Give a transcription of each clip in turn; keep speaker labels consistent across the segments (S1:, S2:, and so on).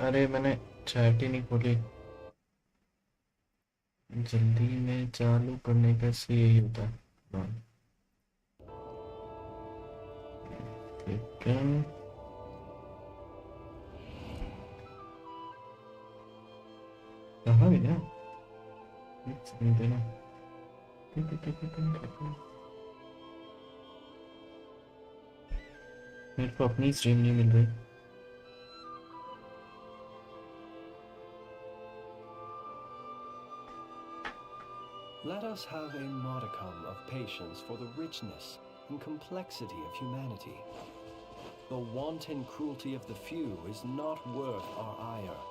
S1: अरे मैंने चैट ही नहीं खोली। जल्दी में चालू करने का से यही होता है। हाँ, ठीक है। कहाँ गया? एक सेकंड देना। मेरे को अपनी स्ट्रीम नहीं मिल रही।
S2: Let us have a modicum of patience for the richness and complexity of humanity. The wanton cruelty of the few is not worth our ire.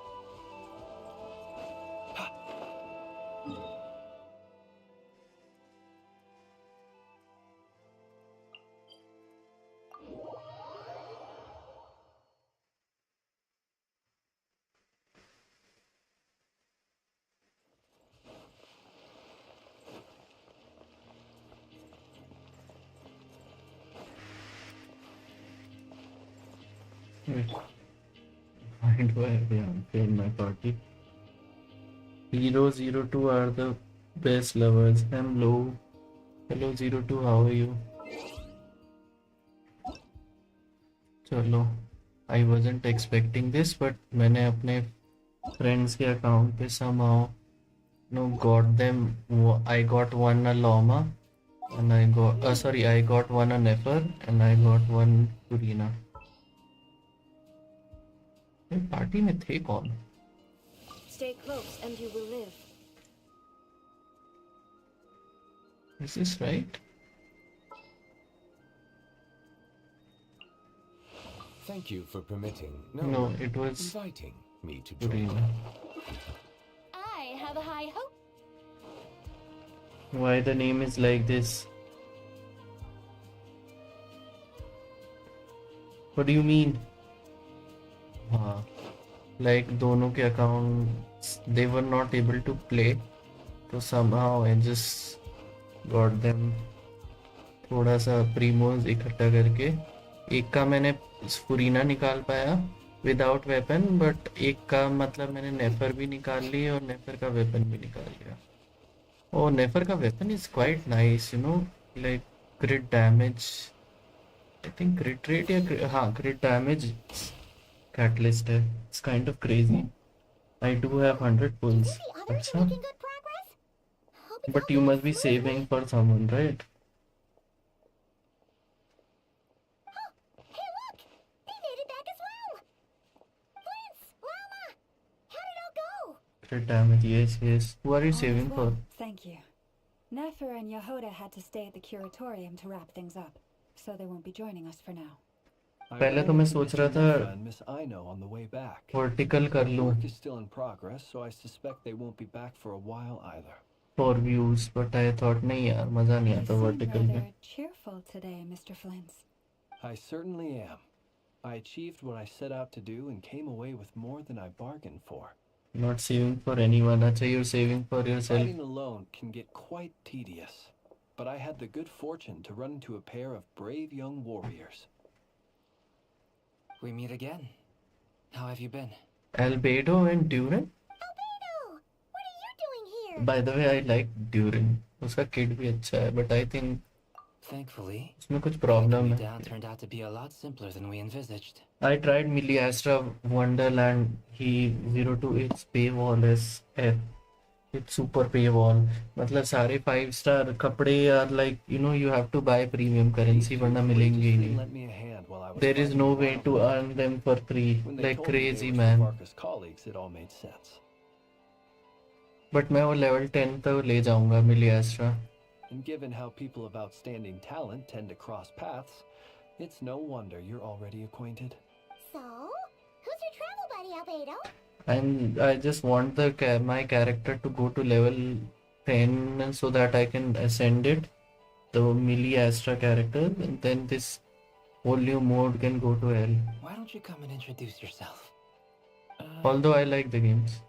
S1: Wait, why do I have in my party? Hero 02 are the best lovers. I'm low. Hello 02, how are you? चलो, I wasn't expecting this, but मैंने अपने friends के account पे somehow got them. I got one a llama, and I got one a Nefer, and I got one Purina. Party में थे कौन?
S3: Stay close and you will live.
S1: Is this right?
S2: Thank you for permitting.
S1: No, it was
S2: inviting me to join.
S1: Purina.
S3: I have a high hope.
S1: Why the name is like this? What do you mean? हाँ, like दोनों के accounts they were not able to play, तो somehow I just got them थोड़ा सा प्रीमोज इकट्ठा करके। एक का मैंने फुरीना निकाल पाया विदाउट वेपन, बट एक का मतलब मैंने नेफर भी निकाल ली और नेफर का वेपन भी निकाल लिया। ओ, नेफर का weapon is quite nice, like crit damage, I think crit rate या हाँ क्रिट डैमेज कैटलिस्ट है। It's kind of crazy. I do have 100 pulls. अच्छा, but you must be saving for someone, right? Crit damage, yes. Who are you saving for?
S4: Thank you. Nefer and Yehuda had to stay at the curatorium to wrap things up, so they won't be joining us for now.
S1: पहले तो मैं सोच रहा था vertical कर लूं
S2: Work is still in progress, so I suspect they won't be back for a while either.
S1: for views, but I thought नहीं यार मजा नहीं आता वर्टिकल में।
S4: You seem rather cheerful today, Mr. Flint's.
S2: I certainly am. I achieved what I set out to do and came away with more than I bargained for.
S1: Not saving for anyone. अच्छा, you're saving for yourself.
S2: Fighting alone can get quite tedious, but I had the good fortune to run into a pair of brave young warriors.
S5: We meet again. How have you been?
S1: Albedo and Durin?
S3: Albedo, what are you doing here?
S1: By the way, I like Durin. उसका kid भी अच्छा है, but I think
S5: Thankfully,
S1: उसमें कुछ problem है।
S5: down turned out to be a lot simpler than we envisaged.
S1: I tried Miliastra Wonderland. He 02. Its paywall is F. It's super paywall. मतलब सारे 5 star कपड़े are like you have to buy premium currency वरना मिलेंगे ही नहीं। There is no way to earn them for free. Like crazy man. But मैं वो level 10 तक ले जाऊँगा Miliastra.
S2: And given how people of outstanding talent tend to cross paths, it's no wonder you're already acquainted.
S3: So, who's your travel buddy, Albedo?
S1: And I just want my character to go to level 10 so that I can ascend it, the Millie Astra character, and then this whole new mode can go to hell.
S5: Why don't you come and introduce yourself?
S1: Although I like the games.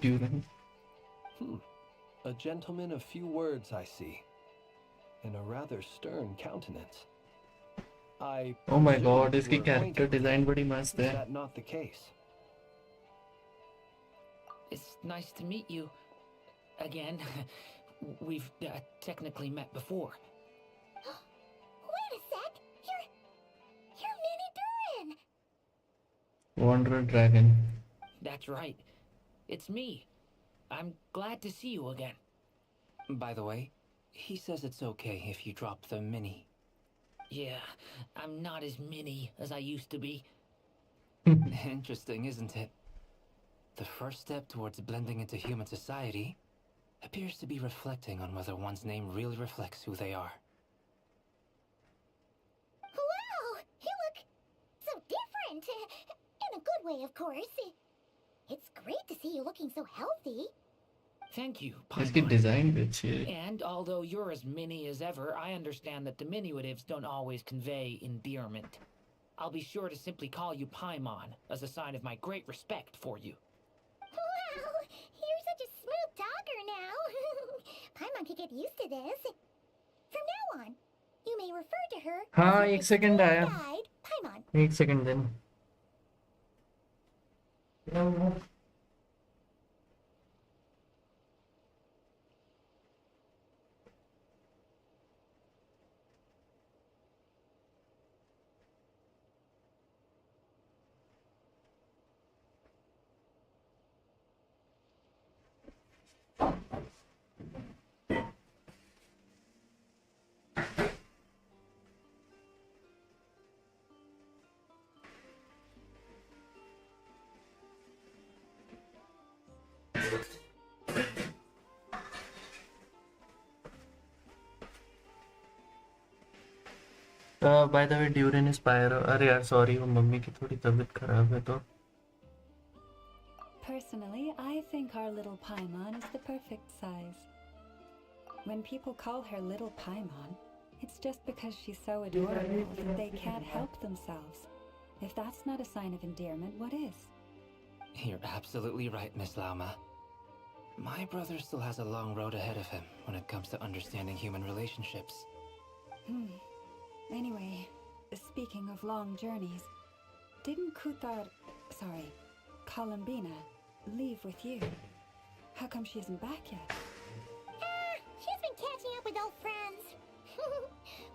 S1: Duran.
S2: A gentleman of few words, I see, and a rather stern countenance. I
S1: Oh my
S2: presumed
S1: god,
S2: you
S1: इसकी
S2: were
S1: character
S2: acquainted with
S1: design
S2: him.
S1: बड़ी मस्त
S2: Is
S1: है.
S2: that not the case?
S5: It's nice to meet you again. We've technically met before.
S3: Wait a sec! You're Mini Durin!
S1: Wanderer Dragon.
S5: That's right. It's me. I'm glad to see you again.
S6: By the way, he says it's okay if you drop the mini.
S5: Yeah, I'm not as mini as I used to be.
S6: Interesting, isn't it? The first step towards blending into human society appears to be reflecting on whether one's name really reflects who they are.
S3: Wow! You look so different! In a good way, of course. It's great to see you looking so healthy.
S5: Thank you,
S1: इसकी
S5: Paimon.
S1: design भी अच्छी है.
S5: And although you're as mini as ever, I understand that diminutives don't always convey endearment. I'll be sure to simply call you Paimon as a sign of my great respect for you.
S3: Wow! You're such a smooth talker now. Paimon could get used to this. From now on, you may refer to her
S1: हाँ,
S3: as your
S1: एक second
S3: esteemed
S1: आया.
S3: guide, Paimon.
S1: एक second then. By the way, Durin is pyro. अरे यार sorry, वो mummy की थोड़ी तबीयत खराब है तो.
S4: Personally, I think our little Paimon is the perfect size. When people call her little Paimon, it's just because she's so adorable that they can't help themselves. If that's not a sign of endearment, what is?
S6: You're absolutely right, Miss Lauma. My brother still has a long road ahead of him when it comes to understanding human relationships.
S4: Anyway, speaking of long journeys, didn't Columbina, leave with you? How come she isn't back yet?
S3: She's been catching up with old friends.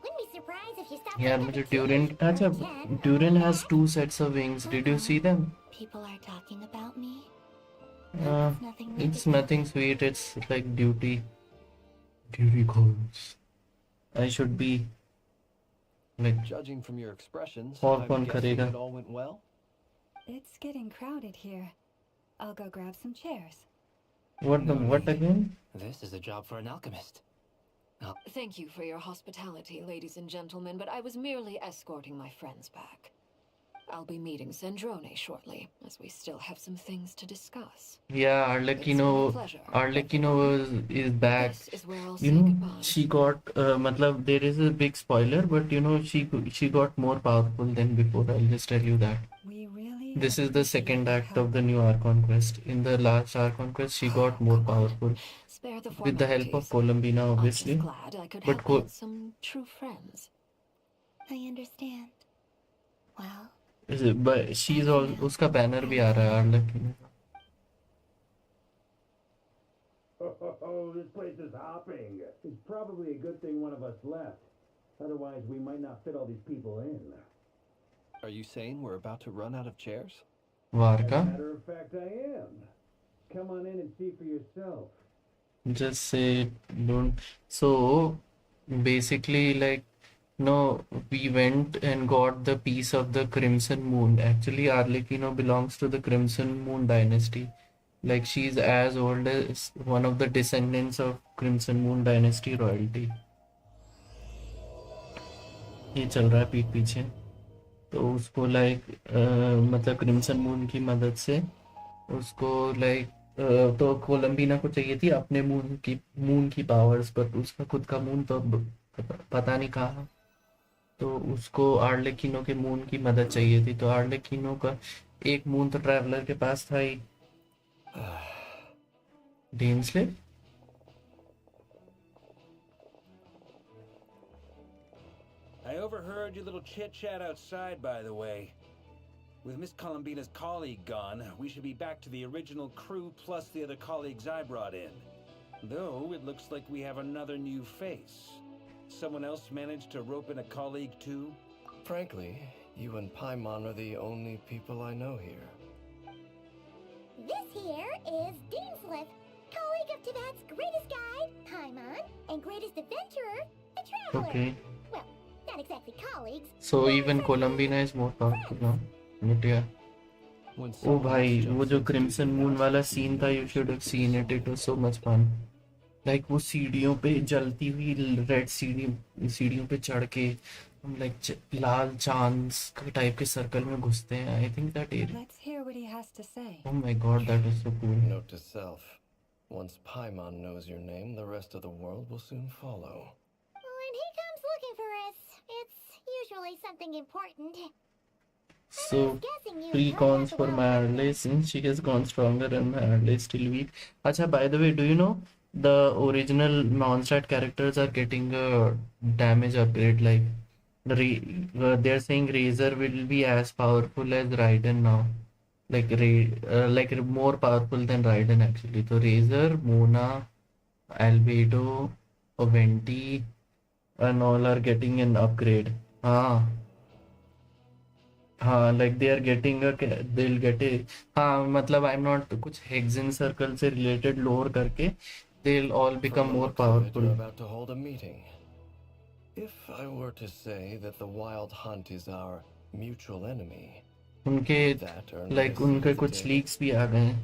S3: Wouldn't be surprised if she stopped
S1: यार
S3: by
S1: मुझे
S3: the
S1: Durin.
S3: tea for
S1: अच्छा,
S3: 10.
S1: Durin has 2 sets of wings. Did you see them?
S3: People are talking about me.
S1: Uh,
S3: It's nothing
S1: it's
S3: negative.
S1: nothing sweet. It's like duty. Duty calls. I should be like.
S2: Judging from your expressions,
S1: और
S2: I'm
S1: कौन
S2: guessing
S1: करेगा?
S2: it all went well.
S4: It's getting crowded here. I'll go grab some chairs.
S1: What
S6: need.
S1: again?
S6: This is a job for an alchemist.
S7: Thank you for your hospitality, ladies and gentlemen, but I was merely escorting my friends back. I'll be meeting Sandrone shortly, as we still have some things to discuss.
S1: Yeah,
S7: It's been a
S1: Arlecchino.
S7: pleasure.
S1: Arlecchino is back.
S7: This is where I'll
S1: You
S7: say
S1: know,
S7: goodbye.
S1: she got. मतलब there is a big spoiler, but you know, she got more powerful than before. I'll just tell you that.
S4: We really
S1: This is the
S4: appreciate
S1: second
S4: your
S1: act of
S4: help.
S1: the new Archon quest. In the last Archon quest, she got more
S7: Come on.
S1: powerful
S7: Spare the
S1: with the help of
S7: formalities.
S1: Columbina,
S7: I'm
S1: obviously.
S7: just glad I could
S1: But
S7: help out some true friends.
S3: I understand. Well,
S1: But she's all. उसका banner भी आ रहा है Arlecchino.
S8: Oh, this place is hopping. It's probably a good thing one of us left. Otherwise, we might not fit all these people in.
S2: Are you saying we're about to run out of chairs?
S8: As a
S1: Varka.
S8: matter of fact, I am. Come on in and see for yourself.
S1: Just say don't. So basically, like, no, we went and got the piece of the Crimson Moon. Actually, Arlecchino belongs to the Crimson Moon dynasty. Like, she's as old as one of the descendants of Crimson Moon dynasty royalty. ये चल रहा है पीठ पीछे. तो उसको like मतलब crimson moon की मदद से उसको लाइक तो कोलंबीना को चाहिए थी अपने मून की पावर्स, बट उसका खुद का मून तो पता नहीं कहाँ. तो उसको आर्लेकिनो के मून की मदद चाहिए थी. तो आर्लेकिनो का एक मून तो ट्रैवलर के पास था ही.
S9: I overheard your little chit-chat outside, by the way. With Miss Columbina's colleague gone, we should be back to the original crew plus the other colleagues I brought in. Though, it looks like we have another new face. Someone else managed to rope in a colleague too?
S10: Frankly, you and Paimon are the only people I know here.
S3: This here is Deansliff, colleague of Tibet's greatest guide, Paimon, and greatest adventurer, the Traveler.
S1: Okay.
S3: Well, not exactly colleagues.
S1: So
S3: but
S1: even
S3: friends.
S1: Columbina is more powerful now. But yeah.
S2: When
S1: Oh
S2: someone
S1: भाई
S2: else
S1: वो
S2: jumps
S1: जो
S2: in to do
S1: crimson
S2: the
S1: moon वाला
S2: task,
S1: scene
S2: you
S1: था,
S2: know
S1: you
S2: you
S1: should have
S2: should
S1: seen it. It was so much fun. Like वो सीढ़ियों पे जलती हुई रेड सीढ़ियों पे चढ़ के हम लाइक लाल चांद के टाइप के सर्कल में घुसते हैं. I think that area.
S4: Let's hear what he has to say.
S1: Oh my god, that was so cool.
S10: Note to self. Once Paimon knows your name, the rest of the world will soon follow.
S3: When he comes looking for us, it's usually something important.
S1: So pre-cons for Marley, since she has gone stronger and Marley is still weak. Acha, by the way, do you know the original non-stat characters are getting a damage upgrade? Like they're saying Razor will be as powerful as Raiden now. Like more powerful than Raiden actually. So Razor, Mona, Albedo, Venti, and all are getting an upgrade. हाँ like they are getting a they'll get a हाँ मतलब I'm not कुछ Hexen circle से related lore करके they'll all become
S10: From the
S1: more
S10: looks of it,
S1: powerful.
S10: you're about to hold a meeting. If I were to say that the Wild Hunt is our mutual enemy,
S1: उनके
S10: that earned
S1: like
S10: my seat
S1: उनके
S10: at the
S1: कुछ
S10: table.
S1: leaks भी आ गए हैं.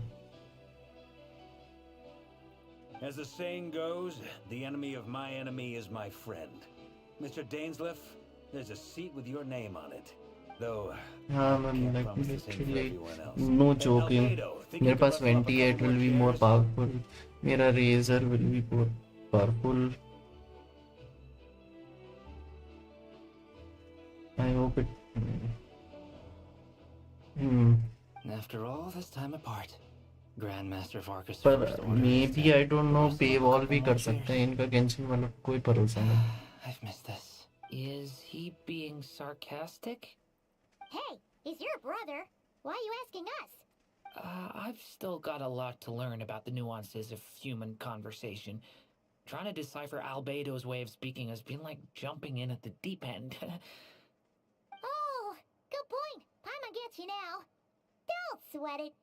S9: As the saying goes, the enemy of my enemy is my friend. Mr. Dainsleff, there's a seat with your name on it. Though,
S1: हाँ
S9: I
S1: man
S9: can't
S1: like
S9: promise the same for
S1: literally
S9: everyone else.
S1: no
S9: Hey,
S1: joking.
S9: Albedo, think
S1: मेरे
S9: you could
S1: pass
S9: rustle up a
S1: 28
S9: couple
S1: will be more
S9: chairs?
S1: powerful. मेरा Razor will be more powerful. I hope it.
S6: After all this time apart, Grandmaster of Arcus
S1: पर
S6: first order is
S1: maybe
S6: to
S1: I don't know
S6: rustle up a
S1: paywall
S6: couple
S1: भी
S6: more
S1: कर सकते हैं
S6: chairs.
S1: इनका Genshin वाला कोई भरोसा नहीं.
S6: I've missed this.
S5: Is he being sarcastic?
S3: Hey, he's your brother. Why are you asking us?
S5: I've still got a lot to learn about the nuances of human conversation. Trying to decipher Albedo's way of speaking has been like jumping in at the deep end.
S3: Oh, good point. Paimon gets you now. Don't sweat it.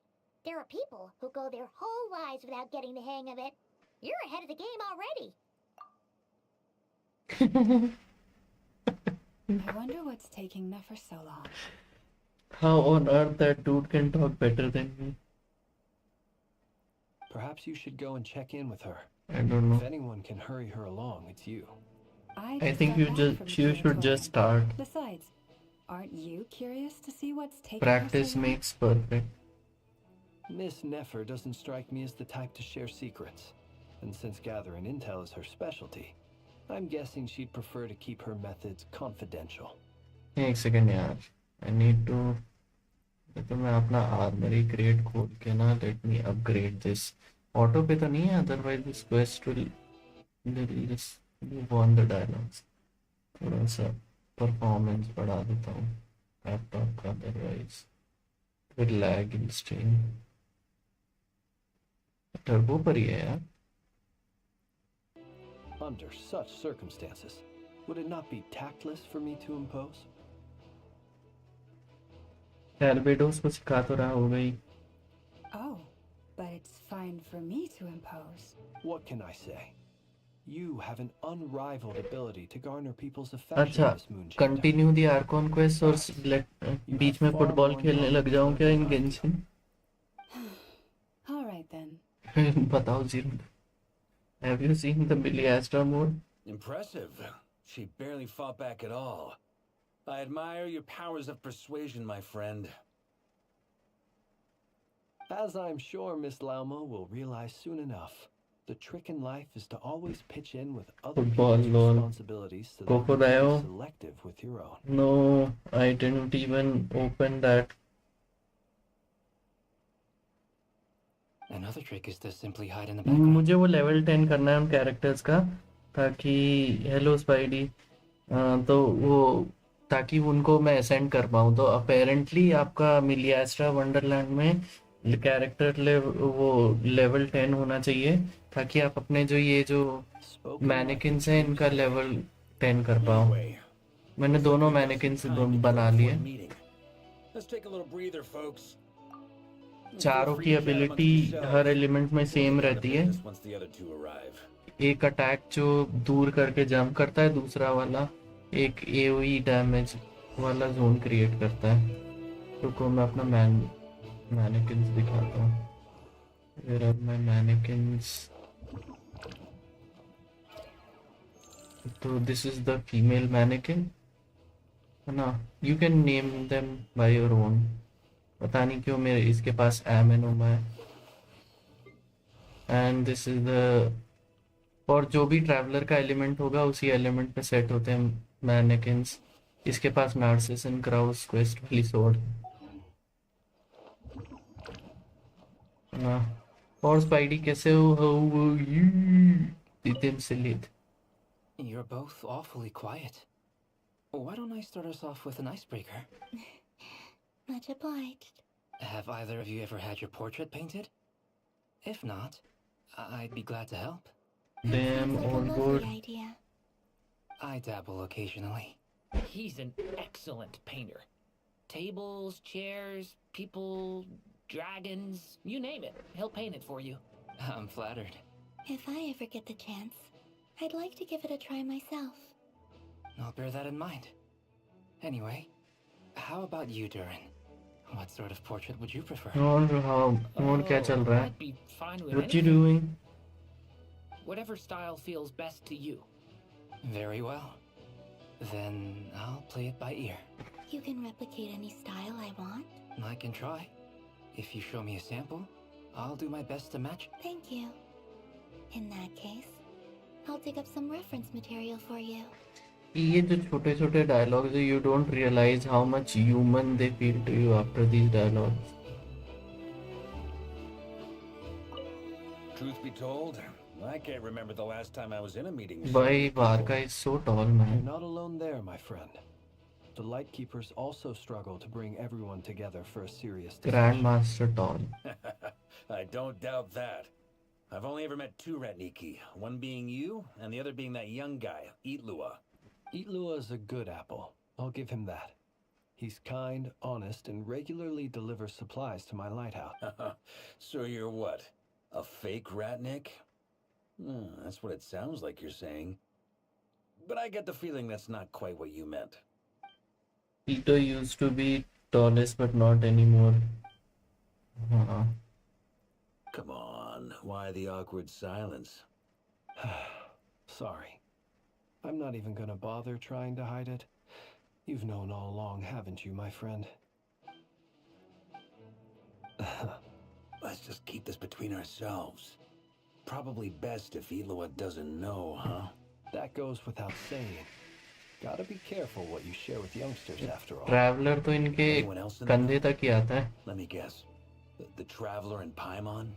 S3: There are people who go their whole lives without getting the hang of it. You're ahead of the game already.
S4: I wonder what's taking Nefer so long.
S1: How on earth that dude can talk better than me?
S2: Perhaps you should go and check in with her.
S1: I don't
S2: If
S1: know.
S2: anyone can hurry her along, it's you.
S1: I think you should just start.
S4: Besides, aren't you curious to see what's taking
S1: Practice
S4: her so long?
S1: makes perfect.
S2: Miss Nefer doesn't strike me as the type to share secrets. And since gathering intel is her specialty, I'm guessing she'd prefer to keep her methods confidential.
S1: एक second यार. I need to. तो मैं अपना armory crate खोल के ना let me upgrade this. Auto पे तो नहीं है, otherwise this quest will just move on the dialogues. थोड़ा सा performance बढ़ा देता हूँ laptop का, otherwise will lag in stream. Turbo पर ही है यार.
S2: Under such circumstances, would it not be tactless for me to impose?
S1: Barbados को सिखा तो रहा हो गई.
S4: Oh, but it's fine for me to impose.
S2: What can I say? You have an unrivaled ability to garner people's affection,
S1: अच्छा,
S2: Miss Moonshine.
S1: continue the Archon quest और बीच में football खेलने लग जाऊं क्या इन Genshin?
S4: All right then.
S1: बताओ Zero. Have you seen the Billy Astra mode?
S9: Impressive. She barely fought back at all. I admire your powers of persuasion, my friend.
S2: As I'm sure Miss Lauma will realize soon enough, the trick in life is to always pitch in with other
S1: Football,
S2: people's
S1: lol.
S2: responsibilities so that you can
S1: Crocodile.
S2: be selective with your own.
S1: No, I didn't even open that.
S6: Another trick is to simply hide in the background.
S1: मुझे वो level 10 करना है उन characters का, ताकि hello Spidey, तो वो ताकि उनको मैं असेंड कर पाऊँ, तो अपेरेंटली आपका मिलियास्ट्रा वंडरलैंड में कैरेक्टर वो लेवल 10 होना चाहिए, ताकि आप अपने ये जो
S2: Spoken like a
S1: मैनेकिन्स हैं
S2: true
S1: इनका लेवल 10 कर पाओ।
S9: Anyway,
S1: मैंने
S9: looks like
S1: दोनों
S9: we've got some
S1: मैनेकिन्स
S9: time to kill
S1: बना
S9: before
S1: लिए।
S9: the meeting. Let's take a little breather, folks. Feel
S1: चारों
S9: free
S1: की
S9: to chat
S1: ability
S9: amongst
S1: her
S9: yourselves.
S1: Element में
S9: We'll
S1: same
S9: get down to
S1: रहती है।
S9: business once the other two arrive.
S1: एक attack जो दूर करके जंप करता है, दूसरा वाला एक एओई डैमेज वाला जोन क्रिएट करता है। रुको मैं अपना मैनेकिन्स दिखाता हूँ। Where are my mannequins? तो this is the female mannequin है ना। You can name them by your own। पता नहीं क्यों मेरे इसके पास एमेनोमा है। And this is the, और जो भी ट्रैवलर का एलिमेंट होगा उसी एलिमेंट पे सेट होते हैं मैनेकिन्स। इसके पास नार्सिसन क्राउस क्वेस्ट वाली स्वॉर्ड है ना। और स्पाइडी कैसे हो? How are you? Didim Silith।
S6: You're both awfully quiet. Why don't I start us off with an icebreaker?
S3: Much obliged.
S6: Have either of you ever had your portrait painted? If not, I'd be glad to help.
S1: Damn,
S3: Sounds like a
S1: on
S3: lovely
S1: board।
S3: idea.
S6: I dabble occasionally.
S5: He's an excellent painter. Tables, chairs, people, dragons, you name it. He'll paint it for you.
S6: I'm flattered.
S3: If I ever get the chance, I'd like to give it a try myself.
S6: I'll bear that in mind. Anyway, how about you, Durin? What sort of portrait would you prefer?
S1: और क्या चल रहा है?
S5: I'd be fine with
S1: What you
S5: anything.
S1: doing?
S5: Whatever style feels best to you.
S6: Very well. Then I'll play it by ear.
S3: You can replicate any style I want.
S6: I can try. If you show me a sample, I'll do my best to match.
S3: Thank you. In that case, I'll dig up some reference material for you.
S1: ये जो छोटे छोटे dialogues है, you don't realize how much human they feel to you after these dialogues.
S9: Truth be told, I can't remember the last time I was in a meeting with so
S1: Bhai
S9: many
S1: Varka
S9: people.
S1: is so tall,
S2: You're
S1: man.
S2: not alone there, my friend. The Lightkeepers also struggle to bring everyone together for a serious discussion.
S1: Grandmaster tall.
S9: I don't doubt that. I've only ever met two Ratniki, one being you, and the other being that young guy, Eatlua.
S2: Eatlua is a good apple. I'll give him that. He's kind, honest, and regularly delivers supplies to my lighthouse.
S9: So you're what? A fake Ratnik? That's what it sounds like you're saying. But I get the feeling that's not quite what you meant.
S1: Ito used to be tallest, but not anymore.
S9: Come on, why the awkward silence?
S2: Sorry. I'm not even gonna bother trying to hide it. You've known all along, haven't you, my friend?
S9: Let's just keep this between ourselves. Probably best if Eloa doesn't know, huh?
S2: That goes without saying. Gotta be careful what you share with youngsters, after all.
S1: Traveler तो इनके
S9: Anyone else in the
S1: कंधे
S9: know?
S1: तक ही आता है।
S9: Let me guess. The Traveler and Paimon?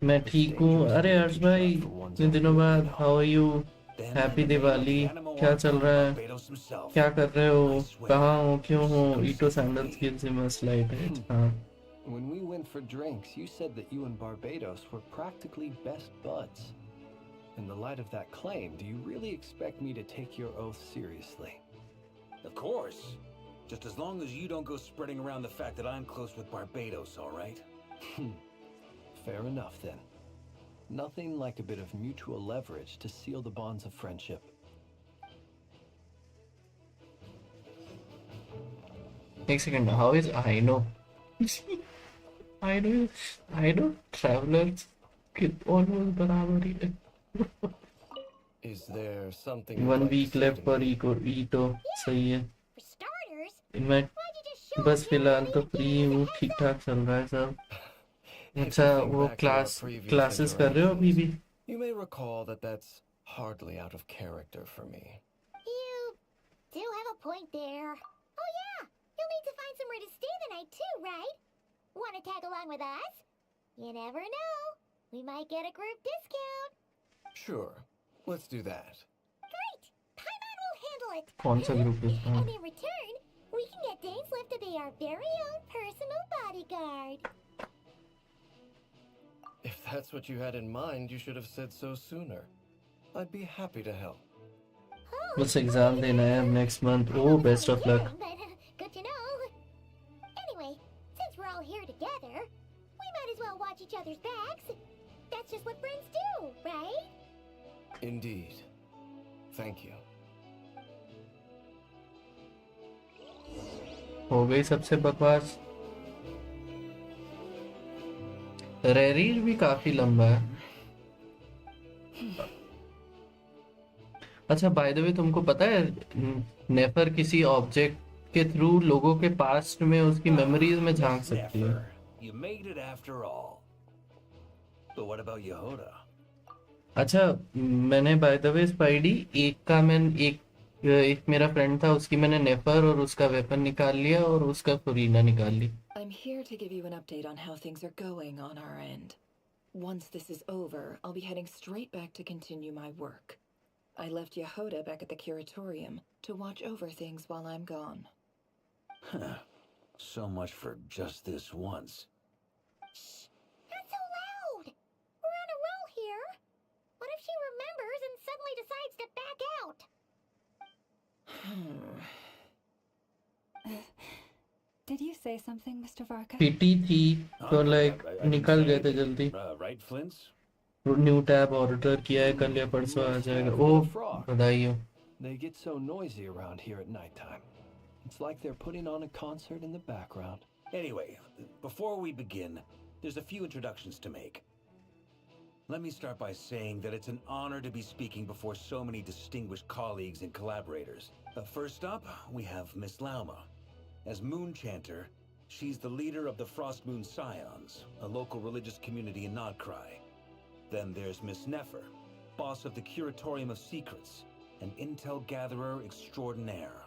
S1: मैं ठीक हूँ। अरे हर्ष भाई, इतने दिनों बाद, how are you?
S9: Then
S1: Happy
S9: I'm
S1: Diwali.
S9: Animal
S1: क्या चल रहा है?
S9: Barbados himself.
S1: क्या कर रहे हो?
S9: I swear.
S1: कहाँ हो? क्यों हो?
S9: Just
S1: Ito
S9: come see
S1: sandals
S9: me.
S1: gives him a slight edge. हाँ।
S2: When we went for drinks, you said that you and Barbados were practically best buds. In the light of that claim, do you really expect me to take your oath seriously?
S9: Of course. Just as long as you don't go spreading around the fact that I'm close with Barbados, all right?
S2: Fair enough, then. Nothing like a bit of mutual leverage to seal the bonds of friendship.
S1: एक second, how is Aino? I know travelers के almost बराबर ही है।
S10: Is there something you'd
S1: 1
S10: like to
S1: week
S10: say
S1: left
S10: to
S1: for
S10: me?
S1: Ito, सही है।
S3: For starters,
S1: इनमें
S3: why'd you just show
S1: बस
S3: up here
S1: फिलहाल
S3: and
S1: तो
S3: leave
S1: फ्री
S3: me
S1: हूँ,
S3: with a
S1: ठीक
S3: heads
S1: ठाक चल रहा है सब।
S10: If
S1: अच्छा,
S10: you think
S1: वो
S10: back to our previous
S1: classes कर रहे हो अभी भी?
S10: You may recall that that's hardly out of character for me.
S3: You do have a point there. Oh yeah, you'll need to find somewhere to stay the night too, right? Want to tag along with us? You never know. We might get a group discount.
S10: Sure, let's do that.
S3: Great! Paimon will handle it.
S1: कौन सा group है? हाँ.
S3: And in return, we can get Dainsliff to be our very own personal bodyguard.
S10: If that's what you had in mind, you should have said so sooner. I'd be happy to help.
S1: बस exam देना है next month. Oh, best of luck.
S3: But good to know. Anyway, since we're all here together, we might as well watch each other's backs. That's just what friends do, right?
S10: Indeed. Thank you.
S1: हो गई सबसे बकवास. रेरीर भी काफी लंबा है. अच्छा, by the way तुमको पता है नेफर किसी ऑब्जेक्ट के थ्रू लोगों के पास्ट में उसकी मेमोरीज में झांक सकती है.
S9: You made it after all. But what about Yehoda?
S1: अच्छा, मैंने बाय द वे स्पाइडी एक मेरा फ्रेंड था, उसकी मैंने नेफर और उसका वेपन निकाल लिया और उसका फुरीना निकाल ली.
S7: I'm here to give you an update on how things are going on our end. Once this is over, I'll be heading straight back to continue my work. I left Yehoda back at the curatorium to watch over things while I'm gone.
S9: So much for just this once.
S3: Shh! Not so loud! We're on a roll here. What if she remembers and suddenly decides to back out?
S4: Did you say something, Mr. Varka?
S1: पिटी थी तो like निकल गए थे जल्दी.
S9: Right, Flints?
S1: New tab order किया है, कल या परसों आ जाएगा. ओह, बधाई हो.
S2: They get so noisy around here at nighttime. It's like they're putting on a concert in the background.
S9: Anyway, before we begin, there's a few introductions to make. Let me start by saying that it's an honor to be speaking before so many distinguished colleagues and collaborators. First up, we have Miss Lauma. As Moon Chanter, she's the leader of the Frost Moon Scions, a local religious community in Nod Krai. Then there's Miss Nefer, boss of the Curatorium of Secrets, an intel gatherer extraordinaire.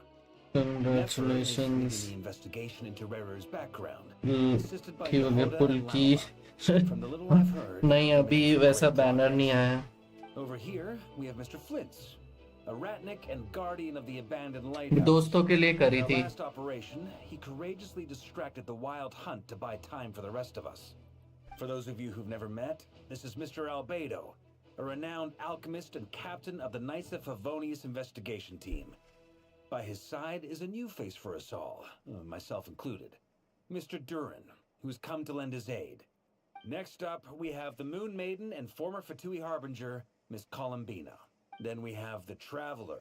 S1: Congratulations.
S9: The investigation into Rerer's background. Assisted by
S1: क्यों ये
S9: Yehoda
S1: pull
S9: and
S1: की?
S9: Lauma. From the little I've heard,
S1: नहीं, अभी वैसा banner नहीं आया.
S9: over here we have Mr. Flintz, a ratnik and guardian of the abandoned lighthouse.
S1: दोस्तों के लिए करी
S9: In our
S1: थी.
S9: last operation, he courageously distracted the wild hunt to buy time for the rest of us. For those of you who've never met, this is Mr. Albedo, a renowned alchemist and captain of the Knights of Favonius investigation team. By his side is a new face for us all, myself included, Mr. Durin, who's come to lend his aid. Next up, we have the Moon Maiden and former Fatui Harbinger, Miss Columbina. Then we have the Traveler,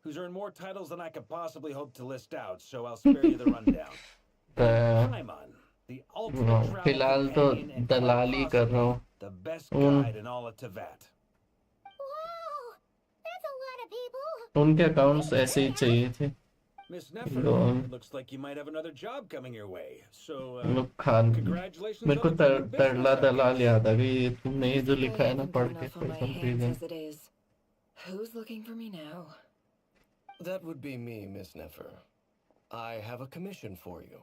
S9: who's earned more titles than I could possibly hope to list out, so I'll spare you the rundown. Paimon, the ultimate travel
S1: फिलहाल तो
S9: companion and
S1: दलाली कर रहा हूँ.
S9: the best guide in all of Tevat.
S3: Wow! That's a lot of people.
S1: उनके accounts ऐसे ही चाहिए थे.
S9: Miss Nefer,
S1: Go on.
S9: it looks like you might have another job coming your way. So,
S1: लोग Khan.
S9: congratulations
S1: मेरे को
S9: on the good
S1: Tarla
S9: business.
S1: दलाल याद आ गई. तुमने ये जो लिखा है ना
S7: I
S1: पढ़
S7: haven't
S1: के
S7: got
S1: for
S7: enough on
S1: some
S7: my hands
S1: reason.
S7: as it is. Who's looking for me now?
S10: That would be me, Miss Nefer. I have a commission for you.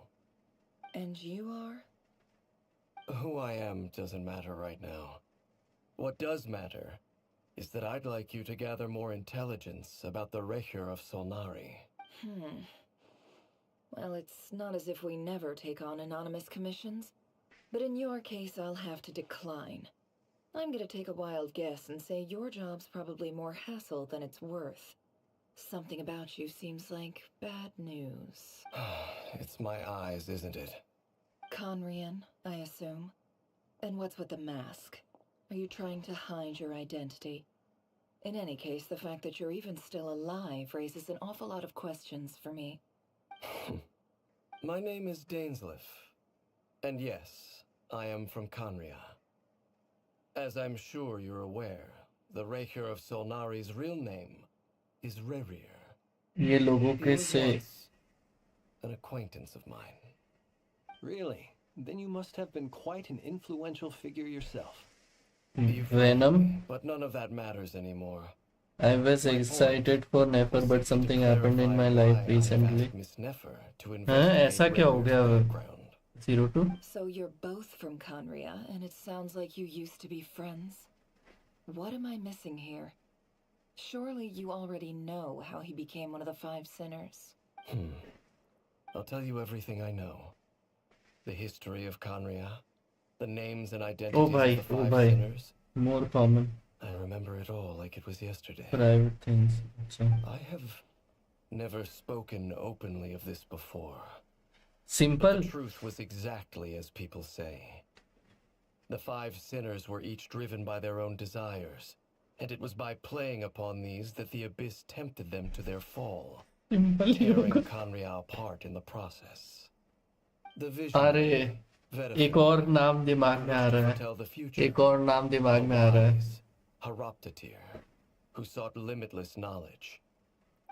S7: And you are?
S10: Who I am doesn't matter right now. What does matter is that I'd like you to gather more intelligence about the Recher of Solnari.
S7: Well, it's not as if we never take on anonymous commissions. But in your case, I'll have to decline. I'm gonna take a wild guess and say your job's probably more hassle than it's worth. Something about you seems like bad news.
S10: It's my eyes, isn't it?
S7: Conrian, I assume. And what's with the mask? Are you trying to hide your identity? In any case, the fact that you're even still alive raises an awful lot of questions for me.
S10: My name is Dainsliff. And yes, I am from Conria. As I'm sure you're aware, the Recher of Solnari's real name is Rerir.
S1: ये लोगों
S10: He
S1: के
S10: was
S1: से
S10: once an acquaintance of mine.
S2: Really? Then you must have been quite an influential figure yourself.
S10: You
S1: Venom.
S10: But none of that matters anymore.
S1: I was excited for Nefer, but something happened in my life recently.
S10: Miss Nefer to
S1: हाँ,
S10: investigate
S1: ऐसा क्या हो
S10: Rerir's
S1: गया?
S10: background.
S1: 02?
S7: So you're both from Conria, and it sounds like you used to be friends. What am I missing here? Surely you already know how he became one of the five sinners.
S10: I'll tell you everything I know. The history of Conria, the names and
S1: Oh
S10: identities
S1: bhai,
S10: of the
S1: oh
S10: five
S1: bhai.
S10: sinners.
S1: More common
S10: I remember it all like it was yesterday.
S1: private things. अच्छा.
S10: I have never spoken openly of this before. But
S1: Simple.
S10: the truth was exactly as people say. The five sinners were each driven by their own desires, and it was by playing upon these that the abyss tempted them to their fall,
S1: Simple
S10: tearing
S1: yoga.
S10: Conria apart in the process. The
S1: अरे
S10: visionary,
S1: एक और
S10: Vedafin,
S1: नाम दिमाग
S10: who
S1: में आ
S10: wished to
S1: रहा है.
S10: foretell the future.
S1: एक और नाम
S10: The
S1: दिमाग में आ रहा है.
S10: wise, Haroptatir, who sought limitless knowledge.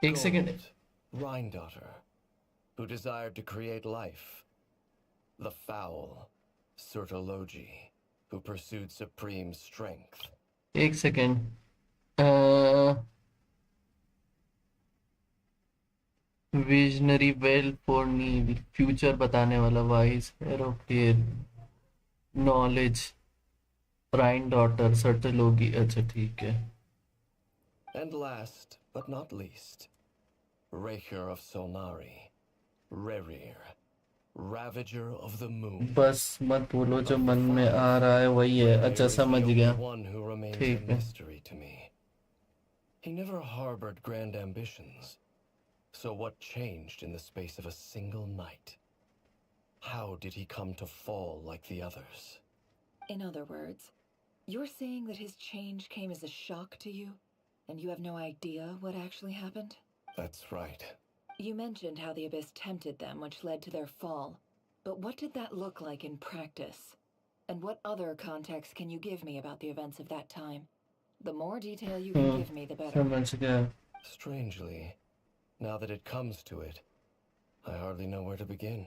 S1: एक second.
S10: Gold, Rhine-daughter, who desired to create life. The foul, Sertologi, who pursued supreme strength.
S1: एक second. Visionary well for need future बताने वाला वाइज एरोकेर नॉलेज राइन डॉटर सर्टलोगी. अच्छा ठीक है.
S10: And last, but not least, Raker of Solnari, Rerir, Ravager of the Moon.
S1: बस मत बोलो जो मन में आ रहा है वही है.
S10: Rerir
S1: अच्छा
S10: is the
S1: समझ
S10: only
S1: गया.
S10: one who remains a
S1: ठीक है.
S10: mystery to me. He never harbored grand ambitions. So what changed in the space of a single night? How did he come to fall like the others?
S7: In other words, you're saying that his change came as a shock to you, and you have no idea what actually happened?
S10: That's right.
S7: You mentioned how the abyss tempted them, which led to their fall. But what did that look like in practice? And what other context can you give me about the events of that time? The more detail you can give me, the better.
S1: समझ गया.
S10: Strangely, now that it comes to it, I hardly know where to begin.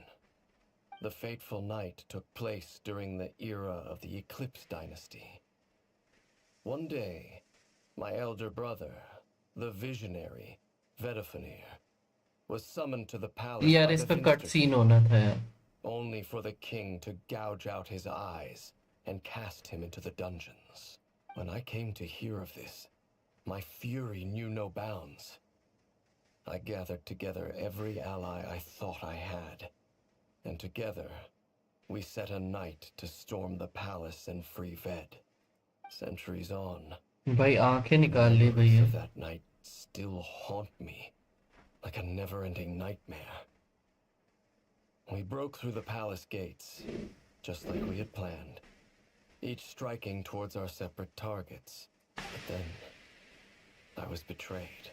S10: The fateful night took place during the era of the Eclipse Dynasty. One day, my elder brother, the visionary, Vedafenir, was summoned to the palace
S1: यार
S10: by
S1: इस
S10: the
S1: पे cut
S10: Finster
S1: scene
S10: King,
S1: होना था यार.
S10: only for the king to gouge out his eyes and cast him into the dungeons. When I came to hear of this, my fury knew no bounds. I gathered together every ally I thought I had, and together we set a night to storm the palace and free Ved. Centuries on,
S1: भाई आंखें निकाल ली
S10: memories
S1: भैया.
S10: of that night still haunt me like a never-ending nightmare. We broke through the palace gates, just like we had planned, each striking towards our separate targets. But then, I was betrayed.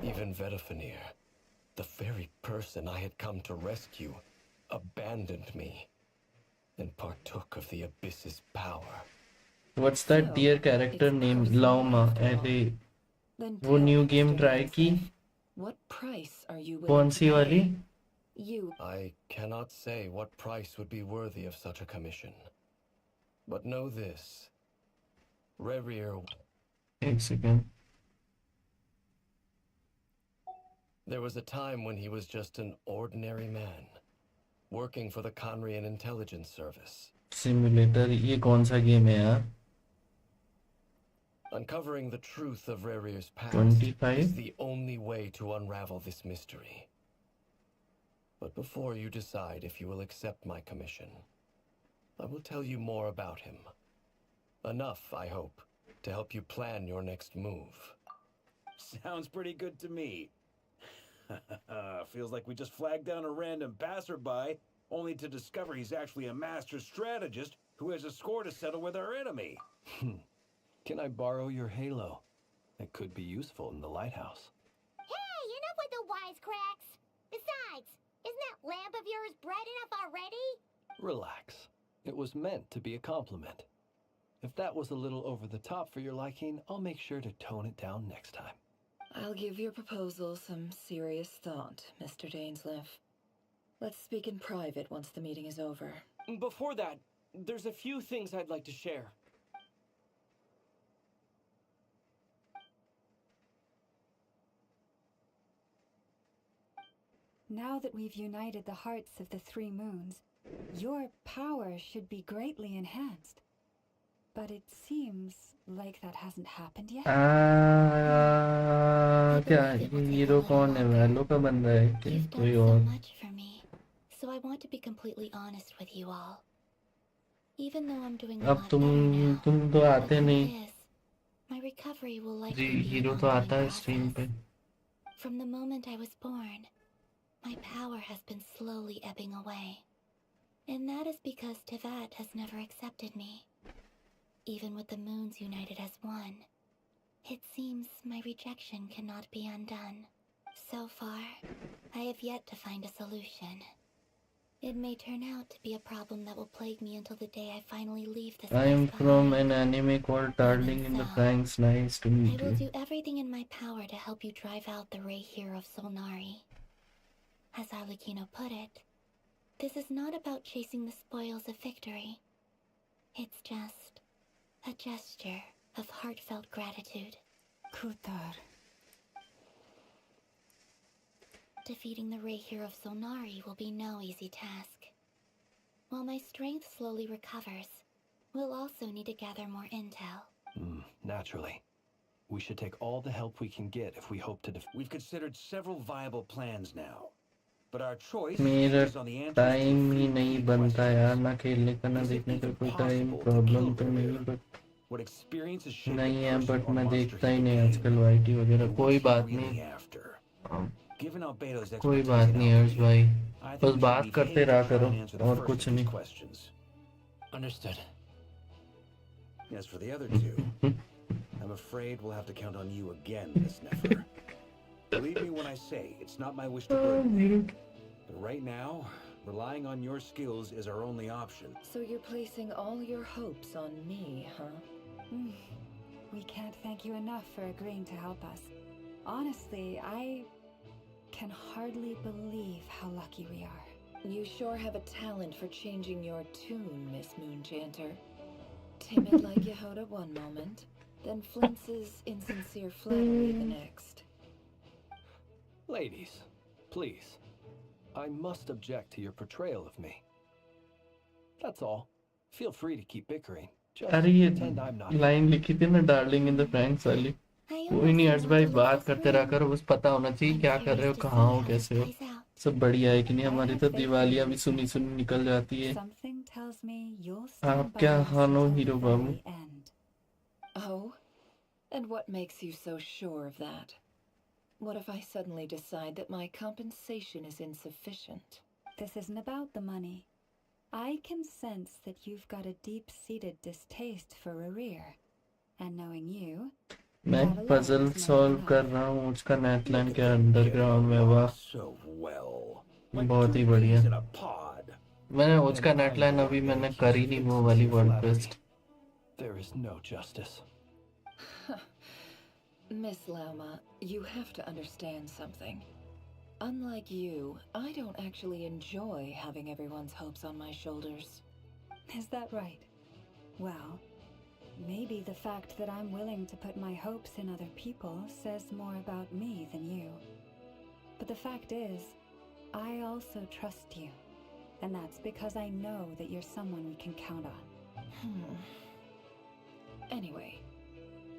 S10: Even Vedafenir, the very person I had come to rescue, abandoned me and partook of the abyss's power.
S1: What's that dear character name? Lauma. LA.
S7: Then
S1: वो
S7: tell
S1: new
S7: me,
S1: game
S7: Mr.
S1: Try की.
S7: Dainsleif, what price are you willing
S1: कौन
S7: to
S1: C
S7: pay?
S1: वाली?
S7: You
S10: I cannot say what price would be worthy of such a commission. But know this. Rerir,
S1: एक second.
S10: there was a time when he was just an ordinary man, working for the Conrian Intelligence Service.
S1: Simulator ये कौन सा game है यार?
S10: Uncovering the truth of Rerir's past
S1: 25?
S10: is the only way to unravel this mystery. But before you decide if you will accept my commission, I will tell you more about him. Enough, I hope, to help you plan your next move.
S9: Sounds pretty good to me. Feels like we just flagged down a random passerby, only to discover he's actually a master strategist who has a score to settle with our enemy.
S2: Can I borrow your halo? It could be useful in the lighthouse.
S3: Hey, enough with the wisecracks. Besides, isn't that lamp of yours bright enough already?
S2: Relax. It was meant to be a compliment. If that was a little over the top for your liking, I'll make sure to tone it down next time.
S7: I'll give your proposal some serious thought, Mr. Dainsleif. Let's speak in private once the meeting is over.
S11: Before that, there's a few things I'd like to share.
S4: Now that we've united the hearts of the three moons, your power should be greatly enhanced. But it seems like that hasn't happened yet.
S3: I
S1: क्या
S3: believe it will take a
S1: hero
S3: little
S1: कौन है?
S3: longer.
S1: वैलो का बंदा है क्या?
S3: You've
S1: कोई
S3: done so
S1: और?
S3: much for me, so I want to be completely honest with you all. Even though I'm doing a
S1: अब
S3: lot better now,
S1: तुम तो
S3: the
S1: आते
S3: truth
S1: नहीं
S3: is, my recovery will
S1: जी.
S3: likely be an
S1: हीरो तो आता
S3: ongoing
S1: है स्ट्रीम पे.
S3: process. From the moment I was born, my power has been slowly ebbing away. And that is because Tevat has never accepted me. Even with the moons united as one, it seems my rejection cannot be undone. So far, I have yet to find a solution. It may turn out to be a problem that will plague me until the day I finally leave this
S1: I
S3: place
S1: am from
S3: behind.
S1: an anime called Darling in the
S3: so,
S1: Franxx. Nice to
S3: I
S1: meet
S3: will
S1: you.
S3: do everything in my power to help you drive out the Ray here of Solnari. As Arlecchino put it, this is not about chasing the spoils of victory. It's just a gesture of heartfelt gratitude.
S4: Kutar.
S3: Defeating the Ray here of Solnari will be no easy task. While my strength slowly recovers, we'll also need to gather more intel.
S2: Naturally. We should take all the help we can get if we hope to
S9: We've considered several viable plans now. But our choice
S1: मेरा
S9: is on the answers to
S1: time
S9: a
S1: he
S9: few
S1: नहीं
S9: key
S1: बनता
S9: questions.
S1: यार. ना खेलने का ना
S9: Is it
S1: देखने का
S9: even
S1: कोई time.
S9: possible to
S1: problem
S9: kill
S1: तो
S9: the
S1: नहीं
S9: rare?
S1: But
S9: What experience has shaped
S1: नहीं
S9: a
S1: है.
S9: person
S1: बट
S9: or
S1: मैं
S9: monster
S1: देखता
S9: he
S1: ही नहीं
S9: became?
S1: आजकल वाईटी वगैरह.
S9: And
S1: कोई
S9: what's he
S1: बात
S9: really
S1: नहीं.
S9: after?
S1: हाँ,
S9: Given Albedo's
S1: कोई
S9: expertise
S1: बात
S9: in
S1: नहीं हर्ष
S9: alchemy,
S1: भाई.
S9: I
S1: बस
S9: think we should
S1: बात
S9: leave
S1: करते
S9: him to
S1: रहा
S9: try
S1: करो
S9: and answer the
S1: और
S9: first
S1: कुछ
S9: of these
S1: नहीं.
S9: questions.
S6: Understood.
S9: As for the other two, I'm afraid we'll have to count on you again, Miss Nefer. Believe me when I say it's not my wish to burden you. But right now, relying on your skills is our only option.
S7: So you're placing all your hopes on me, huh?
S4: We can't thank you enough for agreeing to help us. Honestly, I can hardly believe how lucky we are.
S7: You sure have a talent for changing your tune, Miss Moonchanter. Timid like Yehoda one moment, then flinches insincere flattery the next.
S2: Ladies, please. I must object to your portrayal of me. That's all. Feel free to keep bickering. Just
S1: अरे ये
S2: pretend I'm not.
S1: Line लिखी थी ना darling in the Franks वाली. कोई नहीं हर्ष भाई. बात करते रहा करो. बस पता होना चाहिए क्या कर रहे हो, कहाँ हो, कैसे हो. सब बढ़िया है कि नहीं. हमारी तो दिवालियां भी सुनी सुनी निकल जाती है.
S4: Something tells me you'll
S1: आप
S4: stand by
S1: क्या
S4: us
S1: हानो
S4: until
S1: hero
S4: the
S1: Babu.
S4: very end.
S7: Oh? And what makes you so sure of that? What if I suddenly decide that my compensation is insufficient?
S4: This isn't about the money. I can sense that you've got a deep-seated distaste for Rerir. And knowing you,
S1: मैं puzzle solve कर रहा हूँ. उसका नेटलैंड के underground में. वाह,
S9: So well.
S1: बहुत ही
S9: Two
S1: बढ़िया.
S9: bees in a pod.
S1: मैंने उसका नेटलैंड अभी मैंने करी नहीं वो वाली world best.
S2: There is no justice.
S7: Miss Lauma, you have to understand something. Unlike you, I don't actually enjoy having everyone's hopes on my shoulders.
S4: Is that right? Well, maybe the fact that I'm willing to put my hopes in other people says more about me than you. But the fact is, I also trust you. And that's because I know that you're someone we can count on.
S7: Anyway,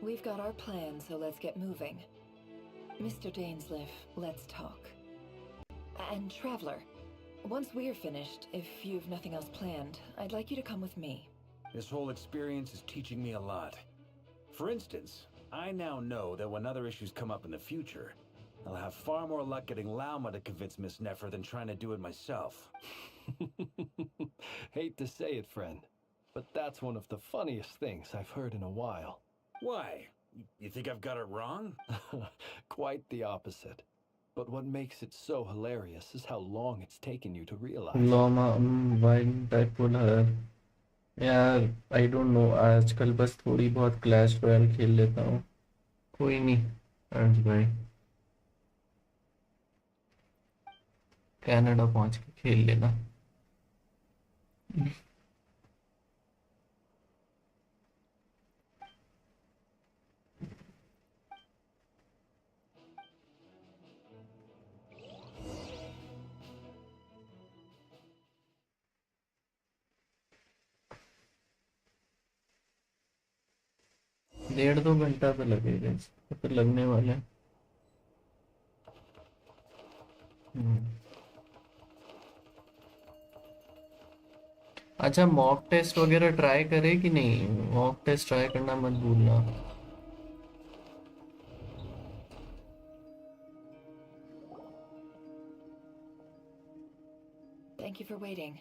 S7: we've got our plan, so let's get moving. Mr. Dainsliff, let's talk. And Traveler, once we're finished, if you've nothing else planned, I'd like you to come with me.
S9: This whole experience is teaching me a lot. For instance, I now know that when other issues come up in the future, I'll have far more luck getting Lauma to convince Miss Nefer than trying to do it myself.
S2: Hate to say it, friend, but that's one of the funniest things I've heard in a while.
S9: Why? You think I've got it wrong?
S2: Quite the opposite. But what makes it so hilarious is how long it's taken you to realize.
S1: Loma, wine type बोला यार. आई don't no. आजकल बस थोड़ी बहुत Clash Royale खेल लेता हूँ. कोई नहीं हर्ष भाई. कनाडा पहुंच के खेल लेना. 1.5-2 घंटा तो लगेगा इसको, तो लगने वाला है। अच्छा, मॉक टेस्ट वगैरह ट्राई करे कि नहीं? मॉक टेस्ट ट्राई करना मत भूलना।
S7: Thank you for waiting.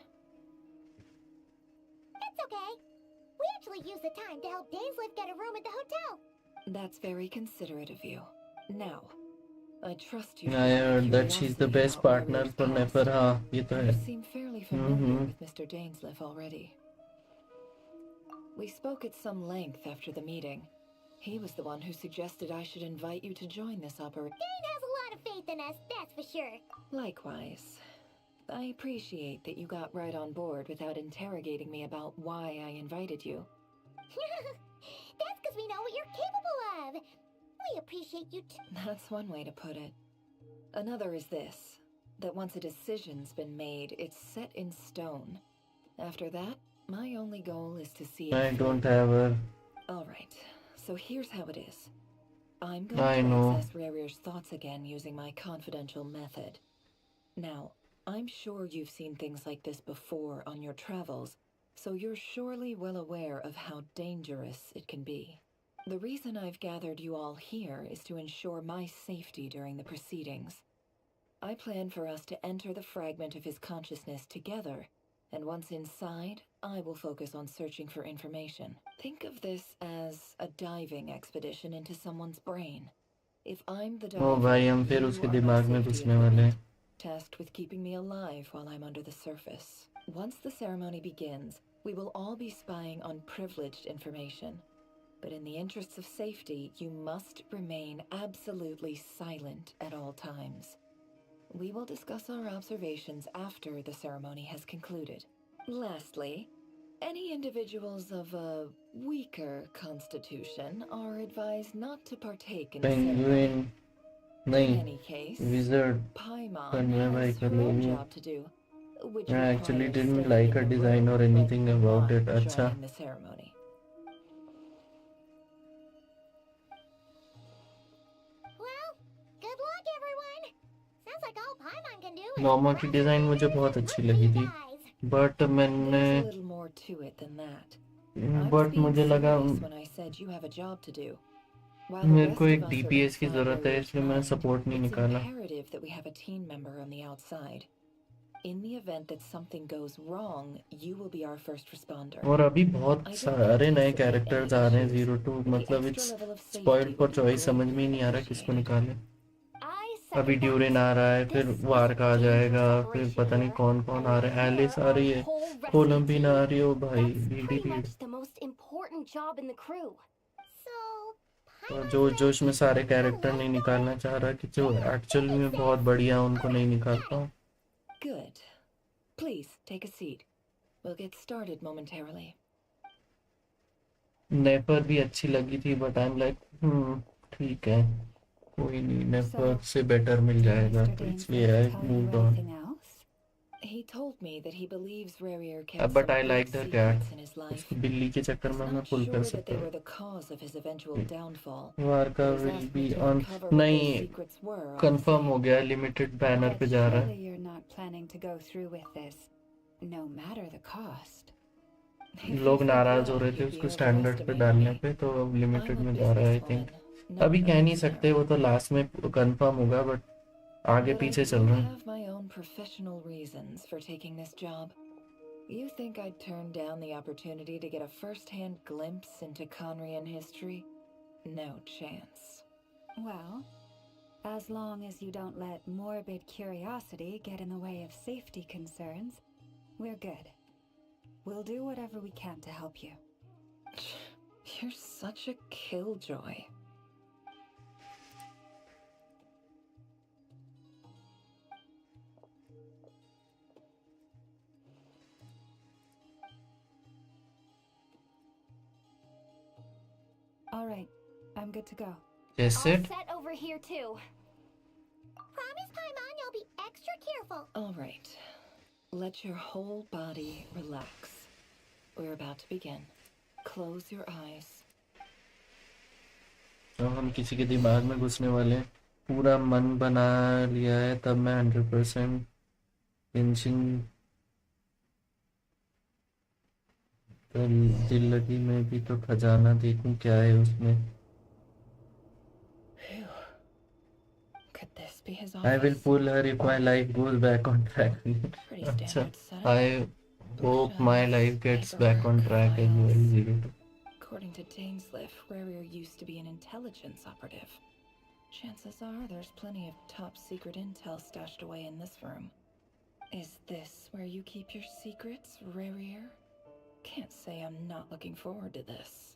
S3: It's okay. We actually used the time to help Dainsleif get a room at the hotel.
S7: That's very considerate of you. Now, I trust you.
S1: I heard that she's the best partner for Nefer. हाँ, ये तो है।
S7: You seem fairly familiar with Mr. Dainsleif already. We spoke at some length after the meeting. He was the one who suggested I should invite you to join this operation.
S3: Dane has a lot of faith in us, that's for sure.
S7: Likewise. I appreciate that you got right on board without interrogating me about why I invited you.
S3: That's because we know what you're capable of. We appreciate you too.
S7: That's one way to put it. Another is this, that once a decision's been made, it's set in stone. After that, my only goal is to see it
S1: I
S7: through.
S1: don't have her.
S7: Alright, so here's how it is. I'm going to access Rarier's thoughts again using my confidential method. Now, I'm sure you've seen things like this before on your travels, so you're surely well aware of how dangerous it can be. The reason I've gathered you all here is to ensure my safety during the proceedings. I plan for us to enter the fragment of his consciousness together, and once inside, I will focus on searching for information. Think of this as a diving expedition into someone's brain. If I'm the diver,
S1: ओ भाई, हम फिर
S7: you
S1: उसके
S7: are my
S1: दिमाग में
S7: safety
S1: घुसने वाले हैं।
S7: equipment, tasked with keeping me alive while I'm under the surface. Once the ceremony begins, we will all be spying on privileged information. But in the interests of safety, you must remain absolutely silent at all times. We will discuss our observations after the ceremony has concluded. Lastly, any individuals of a weaker constitution are advised not to partake in the ceremony.
S1: Penguin नहीं,
S7: In any case,
S1: wizard
S7: Paimon
S1: करना भाई
S7: has
S1: कर
S7: her own
S1: लोगे।
S7: job to do, which
S1: I actually
S7: requires
S1: didn't
S7: staying
S1: like
S7: in
S1: her
S7: the
S1: design
S7: room,
S1: or anything
S7: but
S1: about
S7: not
S1: it. अच्छा,
S7: joining the ceremony.
S3: Well, good luck, everyone. Sounds like all Paimon can do is
S1: Norma की
S3: cross
S1: design
S3: her
S1: मुझे
S3: fingers
S1: बहुत
S3: and
S1: अच्छी
S3: hope for
S1: लगी
S3: you
S1: थी,
S3: guys.
S1: But मैंने
S7: There's a little more to it than that. I was
S1: but
S7: being
S1: मुझे लगा
S7: serious when I said you have a job to do. While the
S1: मेरे
S7: rest
S1: को
S7: of
S1: एक
S7: us are
S1: DPS की
S7: inside
S1: जरूरत है,
S7: Rarier's
S1: इसलिए मैंने
S7: mind,
S1: सपोर्ट नहीं
S7: it's
S1: निकाला।
S7: imperative that we have a team member on the outside. In the event that something goes wrong, you will be our first responder.
S1: और अभी बहुत
S7: I don't
S1: सारे नए
S7: anticipate
S1: कैरेक्टर्स
S7: any
S1: आ रहे हैं
S7: issues,
S1: 02,
S7: but the
S1: मतलब
S7: extra
S1: it's
S7: level of safety
S1: spoiled for
S7: would be
S1: choice, समझ में ही
S7: greatly
S1: नहीं आ रहा किसको
S7: appreciated.
S1: निकाले।
S3: I
S1: अभी
S3: second
S1: ड्यूरिन
S3: that.
S1: आ रहा है, फिर
S3: This is
S1: वार्क
S3: a
S1: आ
S3: dangerous
S1: जाएगा, फिर
S3: operation
S1: पता नहीं
S3: here,
S1: कौन कौन आ
S3: and
S1: रहा है। एलिस
S3: we're
S1: आ
S3: a
S1: रही है,
S3: whole rescue
S1: कोलम्बिन आ
S3: team.
S1: रही है। ओ भाई,
S3: That's
S1: बीडी
S3: pretty
S1: रीड।
S3: much the most important job in the crew. So,
S1: तो
S3: Paimon's
S1: जोश
S3: ready.
S1: जोश में सारे
S3: Then
S1: कैरेक्टर
S3: let's
S1: नहीं
S3: go.
S1: निकालना चाह रहा कि जो
S3: Yeah,
S1: एक्चुअल
S3: that
S1: में
S3: makes
S1: बहुत
S3: sense.
S1: बढ़िया है उनको नहीं
S3: Alright,
S1: निकालता
S3: got
S1: हूँ।
S3: it.
S7: Good. Please take a seat. We'll get started momentarily.
S1: नेपर भी अच्छी लगी थी, बट आई एम लाइक ठीक है, कोई नहीं, नेपर से बेटर मिल जाएगा, तो इसलिए I moved on.
S7: He told me that he believes Rarier kept
S1: but
S7: some
S1: I
S7: big
S1: like the cat,
S7: secrets in his life.
S1: उसकी बिल्ली के चक्कर में मैं
S7: Not
S1: पुल कर
S7: sure that
S1: सकता
S7: they
S1: हूँ।
S7: were the cause of his eventual downfall.
S1: वार्का
S7: But he's
S1: will
S7: asked
S1: be
S7: me to
S1: on,
S7: uncover what those
S1: नहीं
S7: secrets were all the
S1: confirm
S7: same.
S1: हो गया, लिमिटेड बैनर पे जा रहा है।
S4: Surely you're not planning to go through with this, no matter the cost.
S7: If you
S1: लोग
S7: think
S1: नाराज
S7: that,
S1: हो रहे थे
S7: you'd be
S1: उसको स्टैंडर्ड पे
S7: overestimating
S1: डालने
S7: me.
S1: पे, तो अब लिमिटेड
S7: I'm a
S1: में जा रहा है आई थिंक।
S7: businesswoman, not
S1: अभी
S7: a
S1: कह नहीं
S7: listener.
S1: सकते, वो तो लास्ट में कंफर्म होगा, बट आगे
S7: But I
S1: पीछे
S7: do
S1: चल रहे हैं।
S7: have my own professional reasons for taking this job. You think I'd turn down the opportunity to get a first-hand glimpse into Conrian history? No chance.
S4: Well, as long as you don't let morbid curiosity get in the way of safety concerns, we're good. We'll do whatever we can to help you.
S7: You're such a killjoy.
S4: All right, I'm good to go.
S1: Just
S3: All
S1: it.
S3: set over here too. Promise, Paimon, you'll be extra careful.
S7: All right. Let your whole body relax. We're about to begin. Close your eyes.
S1: अब हम किसी के दिमाग में घुसने वाले हैं। पूरा मन बना लिया है, तब मैं 100% टेंशन दिल लगी में भी तो खजाना देखूं क्या है उसमें।
S7: Phew. Could this be his
S1: I will
S7: office?
S1: pull her if my life goes back on track.
S7: Pretty
S1: अच्छा,
S7: standard setup.
S1: I hope my life gets back on track as well.
S7: Files.
S1: 02.
S7: According to Dainsliff, Rarier used to be an intelligence operative. Chances are there's plenty of top secret intel stashed away in this room. Is this where you keep your secrets, Rarier? Can't say I'm not looking forward to this.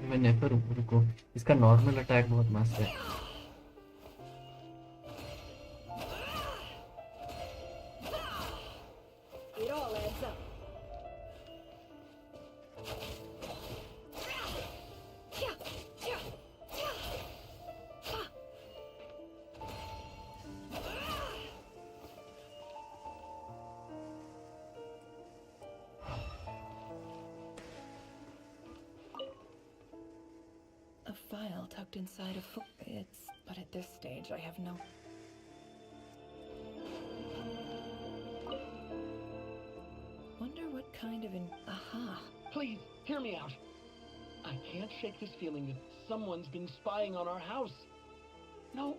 S1: मैंने पर रुको, इसका normal attack बहुत मस्त है।
S7: It all adds up. A file tucked inside a but at this stage I have no... Wonder what kind of aha.
S11: Please, hear me out. I can't shake this feeling that someone's been spying on our house. No,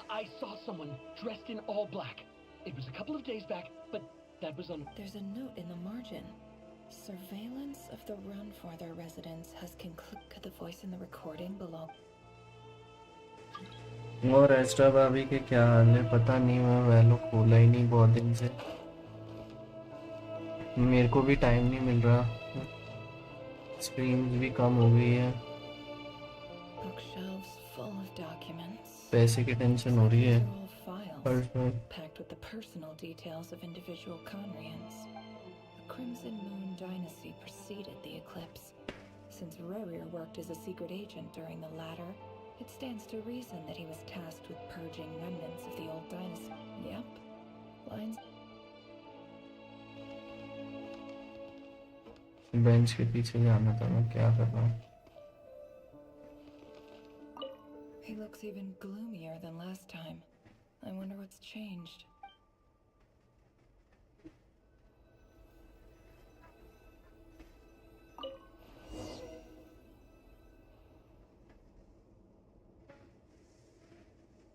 S11: I saw someone dressed in all black. It was a couple of days back, but that was on...
S7: There's a note in the margin. Surveillance of the run for their residence has concluded. Could the voice in the recording below?
S1: और extra भाभी के क्या हाल है पता नहीं, मैं वैलो खोला ही नहीं बहुत दिन से, मेरे को भी टाइम नहीं मिल रहा, स्ट्रीम्स भी कम हो गई है,
S7: Bookshelves full of documents.
S1: पैसे की टेंशन हो रही है।
S7: Files packed with the personal details of individual Conrians. The Crimson Moon dynasty preceded the eclipse. Since Rarier worked as a secret agent during the latter, it stands to reason that he was tasked with purging remnants of the old dynasty. Yep. Lines.
S1: Bench के पीछे जाना था, मैं क्या कर रहा हूँ।
S7: He looks even gloomier than last time. I wonder what's changed.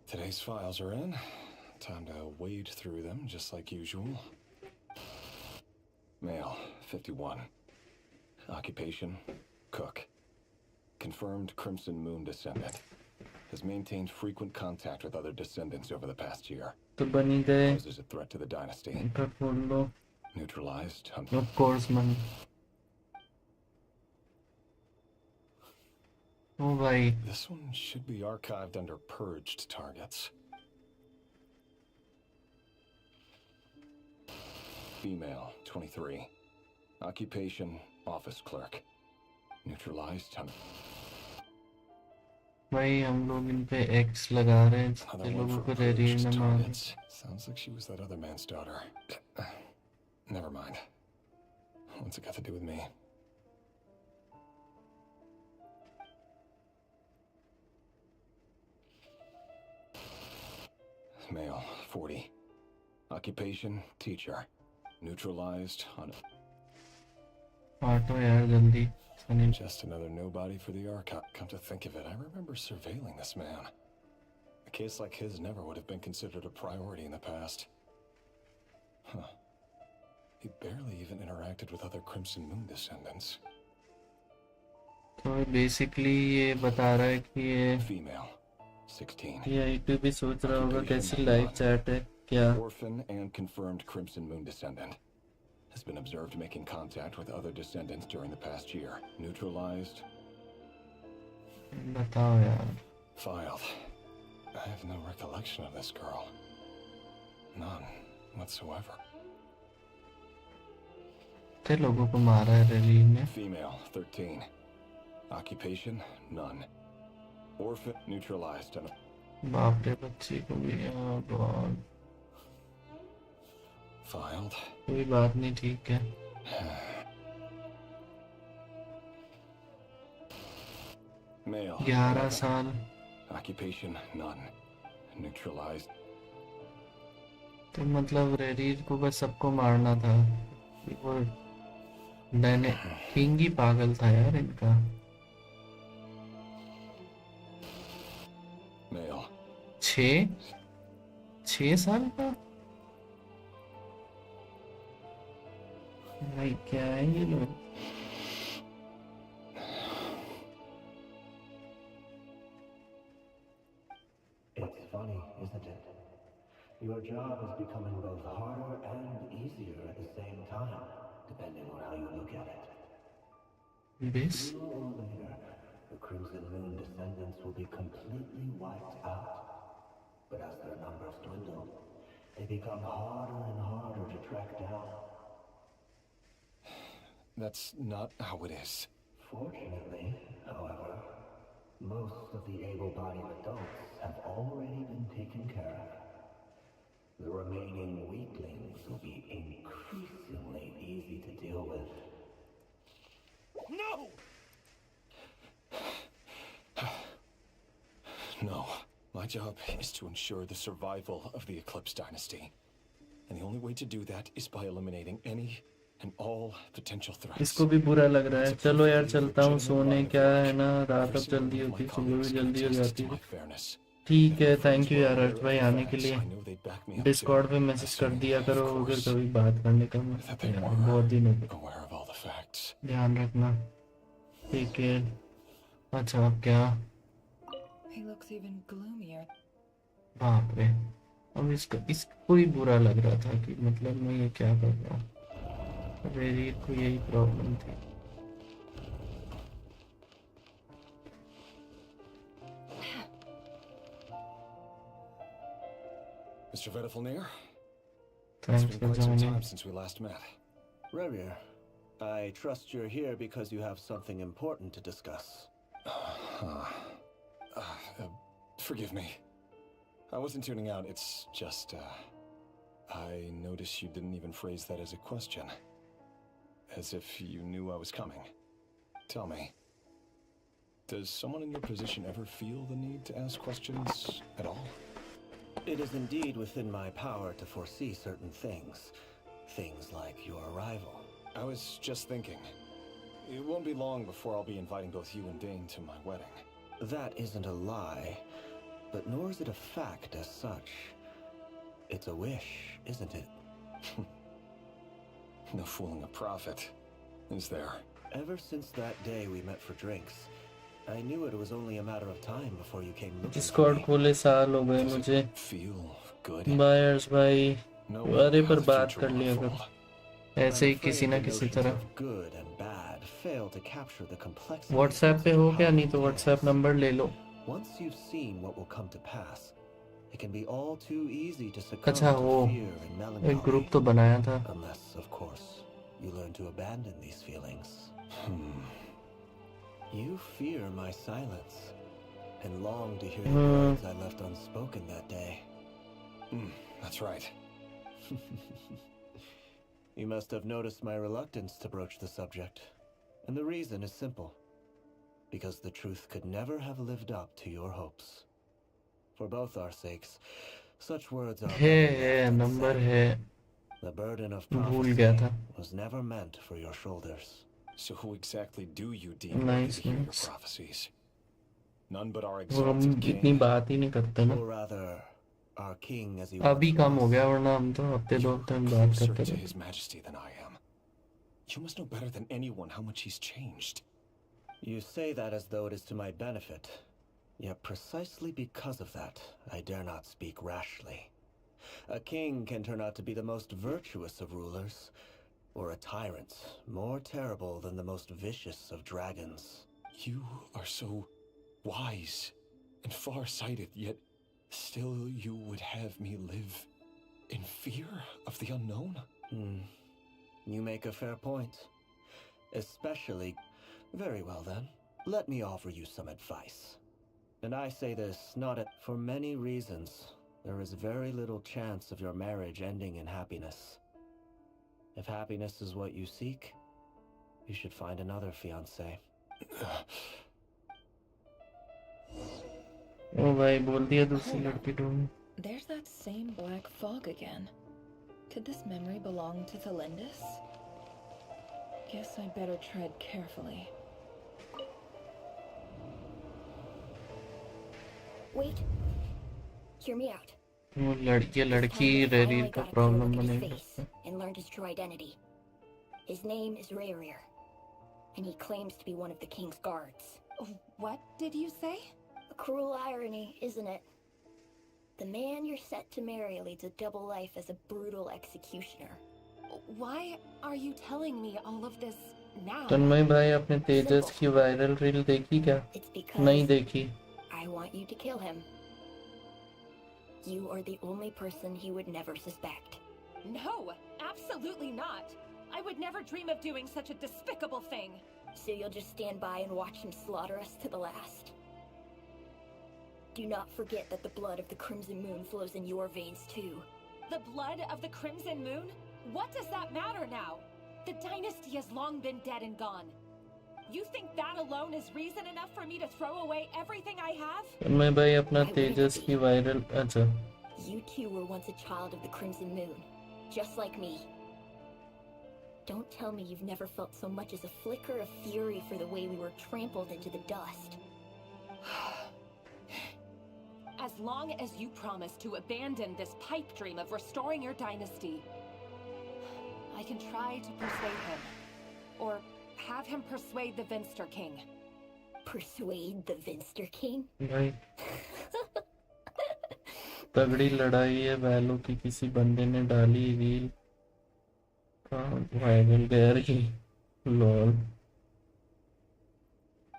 S12: Today's files are in. Time to wade through them, just like usual. Male, 51. Occupation, cook. Confirmed Crimson Moon descendant. Has maintained frequent contact with other descendants over the past year.
S1: तो बनी गए।
S12: Poses a threat to the dynasty.
S1: इनका खोल लो।
S12: Neutralized.
S1: Of course, man. Oh, भाई।
S12: This one should be archived under purged targets. Female, 23. Occupation, office clerk. Neutralized.
S1: भाई हम लोग इन पे X लगा रहे हैं, जितने लोगों को रेडियर न मारे।
S12: Sounds like she was that other man's daughter. Never mind. What's it got to do with me? Male, 40. Occupation, teacher. Neutralized on...
S1: auto यार जल्दी।
S12: Just another nobody for the ARCHON. Come to think of it, I remember surveilling this man. A case like his never would have been considered a priority in the past. Huh. He barely even interacted with other Crimson Moon descendants.
S1: तो basically ये बता रहा है कि ये
S12: Female, 16.
S1: ये YouTube भी सोच रहा होगा कैसी लाइव चैट है क्या।
S12: Orphan and confirmed Crimson Moon descendant. Has been observed making contact with other descendants during the past year. Neutralized.
S1: बताओ यार।
S12: Filed. I have no recollection of this girl. None whatsoever.
S1: कितने लोगों को मारा है rally में?
S12: Female, 13. Occupation, none. Orphan, neutralized.
S1: बाप रे बच्ची को भी गॉड
S12: Filed.
S1: कोई बात नहीं ठीक है
S12: Male.
S1: 11
S12: 11.
S1: साल
S12: Occupation, none. Neutralized.
S1: तो मतलब रेडीज को बस सबको मारना था वो डैने किंग ही पागल था यार इनका
S12: Male.
S1: 6 साल का भाई क्या है ये लोग
S2: It's funny, isn't it? Your job is becoming both harder and easier at the same time, depending on how you look at it.
S1: Base
S2: Sooner or later, the Crimson Moon descendants will be completely wiped out. But as their numbers dwindle, they become harder and harder to track down.
S12: That's not how it is.
S2: Fortunately, however, most of the able-bodied adults have already been taken care of. The remaining weaklings will be increasingly easy to deal with.
S12: No! No. My job is to ensure the survival of the Eclipse Dynasty. And the only way to do that is by eliminating any and all potential threats.
S1: इसको भी बुरा लग रहा है चलो यार चलता हूँ सोने क्या है ना रात अब जल्दी होती सुबह भी जल्दी हो जाती है ठीक है थैंक यू यार अर्थ भाई आने के लिए डिस्कॉर्ड पे मैसेज कर दिया करो अगर कभी बात करने का यार बहुत दिन हो गए ध्यान रखना टेक केयर अच्छा अब क्या
S7: He looks even gloomier.
S1: बाप रे अब इसको ही बुरा लग रहा था कि मतलब मैं ये क्या कर रहा हूँ रेडी को यही प्रॉब्लम थी
S12: Mr. Vedafilnir?
S1: Thanks
S12: It's been
S1: for
S12: quite some
S1: joining.
S12: time since we last met.
S2: Revir, I trust you're here because you have something important to discuss.
S12: Forgive me. I wasn't tuning out, it's just, I noticed you didn't even phrase that as a question. As if you knew I was coming. Tell me, does someone in your position ever feel the need to ask questions at all?
S2: It is indeed within my power to foresee certain things. Things like your arrival.
S12: I was just thinking. It won't be long before I'll be inviting both you and Dane to my wedding.
S2: That isn't a lie, but nor is it a fact as such. It's a wish, isn't it?
S12: No fooling a prophet, is there?
S2: Ever since that day we met for drinks, I knew it was only a matter of time before you came looking for
S1: Discord
S2: me.
S1: खोले साल हो गए मुझे buyers भाई अरे पर बात कर लिया कर ऐसे ही किसी ना किसी तरह
S2: Good and bad fail to capture the complexity.
S1: WhatsApp पे हो क्या नहीं तो व्हाट्सएप नंबर ले लो
S2: Once you've seen what will come to pass, it can be all too easy to succumb
S1: अच्छा
S2: to
S1: वो
S2: fear and melancholy.
S1: एक group तो बनाया था
S2: Unless, of course, you learn to abandon these feelings. You fear my silence and long to hear the words I left unspoken that day.
S12: That's right.
S2: You must have noticed my reluctance to broach the subject. And the reason is simple. Because the truth could never have lived up to your hopes. For both our sakes, such words are
S1: number है
S2: the burden of
S1: भूल गया
S2: prophecy
S1: था
S2: was never meant for your shoulders.
S12: So who exactly do you deem
S1: Nice,
S12: worthy to hear your
S1: nice.
S12: prophecies? None but our
S1: वो हम
S12: exalted
S1: इतनी
S12: king.
S1: बात ही नहीं करते ना
S2: Or rather, our king as he
S1: अभी
S2: once
S1: कम हो
S2: was.
S1: गया वरना हम तो हफ्ते दो हफ्ते में बात
S12: Closer
S1: करते
S12: to
S1: थे
S12: his majesty than I am. You must know better than anyone how much he's changed.
S2: You say that as though it is to my benefit. Yet precisely because of that, I dare not speak rashly. A king can turn out to be the most virtuous of rulers, or a tyrant more terrible than the most vicious of dragons.
S12: You are so wise and far-sighted, yet still you would have me live in fear of the unknown?
S2: You make a fair point. Especially... Very well then. Let me offer you some advice. And I say this not for many reasons. There is very little chance of your marriage ending in happiness. If happiness is what you seek, you should find another fiancé.
S1: ओ भाई बोल दिया दूसरी लड़की ढूंढ.
S7: There's that same black fog again. Could this memory belong to Thelindis? Guess I'd better tread carefully.
S3: Wait. Hear me out.
S1: वो लड़की रेरी का problem बनेगा.
S3: And learned his true identity. His name is Rayrir, and he claims to be one of the king's guards.
S13: What did you say?
S3: A cruel irony, isn't it? The man you're set to marry leads a double life as a brutal executioner.
S13: Why are you telling me all of this now?
S1: तन्मय भाई आपने तेजस की viral reel देखी क्या? नहीं देखी.
S3: I want you to kill him. You are the only person he would never suspect.
S13: No, absolutely not. I would never dream of doing such a despicable thing.
S3: So you'll just stand by and watch him slaughter us to the last. Do not forget that the blood of the Crimson Moon flows in your veins too.
S13: The blood of the Crimson Moon? What does that matter now? The dynasty has long been dead and gone. You think that alone is reason enough for me to throw away everything I have?
S1: तन्मय भाई अपना तेजस की viral अच्छा.
S3: You too were once a child of the Crimson Moon, just like me. Don't tell me you've never felt so much as a flicker of fury for the way we were trampled into the dust.
S13: As long as you promise to abandon this pipe dream of restoring your dynasty, I can try to persuade him. Or have him persuade the Vinster King.
S3: Persuade the Vinster King?
S1: भाई तगड़ी लड़ाई है वैलो की. किसी बंदे ने डाली reel viral गया रही. Lol.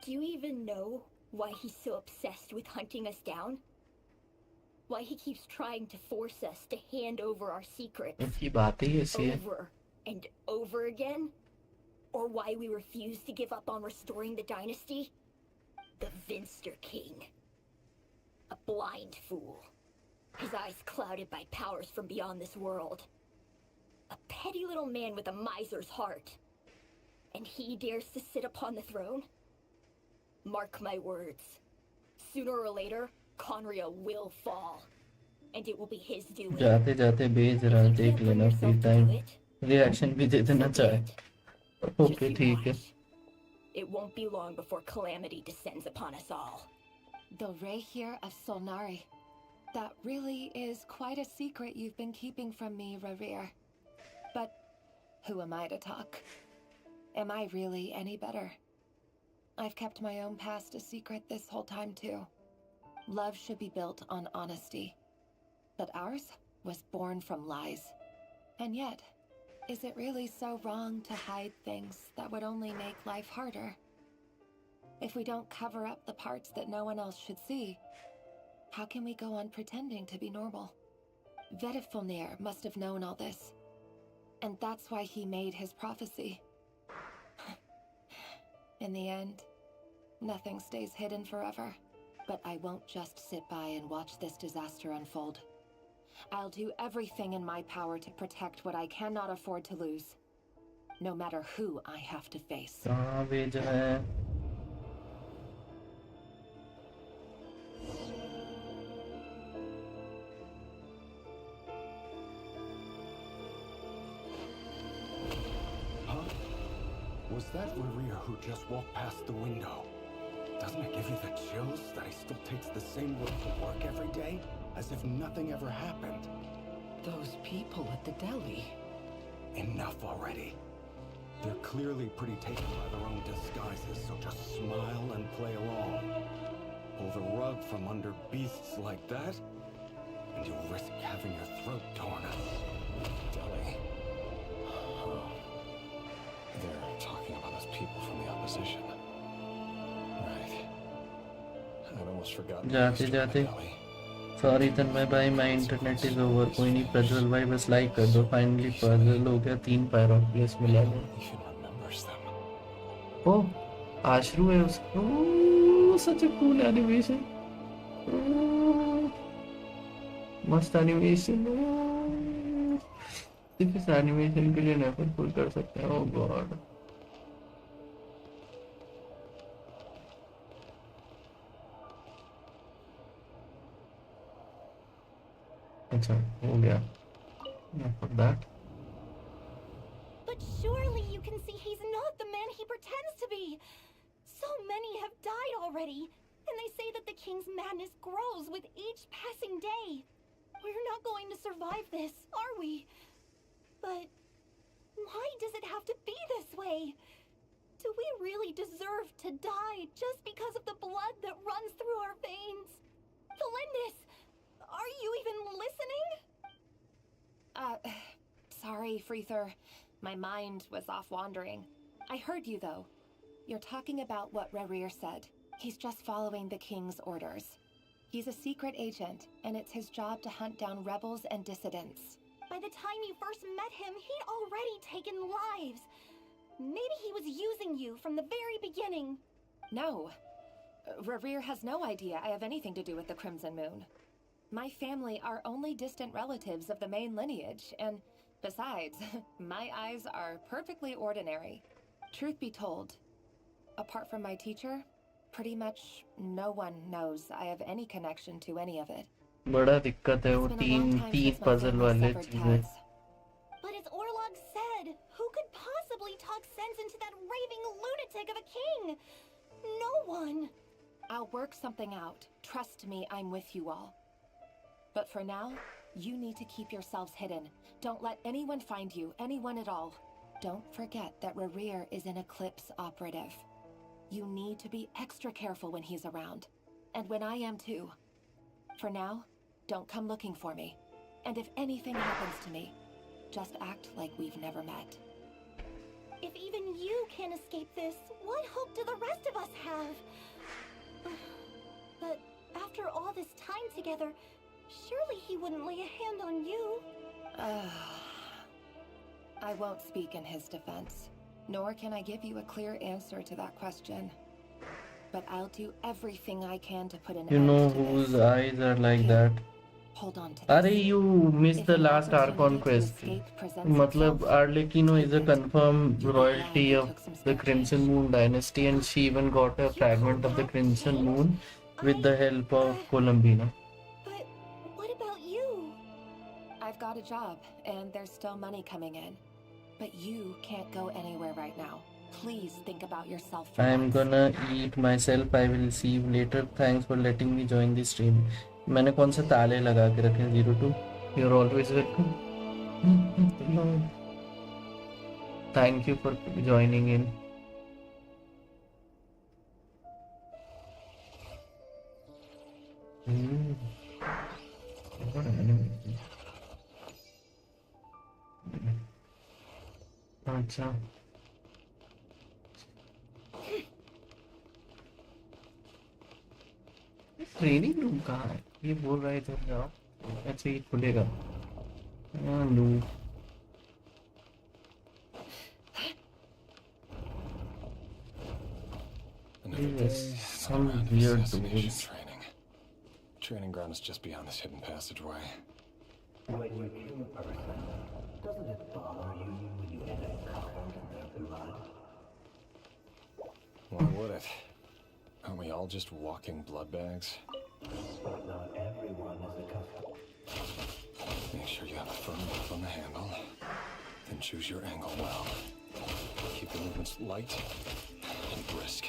S3: Do you even know why he's so obsessed with hunting us down? Why he keeps trying to force us to hand over our secrets
S1: उनकी बातें ही ऐसी है.
S3: over and over again? Or why we refuse to give up on restoring the dynasty? The Vinster King. A blind fool. His eyes clouded by powers from beyond this world. A petty little man with a miser's heart. And he dares to sit upon the throne? Mark my words. Sooner or later, Conria will fall. And it will be his doing.
S1: जाते जाते भेज रहा देख लेना free time. Reaction भी दे देना चाहे. Okay ठीक है.
S3: It won't be long before calamity descends upon us all.
S13: The Rayhir of Solnari. That really is quite a secret you've been keeping from me, Rayhir. But who am I to talk? Am I really any better? I've kept my own past a secret this whole time too. Love should be built on honesty. But ours was born from lies. And yet, is it really so wrong to hide things that would only make life harder? If we don't cover up the parts that no one else should see, how can we go on pretending to be normal? Vedifulnir must have known all this. And that's why he made his prophecy. In the end, nothing stays hidden forever. But I won't just sit by and watch this disaster unfold. I'll do everything in my power to protect what I cannot afford to lose. No matter who I have to face.
S1: कहाँ भेजा है?
S12: Was that Rayhir who just walked past the window? Doesn't it give you the chills that he still takes the same road to work every day? As if nothing ever happened.
S7: Those people at the deli.
S12: Enough already. They're clearly pretty taken by their own disguises, so just smile and play along. Pull the rug from under beasts like that, and you'll risk having your throat torn out. Deli. Oh. They're talking about those people from the opposition. Right. I'd almost forgotten.
S1: जाते जाते sorry तन्मय भाई my internet is over. कोई नहीं प्रज्वल भाई बस like कर दो. Finally puzzle हो गया. 3 पैरोप्लेस मिला लो. ओह आशरू है उसको. सच अ कूल एनिमेशन. मस्त एनिमेशन सिर्फ इस एनिमेशन के लिए नेफर फुल कर सकते हैं. ओह गॉड. अच्छा हो गया. For that.
S3: But surely you can see he's not the man he pretends to be. So many have died already, and they say that the king's madness grows with each passing day. We're not going to survive this, are we? But why does it have to be this way? Do we really deserve to die just because of the blood that runs through our veins? Felindis, are you even listening?
S13: Sorry, Freether. My mind was off wandering. I heard you, though. You're talking about what Rerir said. He's just following the king's orders. He's a secret agent, and it's his job to hunt down rebels and dissidents.
S3: By the time you first met him, he'd already taken lives. Maybe he was using you from the very beginning.
S13: No. Rerir has no idea I have anything to do with the Crimson Moon. My family are only distant relatives of the main lineage, and besides, my eyes are perfectly ordinary. Truth be told, apart from my teacher, pretty much no one knows I have any connection to any of it.
S1: बड़ा दिक्कत है वो तीन puzzle वाले चीजें.
S3: But as Orlog said, who could possibly talk sense into that raving lunatic of a king? No one.
S13: I'll work something out. Trust me, I'm with you all. But for now, you need to keep yourselves hidden. Don't let anyone find you, anyone at all. Don't forget that Rerir is an Eclipse operative. You need to be extra careful when he's around. And when I am too. For now, don't come looking for me. And if anything happens to me, just act like we've never met.
S3: If even you can't escape this, what hope do the rest of us have? But after all this time together, surely he wouldn't lay a hand on you.
S13: I won't speak in his defense, nor can I give you a clear answer to that question. But I'll do everything I can to put an
S1: You
S13: end
S1: know
S13: to
S1: whose
S13: this.
S1: eyes are like that.
S13: Hold on to
S1: Are
S13: this.
S1: you missed
S13: If
S1: the
S13: an
S1: last Archon
S13: opportunity to
S1: quest?
S13: escape presents
S1: मतलब
S13: itself,
S1: Arlecchino is a
S13: take it.
S1: confirmed
S13: You'll be
S1: royalty
S13: glad you
S1: of
S13: took some
S1: the
S13: spare
S1: Crimson
S13: change.
S1: Moon dynasty, and she even got a fragment of the Crimson Moon with the help of Columbina.
S3: But what about you?
S13: I've got a job, and there's still money coming in. But you can't go anywhere right now. Please think about yourself for
S1: I am
S13: once.
S1: gonna eat myself. I will see you later. Thanks for letting me join the stream. मैंने कौन से ताले लगा के रखे 02? You're always welcome. Thank you for joining in. What an animation. अच्छा training room कहाँ है? ये बोल रहा है इधर जाओ. अच्छा ये खुलेगा. No
S12: Another day,
S1: some
S12: round of
S1: weird
S12: assassination
S1: doors.
S12: training. Training ground is just beyond this hidden passageway.
S2: When you kill a person, doesn't it bother you when you end up covered in their blood?
S12: Why would it? Aren't we all just walking blood bags?
S2: But not everyone is accustomed.
S12: Make sure you have a firm grip on the handle. Then choose your angle well. Keep the movements light and brisk.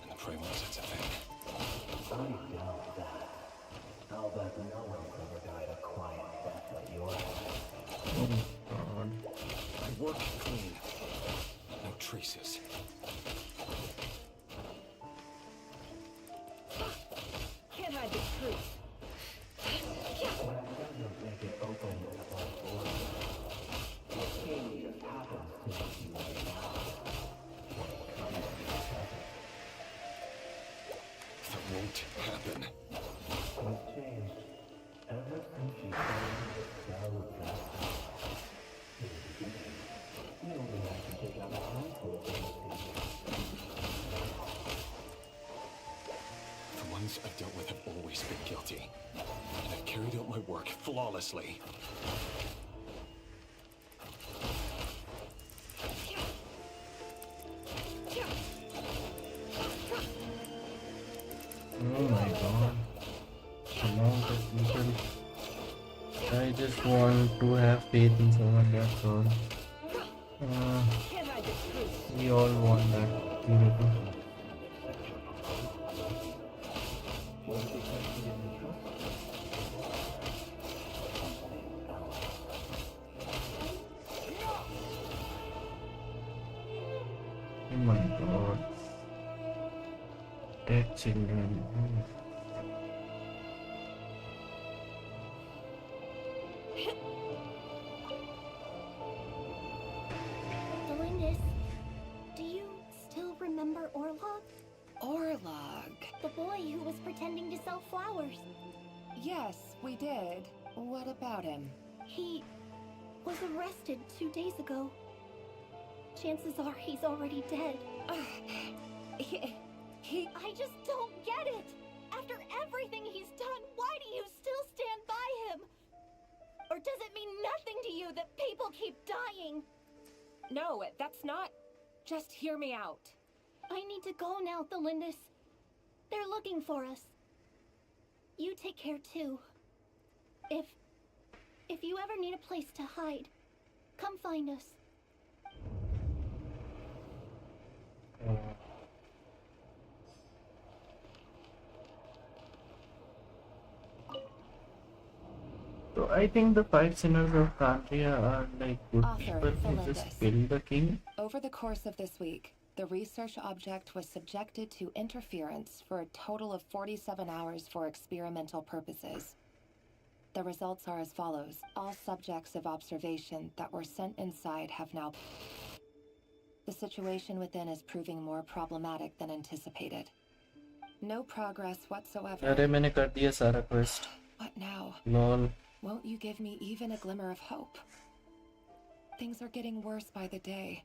S12: And the prey won't sense a thing.
S2: I doubt that. I'll bet no one's ever died a quiet death like yours.
S1: Oh God.
S12: I work clean. No traces.
S7: Can't hide the truth.
S2: When I doesn't make it open above board, the king just happens to make you lay down.
S12: That won't happen.
S2: What's changed? Ever since she found the cell of that in the beginning, you only had to take out a handful of those things.
S12: have always been guilty, and I've carried out my work flawlessly.
S1: Oh my god. Amount of people. I just want to have faith in someone, that's all. We all want that. Oh my god. Dead children.
S3: Delindis, do you still remember Orlog?
S13: Orlog?
S3: The boy who was pretending to sell flowers.
S13: Yes, we did. What about him?
S3: He was arrested 2 days ago. Chances are he's already dead. I just don't get it! After everything he's done, why do you still stand by him? Or does it mean nothing to you that people keep dying?
S13: No, that's not... Just hear me out.
S3: I need to go now, Thelindis. They're looking for us. You take care too. If you ever need a place to hide, come find us.
S1: So I think the 5 sinners of Kandria are like good
S13: Author
S1: people who just
S13: Felindis.
S1: kill the king.
S13: Over the course of this week, the research object was subjected to interference for a total of 47 hours for experimental purposes. The results are as follows. All subjects of observation that were sent inside have now... The situation within is proving more problematic than anticipated. No progress whatsoever.
S1: अरे मैंने कर दिया सारा quest.
S13: What now?
S1: Lol.
S13: Won't you give me even a glimmer of hope? Things are getting worse by the day.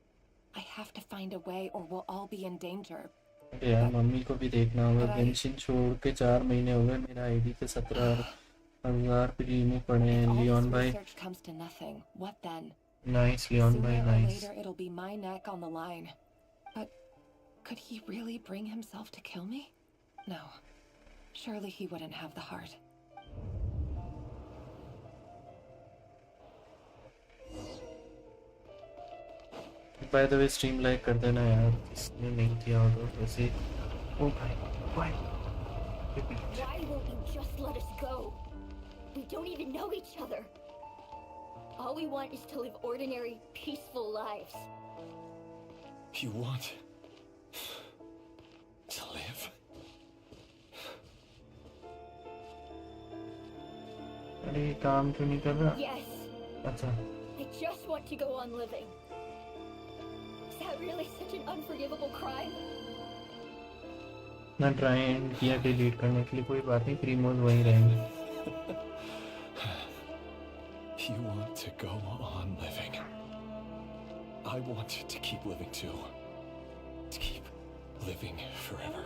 S13: I have to find a way or we'll all be in danger.
S1: अरे यार mummy को भी देखना होगा. Genshin छोड़ के 4 महीने हो गए. मेरा आईडी पे 17,000 पे रिमूव पड़े हैं. लियोन भाई.
S13: Research comes to nothing. What then?
S1: Nice, Leon भाई,
S13: Sooner or
S1: nice.
S13: later, it'll be my neck on the line. But could he really bring himself to kill me? No. Surely he wouldn't have the heart.
S1: By the way, stream like कर देना यार. इसने नहीं किया होगा वैसे. Oh भाई, why?
S3: Why won't you just let us go? We don't even know each other. All we want is to live ordinary, peaceful lives.
S12: You want to live?
S1: अरे काम क्यों नहीं कर रहा?
S3: Yes,
S1: अच्छा.
S3: I just want to go on living. Is that really such an unforgivable crime?
S1: ना try and किया delete करने के लिए. कोई बात नहीं, प्रीमोज वहीं रहेंगे.
S12: You want to go on living. I want to keep living too. To keep living forever.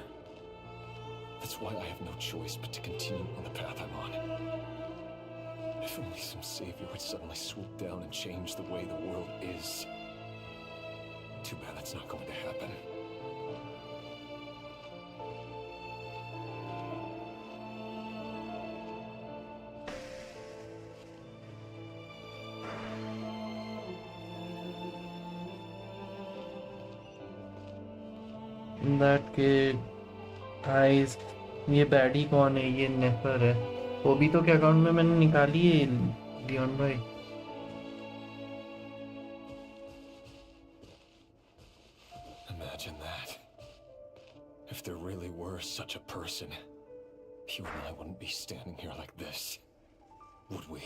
S12: That's why I have no choice but to continue on the path I'm on. If only some savior would suddenly swoop down and change the way the world is. Too bad that's not going to happen.
S1: That kid, guys, ये baddie कौन है? ये नेफर है. वो भी तो क्या account में मैंने निकाली है लियोन भाई.
S12: Imagine that. If there really were such a person, you and I wouldn't be standing here like this, would we?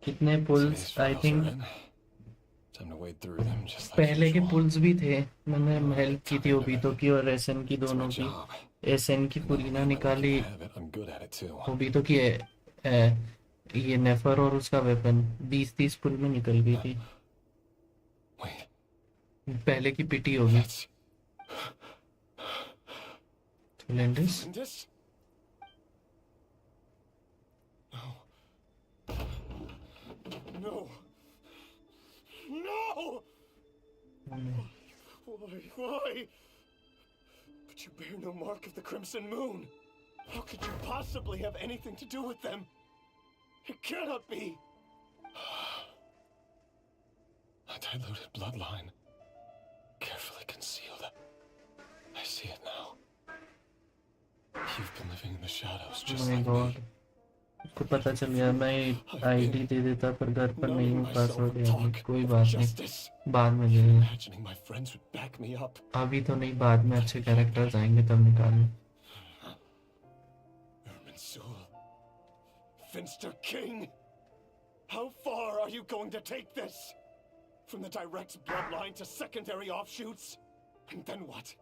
S1: कितने पुल्स? आई थिंक पहले के पुल्स भी थे. मैंने हेल्प की थी ओबीतो की और एसएन की, दोनों की. एसएन की पुरीना निकाली. ओबीतो की ये नेफर और उसका वेपन 20-30 पुल में निकल गई थी. पहले की पिटी होगी। Lindis?
S12: Lindis? No. No! Why? But you bear no mark of the Crimson Moon. How could you possibly have anything to do with them? It cannot be. A diluted bloodline. Carefully concealed. I see it now. You've been living in the shadows just like me.
S1: उसको पता चल गया। मैं ID दे देता पर घर पर नहीं हूँ, पासवर्ड याद। कोई बात नहीं, बाद में दे देना। अभी तो नहीं, बाद में अच्छे कैरेक्टर्स आएंगे तब निकालना।
S12: Finster King, how far are you going to take this? From the direct bloodline to secondary offshoots? And then what?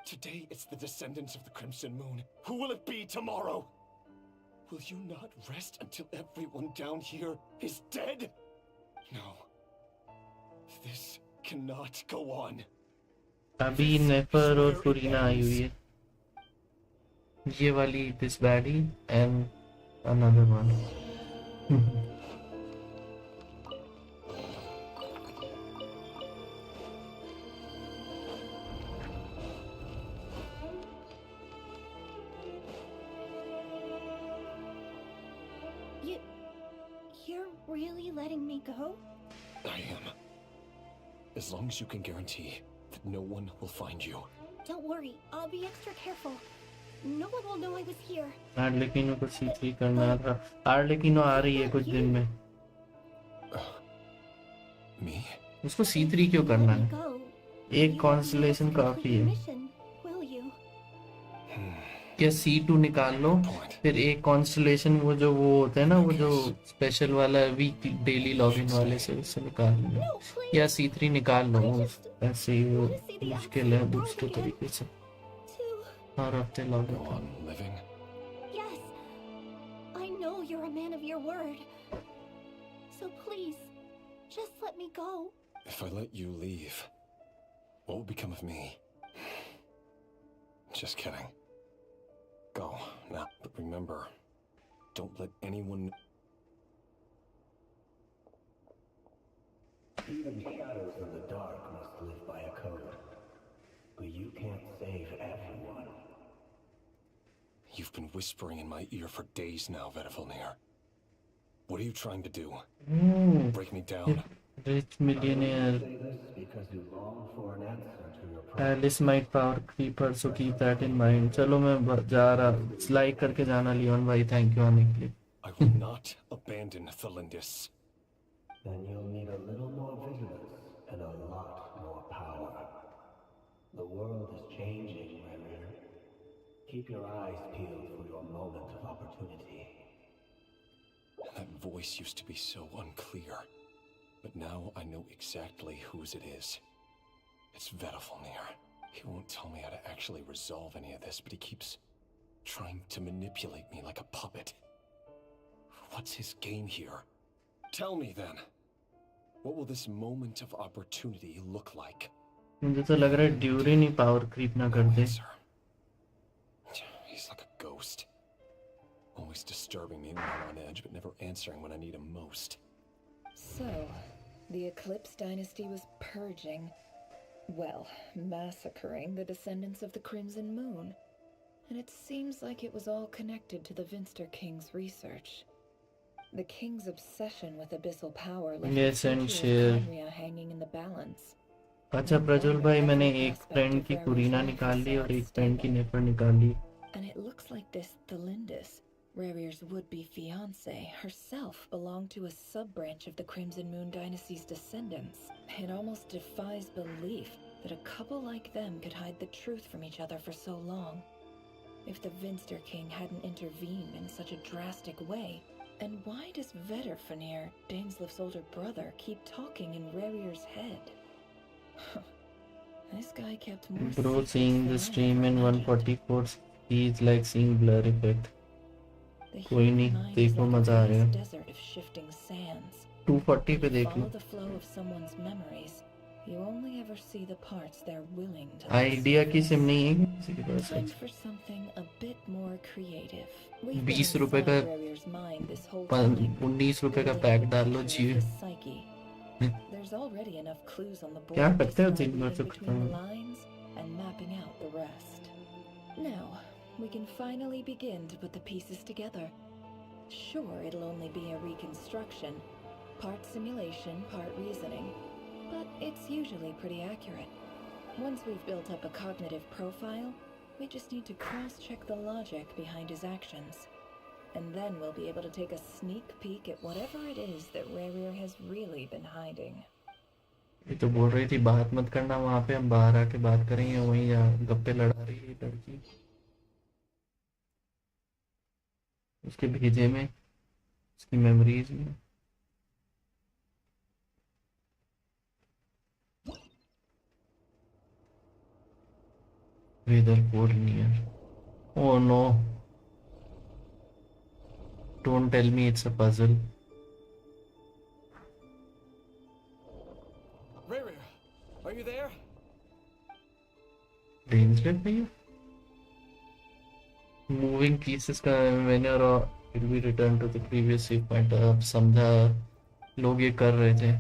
S12: Today it's the descendants of the Crimson Moon. Who will it be tomorrow? Will you not rest until everyone down here is dead? No. This cannot go on.
S1: अभी नेफर और फुरीना आई हुई है। ये वाली this baddie and another one.
S3: You're really letting me go?
S12: I am. As long as you can guarantee that no one will find you.
S3: Don't worry, I'll be extra careful. No one will know I was here.
S1: आर्लेकिनो को C3 करना था। आर्लेकिनो आ रही है कुछ दिन में।
S12: Me?
S1: उसको C3 क्यों करना है? एक कॉन्स्टलेशन काफी है। क्या C2 निकाल लो, फिर एक कॉन्स्टलेशन वो होता है ना, वो जो स्पेशल वाला वीक डेली लॉगिन वाले से उससे निकाल लो, या C3 निकाल लो। ऐसे ही वो मुश्किल है दूसरे तरीके से। हर हफ्ते log in.
S3: Yes, I know you're a man of your word. So please, just let me go.
S12: If I let you leave, what will become of me? Just kidding. Go now, but remember, don't let anyone.
S2: Even shadows in the dark must live by a code. But you can't save everyone.
S12: You've been whispering in my ear for days now, Vedafilnir. What are you trying to do? Break me down?
S1: Rich millionaire. Alice might power creeper, so keep that in mind. चलो मैं जा रहा, like करके जाना Leone भाई, thank you आने के लिए।
S12: I will not abandon Thelindis.
S2: Then you'll need a little more vigilance and a lot more power. The world is changing, Rerir. Keep your eyes peeled for your moment of opportunity.
S12: That voice used to be so unclear, but now I know exactly whose it is. It's Vedafilnir. He won't tell me how to actually resolve any of this, but he keeps trying to manipulate me like a puppet. What's his game here? Tell me then. What will this moment of opportunity look like?
S1: मुझे तो लग रहा है durian ही power creep ना कर दे।
S12: He's like a ghost. Always disturbing me when I'm on edge, but never answering when I need him most.
S7: So, the Eclipse Dynasty was purging, well, massacring the descendants of the Crimson Moon. And it seems like it was all connected to the Vinster King's research. The King's obsession with abyssal power left the future of Conria hanging in the balance.
S1: अच्छा प्रज्वल भाई, मैंने एक friend की कुरीना निकाल ली और एक friend की नेफर निकाल ली।
S7: And it looks like this Thelindis, Rerir's would-be fiancé, herself belonged to a sub-branch of the Crimson Moon Dynasty's descendants. It almost defies belief that a couple like them could hide the truth from each other for so long. If the Vinster King hadn't intervened in such a drastic way, and why does Vedafilnir, Dainslif's older brother, keep talking in Rerir's head? This guy kept more.
S1: Bro, seeing the stream in 144 is like seeing blur effect. कोई नहीं, देखो मजा आ रहा है। 240 पे देख लो।
S7: The flow of someone's memories. You only ever never see the parts they're willing to
S1: idea की SIM नहीं है किसी के पास?
S7: Time for something a bit more creative. We've
S1: 20
S7: been
S1: रुपए का
S7: inside Rarier's mind this whole time.
S1: 19 रुपए का
S7: building
S1: pack
S7: a
S1: डाल लो
S7: picture
S1: ji.
S7: of his psyche. There's already enough clues on the board
S1: क्या
S7: to
S1: करते हो
S7: start
S1: दिन भर
S7: reading
S1: तो
S7: between the lines and mapping out the rest. Now, we can finally begin to put the pieces together. Sure, it'll only be a reconstruction, part simulation, part reasoning, but it's usually pretty accurate. Once we've built up a cognitive profile, we just need to cross-check the logic behind his actions. And then we'll be able to take a sneak peek at whatever it is that Rarier has really been hiding.
S1: ये तो बोल रही थी बात मत करना वहाँ पे, हम बाहर आके बात करेंगे. वहीं यहाँ गप्पे लड़ा रही है लड़की उसके भेजे में, उसकी मेमोरीज में. Weatherford near. Oh no. Don't tell me it's a puzzle.
S10: Rarier, are you there?
S1: Dangerous भैया. Moving pieces का मैंने और it will be returned to the previous save point. अब समझा लोग ये कर रहे थे.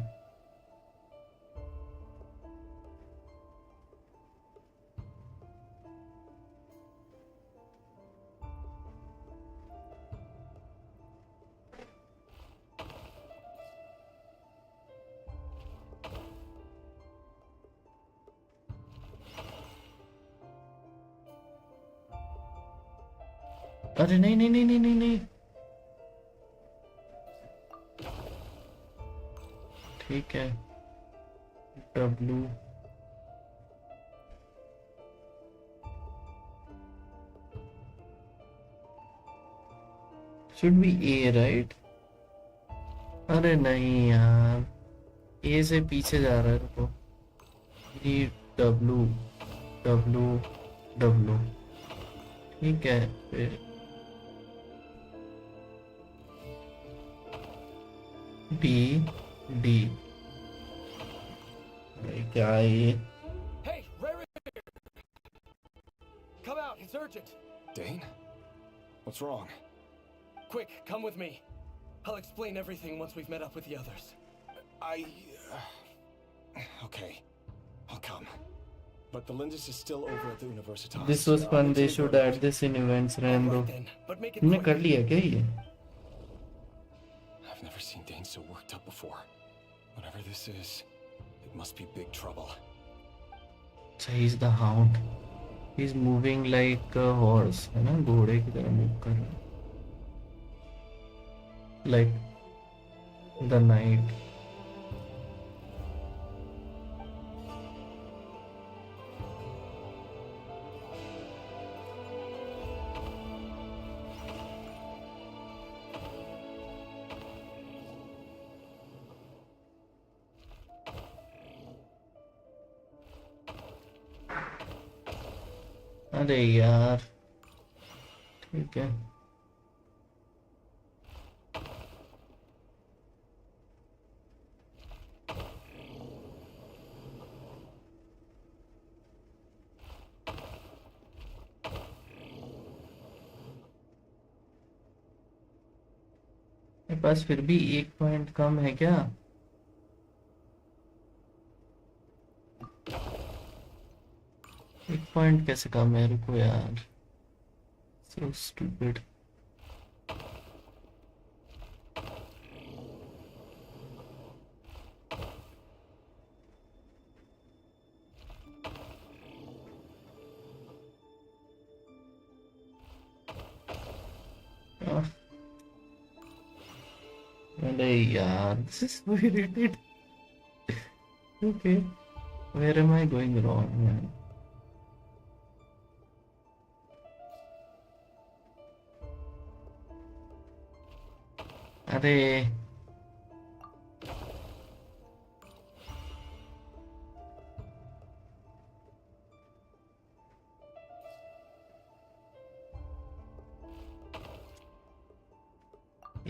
S1: अरे नहीं नहीं नहीं नहीं नहीं नहीं. ठीक है. W should be A, right? अरे नहीं यार, A से पीछे जा रहा है तो W W W. ठीक है फिर D D. भाई क्या है ये?
S10: Hey, Rarier! Come out, it's urgent.
S12: Dane? What's wrong?
S10: Quick, come with me. I'll explain everything once we've met up with the others.
S12: Okay, I'll come. But the Lindis is still over at the Universitas.
S1: This was fun. They should add this in events, Rambo.
S10: But make it
S1: तुमने
S10: quick.
S1: कर लिया क्या ये?
S12: I've never seen Dane so worked up before. Whatever this is, it must be big trouble.
S1: So he's the hound. He's moving like a horse, है ना? घोड़े की तरह move कर रहा है. Like the knight. अरे यार, ठीक है. मेरे पास फिर भी 1 पॉइंट कम है क्या? एक पॉइंट कैसे कम है? रुको यार, so stupid. अरे यार, this is so irritating. Okay, where am I going wrong, man? अरे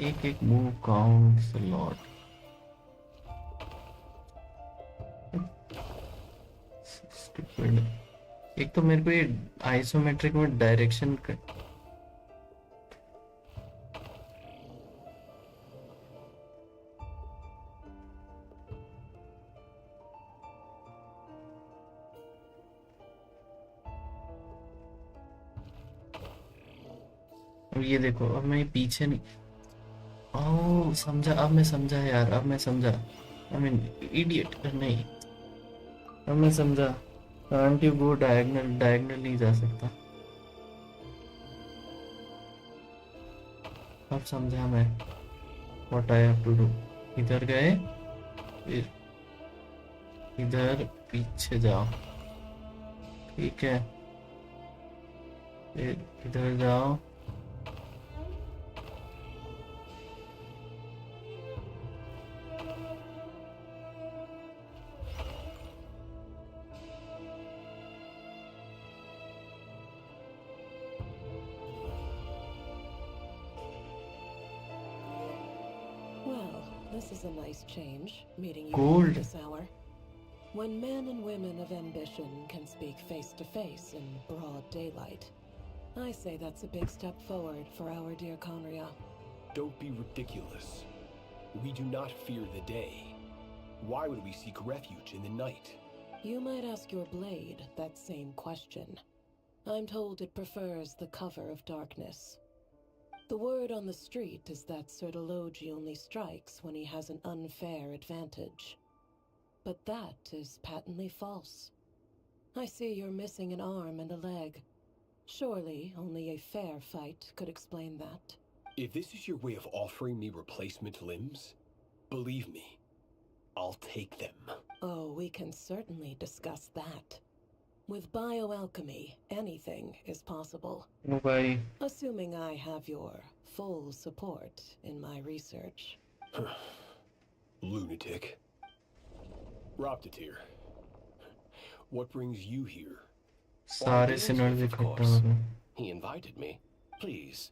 S1: एक एक move counts a lot. Stupid. एक तो मेरे को ये आइसोमेट्रिक में डायरेक्शन अब ये देखो, अब मैं पीछे नहीं। ओह समझा, अब मैं समझा यार, अब मैं समझा। आई मीन इडियट नहीं, अब मैं समझा। Can't you go diagonal, diagonal नहीं जा सकता। अब समझा मैं what I have to do. इधर गए, फिर इधर पीछे जाओ, ठीक है, फिर इधर जाओ।
S14: Well, this is a nice change, meeting you
S1: Gold.
S14: at this hour. When men and women of ambition can speak face to face in broad daylight, I say that's a big step forward for our dear Conria.
S15: Don't be ridiculous. We do not fear the day. Why would we seek refuge in the night?
S14: You might ask your blade that same question. I'm told it prefers the cover of darkness. The word on the street is that Sir Deloge only strikes when he has an unfair advantage. But that is patently false. I see you're missing an arm and a leg. Surely only a fair fight could explain that.
S15: If this is your way of offering me replacement limbs, believe me, I'll take them.
S14: Oh, we can certainly discuss that. With bioalchemy, anything is possible.
S1: Oh, bye.
S14: Assuming I have your full support in my research.
S15: Lunatic. Roptatir. What brings you here?
S1: सारे synergy इकट्ठा हो गए।
S16: He invited me. Please,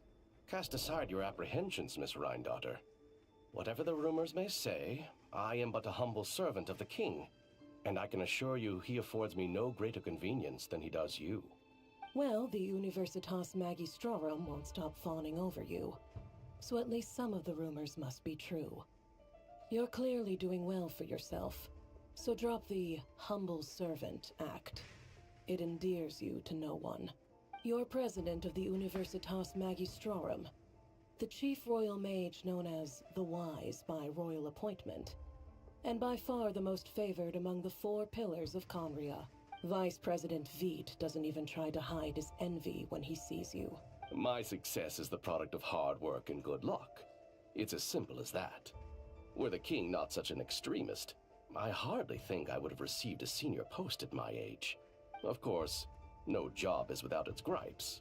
S16: cast aside your apprehensions, Miss Rhine-daughter. Whatever the rumors may say, I am but a humble servant of the king, and I can assure you he affords me no greater convenience than he does you.
S14: Well, the Universitas Magistrorum won't stop fawning over you, so at least some of the rumors must be true. You're clearly doing well for yourself, so drop the humble servant act. It endears you to no one. You're president of the Universitas Magistrorum, the chief royal mage known as the Wise by royal appointment, and by far the most favored among the 4 pillars of Conria. Vice President Veet doesn't even try to hide his envy when he sees you.
S16: My success is the product of hard work and good luck. It's as simple as that. Were the king not such an extremist, I hardly think I would have received a senior post at my age. Of course, no job is without its gripes.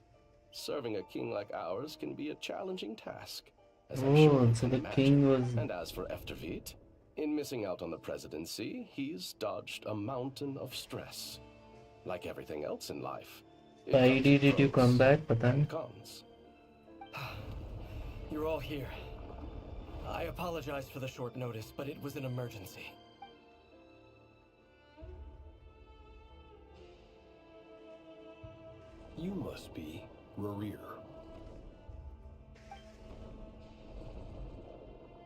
S16: Serving a king like ours can be a challenging task, as I'm sure you
S1: so
S16: can
S1: the
S16: imagine.
S1: king was...
S16: And as for Efterveet, in missing out on the presidency, he's dodged a mountain of stress. Like everything else in life.
S1: Why did you come back? पता नहीं।
S16: Cons.
S10: You're all here. I apologize for the short notice, but it was an emergency.
S15: You must be Rarir.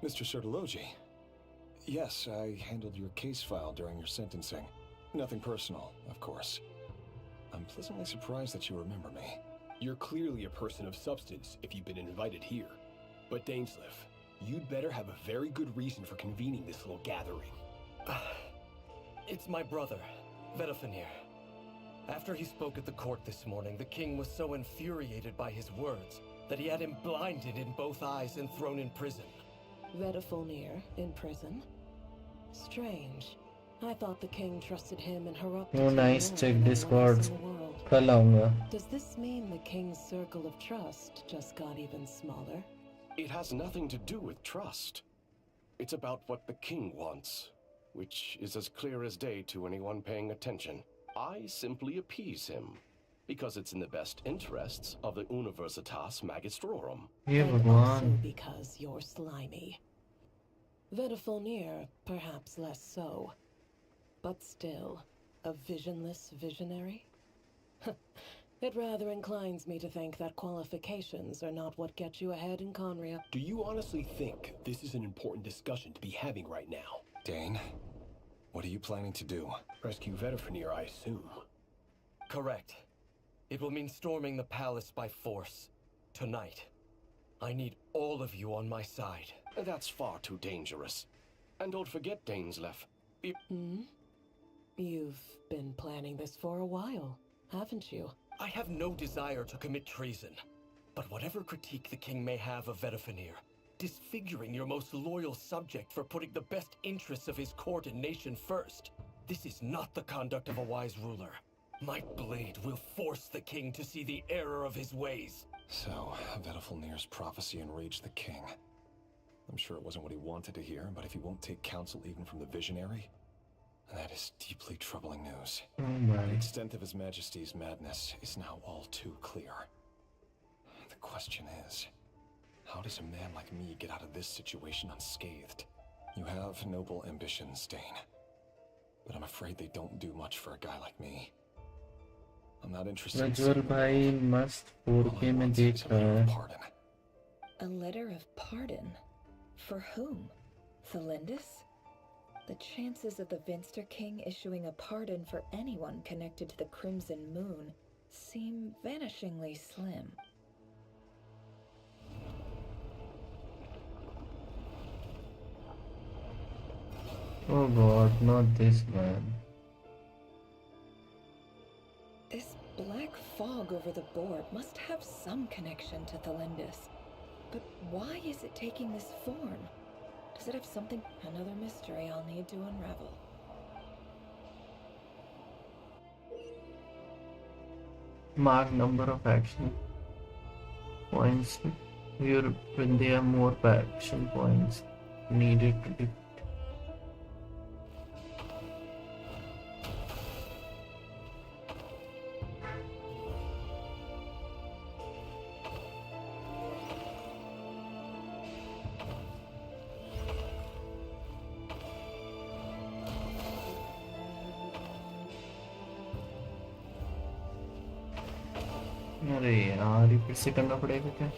S12: Mr. Sertologi. Yes, I handled your case file during your sentencing. Nothing personal, of course. I'm pleasantly surprised that you remember me.
S15: You're clearly a person of substance if you've been invited here. But Dainsleif, you'd better have a very good reason for convening this little gathering.
S10: It's my brother, Vedafinir. After he spoke at the court this morning, the king was so infuriated by his words that he had him blinded in both eyes and thrown in prison.
S14: Vedafinir in prison? Strange. I thought the king trusted him and Harapta.
S1: Oh nice, check Discord. कल आऊँगा।
S14: Does this mean the king's circle of trust just got even smaller?
S16: It has nothing to do with trust. It's about what the king wants, which is as clear as day to anyone paying attention. I simply appease him, because it's in the best interests of the Universitas Magistrorum.
S14: And also because you're slimy. Vedafinir, perhaps less so. But still, A visionless visionary? It rather inclines me to think that qualifications are not what get you ahead in Conria.
S15: Do you honestly think this is an important discussion to be having right now?
S12: Dane, what are you planning to do?
S15: Rescue Vedifenir, I assume.
S10: Correct. It will mean storming the palace by force. Tonight. I need all of you on my side.
S16: That's far too dangerous. And don't forget, Dainsleif.
S14: You've been planning this for a while, haven't you?
S10: I have no desire to commit treason. But whatever critique the king may have of Vedifenir, disfiguring your most loyal subject for putting the best interests of his court and nation first, this is not the conduct of a wise ruler. My blade will force the king to see the error of his ways.
S12: So, Vedifenir's prophecy enraged the king. I'm sure it wasn't what he wanted to hear, but if he won't take counsel even from the visionary, that is deeply troubling news.
S1: Oh my.
S12: The extent of His Majesty's madness is now all too clear. The question is, how does a man like me get out of this situation unscathed? You have noble ambitions, Dane, but I'm afraid they don't do much for a guy like me. I'm not interested in
S1: Prajwal भाई मस्त 4K में देख रहा है.
S12: pardon.
S7: A letter of pardon? For whom? Thelindis? The chances of the Vinster King issuing a pardon for anyone connected to the Crimson Moon seem vanishingly slim.
S1: Oh god, not this man.
S7: This black fog over the board must have some connection to Thelindis. But why is it taking this form? Does it have something? Another mystery I'll need to unravel.
S1: Mark number of action points here when there are more action points needed to defeat. अरे यार repeat से करना पड़ेगा क्या?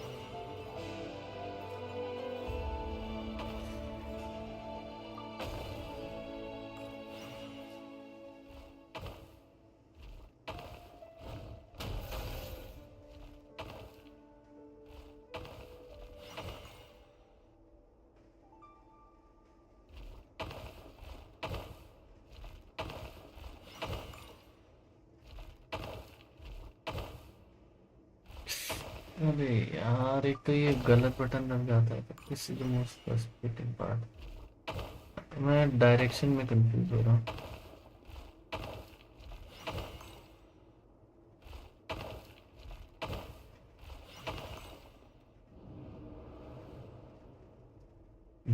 S1: अरे यार एक तो ये गलत बटन लग जाता है. This is the most frustrating part. मैं डायरेक्शन में कंफ्यूज हो रहा हूँ.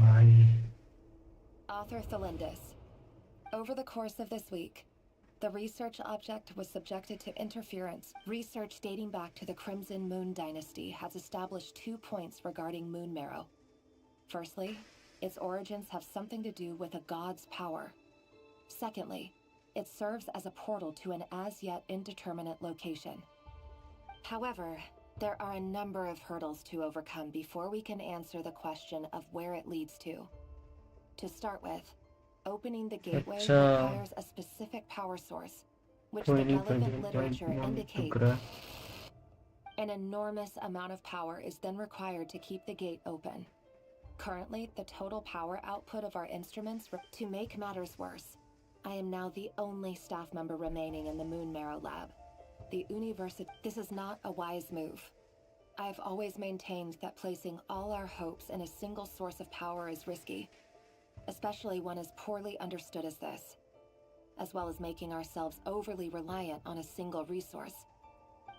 S1: भाई.
S13: Author Thelindis. Over the course of this week, the research object was subjected to interference. Research dating back to the Crimson Moon Dynasty has established 2 points regarding Moon Marrow. Firstly, its origins have something to do with a god's power. Secondly, it serves as a portal to an as-yet indeterminate location. However, there are a number of hurdles to overcome before we can answer the question of where it leads to. To start with, opening the gateway requires a specific power source, which the relevant literature indicates. An enormous amount of power is then required to keep the gate open. Currently, the total power output of our instruments. To make matters worse, I am now the only staff member remaining in the Moon Marrow lab. The university. This is not a wise move. I've always maintained that placing all our hopes in a single source of power is risky, especially one as poorly understood as this, as well as making ourselves overly reliant on a single resource.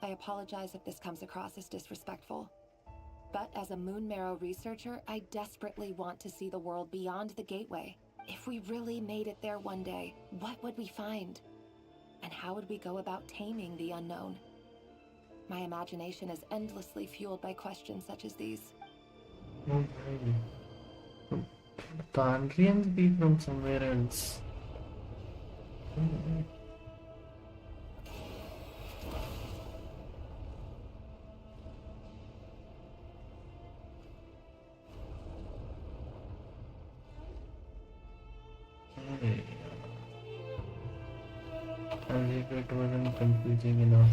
S13: I apologize if this comes across as disrespectful, but as a Moon Marrow researcher, I desperately want to see the world beyond the gateway. If we really made it there one day, what would we find? And how would we go about taming the unknown? My imagination is endlessly fueled by questions such as these.
S1: Can't be from somewhere else. As if it wasn't confusing enough.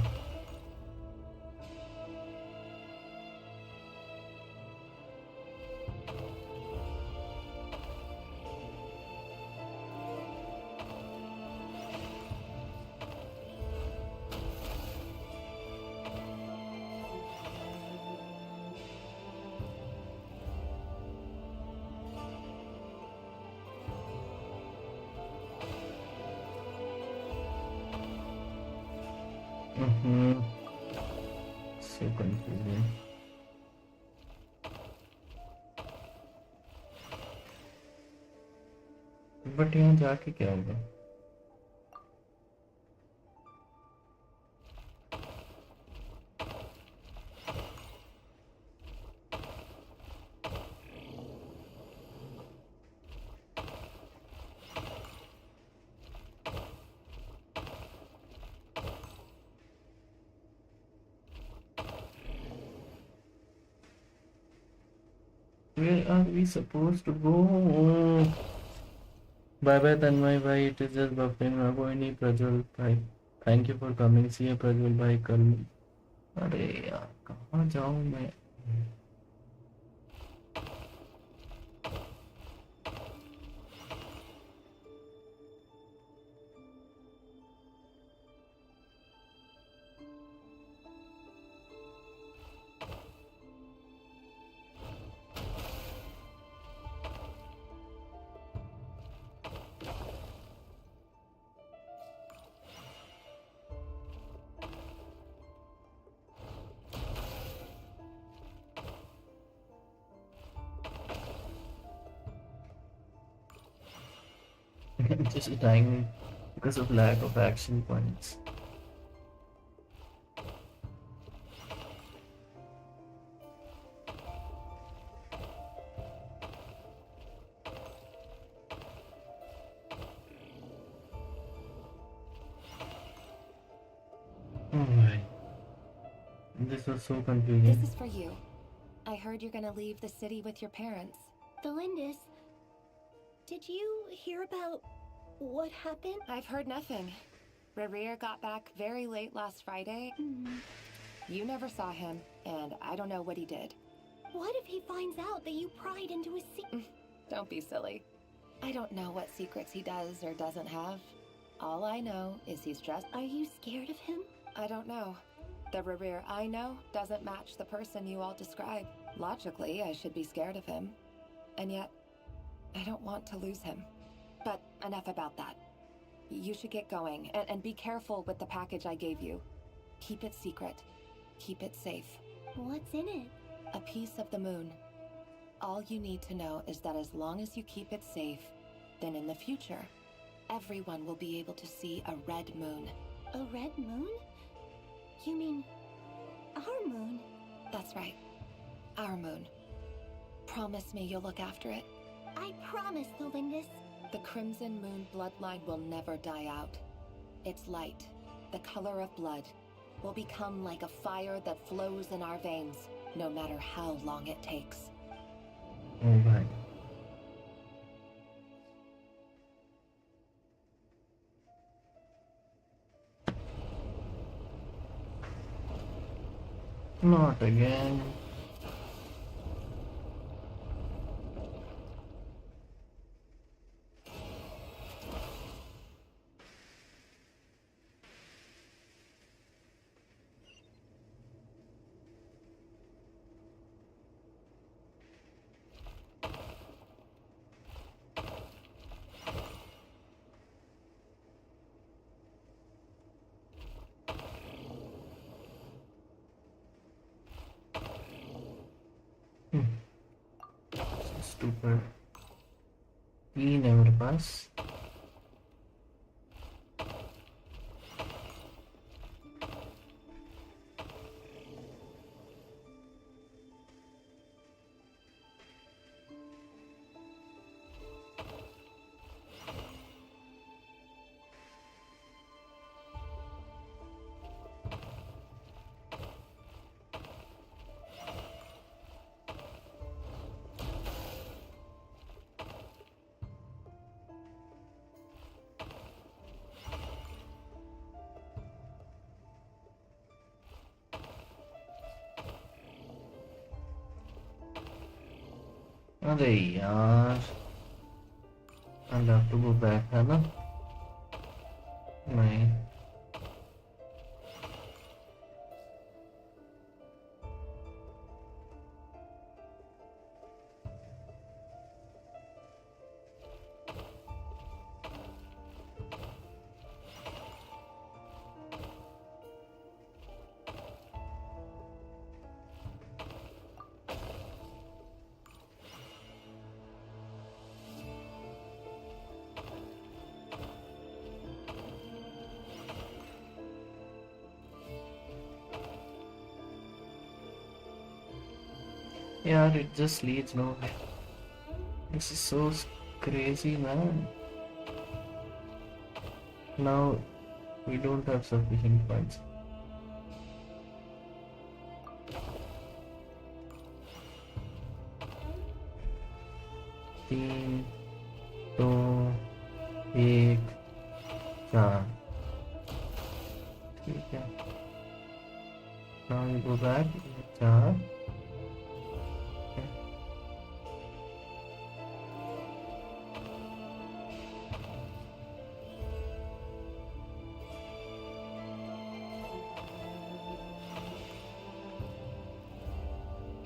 S1: So confusing. But यहाँ जाके क्या होगा? Where are we supposed to go? Bye bye Tanmay bhai, it is just buffering. कोई नहीं प्रज्वल भाई, thank you for coming. See you Prajwal भाई कल. अरे यार कहाँ जाऊँ मैं? Just dying because of lack of action points. Alright. This was so confusing.
S13: This is for you. I heard you're gonna leave the city with your parents.
S3: Belindis, did you hear about what happened?
S13: I've heard nothing. Rerir got back very late last Friday. You never saw him, and I don't know what he did.
S3: What if he finds out that you pried into his secret?
S13: Don't be silly. I don't know what secrets he does or doesn't have. All I know is he's dressed.
S3: Are you scared of him?
S13: I don't know. The Rerir I know doesn't match the person you all describe. Logically, I should be scared of him. And yet, I don't want to lose him. But enough about that. You should get going, and be careful with the package I gave you. Keep it secret. Keep it safe.
S3: What's in it?
S13: A piece of the moon. All you need to know is that as long as you keep it safe, then in the future, everyone will be able to see a red moon.
S3: A red moon? You mean our moon?
S13: That's right. Our moon. Promise me you'll look after it.
S3: I promise, Belindis.
S13: The Crimson Moon bloodline will never die out. Its light, the color of blood, will become like a fire that flows in our veins, no matter how long it takes.
S1: Alright. Not again. Stupid. He never pass. अरे यार, I'll have to go back, है ना? नहीं. Yeah, it just leads nowhere. This is so crazy, man. Now we don't have sufficient funds. तीन, दो, एक, चार. ठीक है. Now we go back. चार.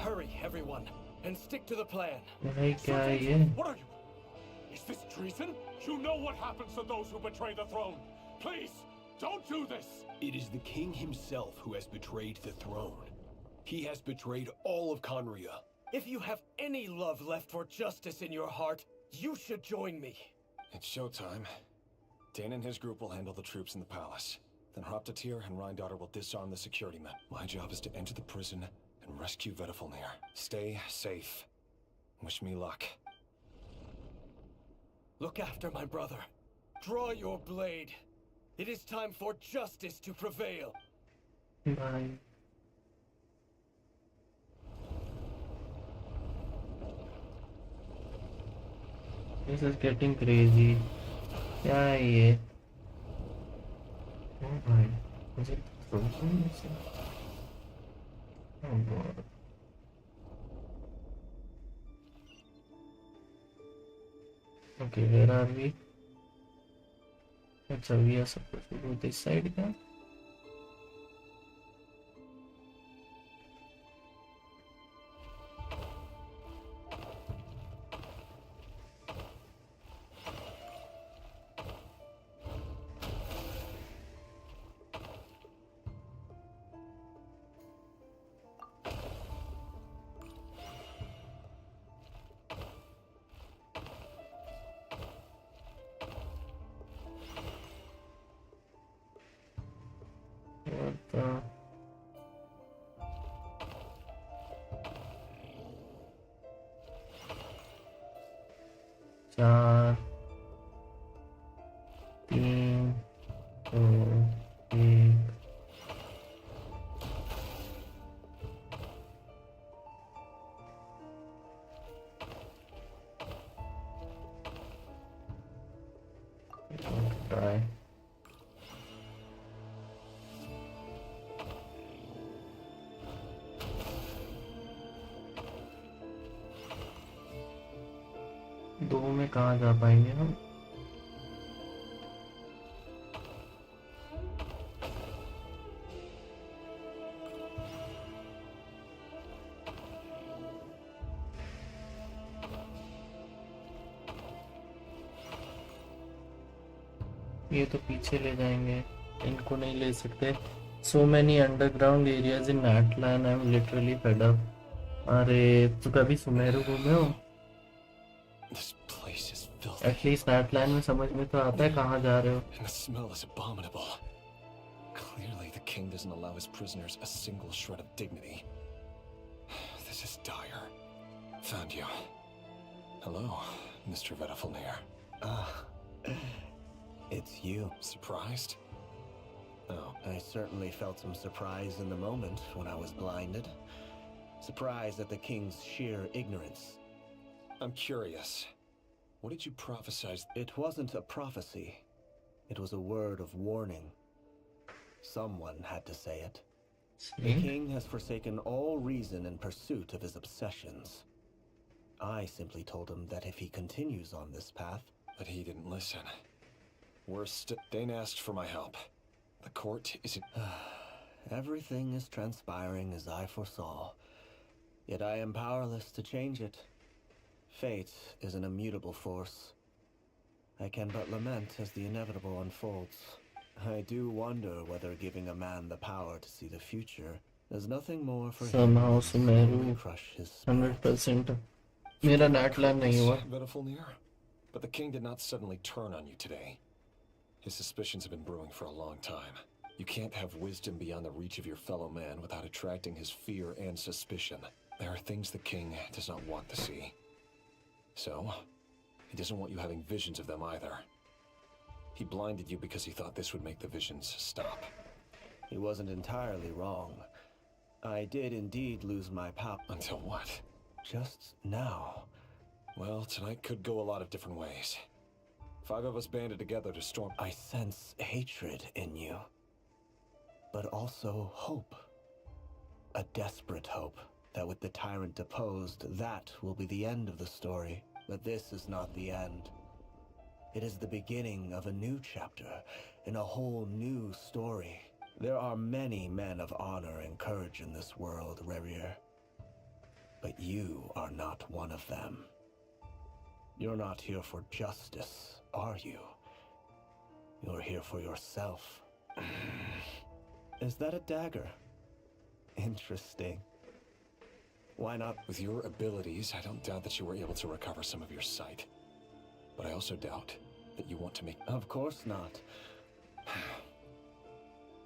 S10: Hurry, everyone, and stick to the plan.
S1: भाई क्या है ये?
S17: What are you? Is this treason? You know what happens to those who betray the throne. Please, don't do this.
S15: It is the king himself who has betrayed the throne. He has betrayed all of Conria.
S10: If you have any love left for justice in your heart, you should join me.
S12: It's showtime. Dane and his group will handle the troops in the palace. Then Hroptatyr and Rhindaughter will disarm the security men. My job is to enter the prison and rescue Vedifalnir. Stay safe. Wish me luck.
S10: Look after my brother. Draw your blade. It is time for justice to prevail.
S1: Bye. This is getting crazy. क्या है ये? Oh my, is it frozen? Oh god. Okay, where are we? अच्छा, we are supposed to go this side क्या? What the? चार, तीन, दो, एक. Nod Krai. दो में कहाँ जा पाएंगे हम? ये तो पीछे ले जाएंगे, इनको नहीं ले सकते. So many underground areas in Atlan. I'm literally fed up. अरे तो कभी सुमेरु घूमे हो?
S12: This place is filthy.
S1: At least Atlan में समझ में तो आता है कहाँ जा रहे हो.
S12: And the smell is abominable. Clearly, the king doesn't allow his prisoners a single shred of dignity. This is dire. Found you. Hello, Mr. Vedifalnir.
S18: It's you.
S12: Surprised? Oh.
S18: I certainly felt some surprise in the moment when I was blinded. Surprise at the king's sheer ignorance.
S12: I'm curious. What did you prophesy?
S18: It wasn't a prophecy. It was a word of warning. Someone had to say it. The king has forsaken all reason in pursuit of his obsessions. I simply told him that if he continues on this path...
S12: But he didn't listen. Worst, Dane asked for my help. The court isn't...
S18: Everything is transpiring as I foresaw. Yet I am powerless to change it. Fate is an immutable force. I can but lament as the inevitable unfolds. I do wonder whether giving a man the power to see the future is nothing more for
S1: somehow
S18: him
S1: Sumeru
S18: to crush his
S1: 100%. मेरा net lag नहीं हुआ.
S12: Vedafulnir? But the king did not suddenly turn on you today. His suspicions have been brewing for a long time. You can't have wisdom beyond the reach of your fellow man without attracting his fear and suspicion. There are things the king does not want to see. So, he doesn't want you having visions of them either. He blinded you because he thought this would make the visions stop.
S18: He wasn't entirely wrong. I did indeed lose my power.
S12: Until what?
S18: Just now.
S12: Well, tonight could go a lot of different ways. 5 of us banded together to storm...
S18: I sense hatred in you. But also hope. A desperate hope that with the tyrant deposed, that will be the end of the story. But this is not the end. It is the beginning of a new chapter, in a whole new story. There are many men of honor and courage in this world, Rerir. But you are not one of them. You're not here for justice, are you? You're here for yourself. Is that a dagger? Interesting. Why not?
S12: With your abilities, I don't doubt that you were able to recover some of your sight. But I also doubt that you want to make...
S18: Of course not.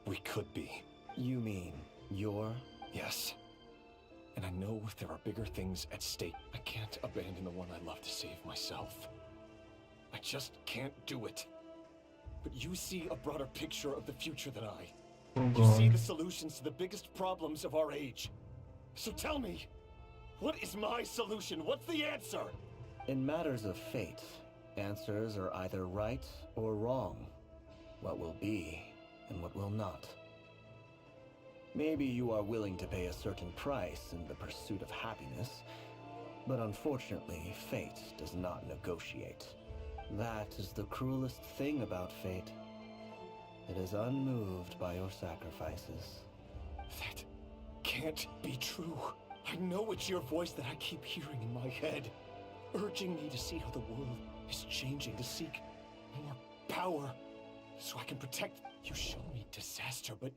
S12: We could be.
S18: You mean you're...
S12: Yes. And I know there are bigger things at stake. I can't abandon the one I love to save myself. I just can't do it. But you see a broader picture of the future than I. You see the solutions to the biggest problems of our age. So tell me, what is my solution? What's the answer?
S18: In matters of fate, answers are either right or wrong. What will be and what will not. Maybe you are willing to pay a certain price in the pursuit of happiness, but unfortunately, fate does not negotiate. That is the cruelest thing about fate. It is unmoved by your sacrifices.
S12: That can't be true. I know it's your voice that I keep hearing in my head, urging me to see how the world is changing, to seek more power, so I can protect. You show me disaster, but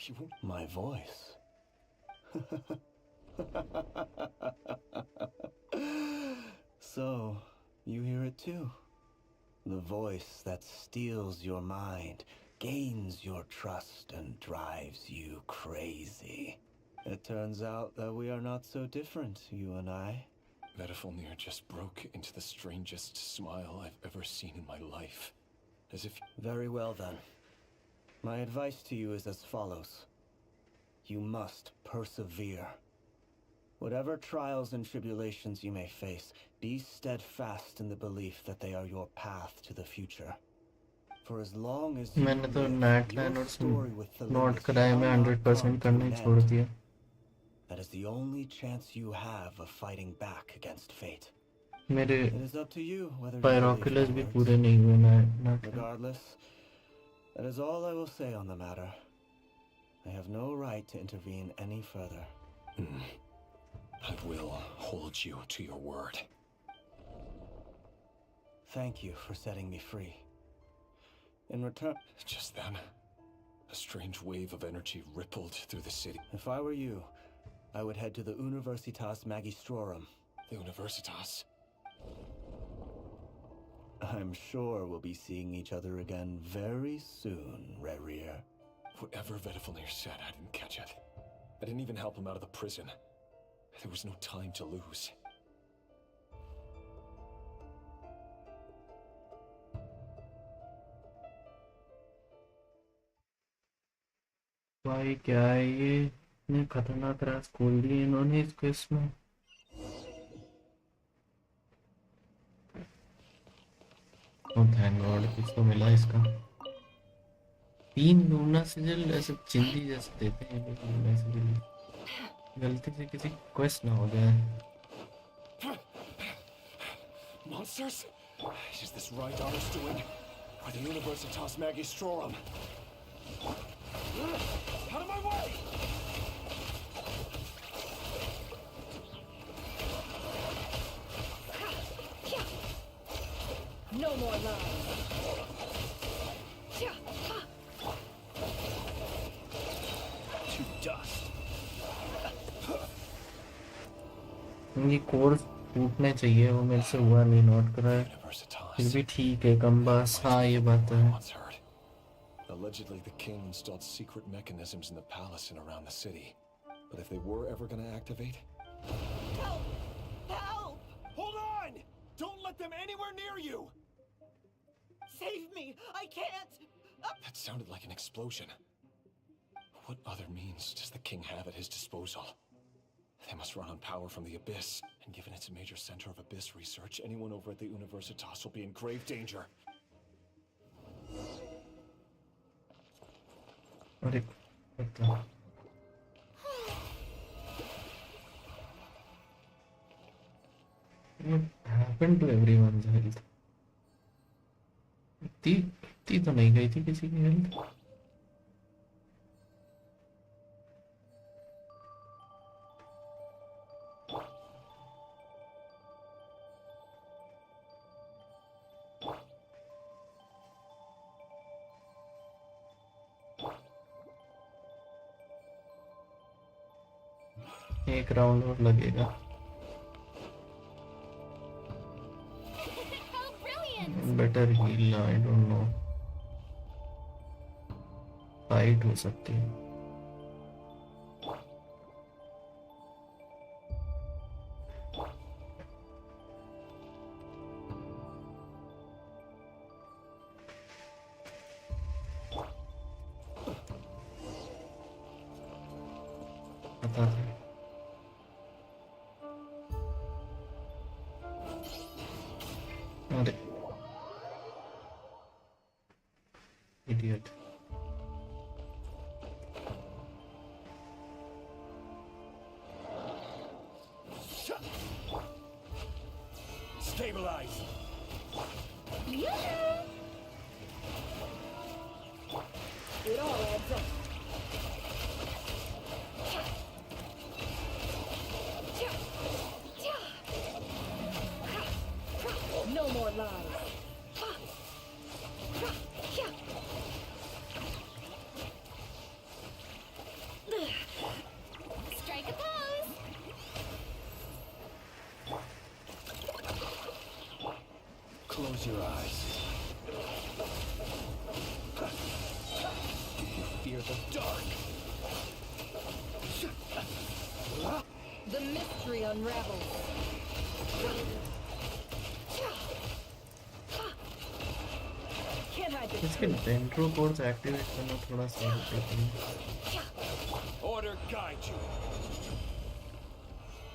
S12: you won't.
S18: My voice. So, you hear it too. The voice that steals your mind, gains your trust, and drives you crazy. It turns out that we are not so different, you and I.
S12: Vedafulnir just broke into the strangest smile I've ever seen in my life. As if...
S18: Very well then. My advice to you is as follows. You must persevere. Whatever trials and tribulations you may face, be steadfast in the belief that they are your path to the future. For as long as
S1: मैंने तो net line और not कराई में 100% करना ही छोड़ दिया.
S18: That is the only chance you have of fighting back against fate.
S1: मेरे
S18: It is up to you whether
S1: pyroculus भी पूरे नहीं हुए ना.
S18: Regardless, that is all I will say on the matter. I have no right to intervene any further.
S12: I will hold you to your word.
S18: Thank you for setting me free. In return...
S12: Just then, a strange wave of energy rippled through the city.
S18: If I were you, I would head to the Universitas Magistrorum.
S12: The Universitas?
S18: I'm sure we'll be seeing each other again very soon, Rerir.
S12: Whatever Vedafulnir said, I didn't catch it. I didn't even help him out of the prison. There was no time to lose.
S1: भाई क्या है ये? इतने खतरनाक राज खोल दिए इन्होंने इसको इसमें. Oh thank God, कुछ तो मिला इसका. 3 लूना सिजल ऐसे चिंदी जैसे देते हैं लोग. गलती से किसी क्वेस्ट ना हो जाए.
S12: Monsters? Is this right, Honest doing? Or the Universitas Magistrorum? Out of my way!
S7: No more lies.
S12: To dust.
S1: ये कोर्स टूटने चाहिए, वो मेरे से हुआ नहीं, नोट करा है। फिर भी ठीक है, कम बस। हाँ ये बात है।
S12: Allegedly, the king installed secret mechanisms in the palace and around the city. But if they were ever going to activate...
S7: Help! Help!
S15: Hold on! Don't let them anywhere near you!
S7: Save me! I can't!
S12: That sounded like an explosion. What other means does the king have at his disposal? They must run on power from the Abyss. And given it's a major center of Abyss research, anyone over at the Universitas will be in grave danger.
S1: अरे what happened to everyone's health? इतनी तो नहीं गई थी किसी की health. एक round और लगेगा। Better heal, I don't know, fight हो सकती है। पता था। अरे idiot.
S15: Stabilize!
S7: It all adds up. No more lies.
S3: Strike a pose.
S2: Close your eyes. Do you fear the dark?
S7: The mystery unravels. Can't hide the
S1: इसके dendro codes activate करना थोड़ा सा है।
S15: Order guide you.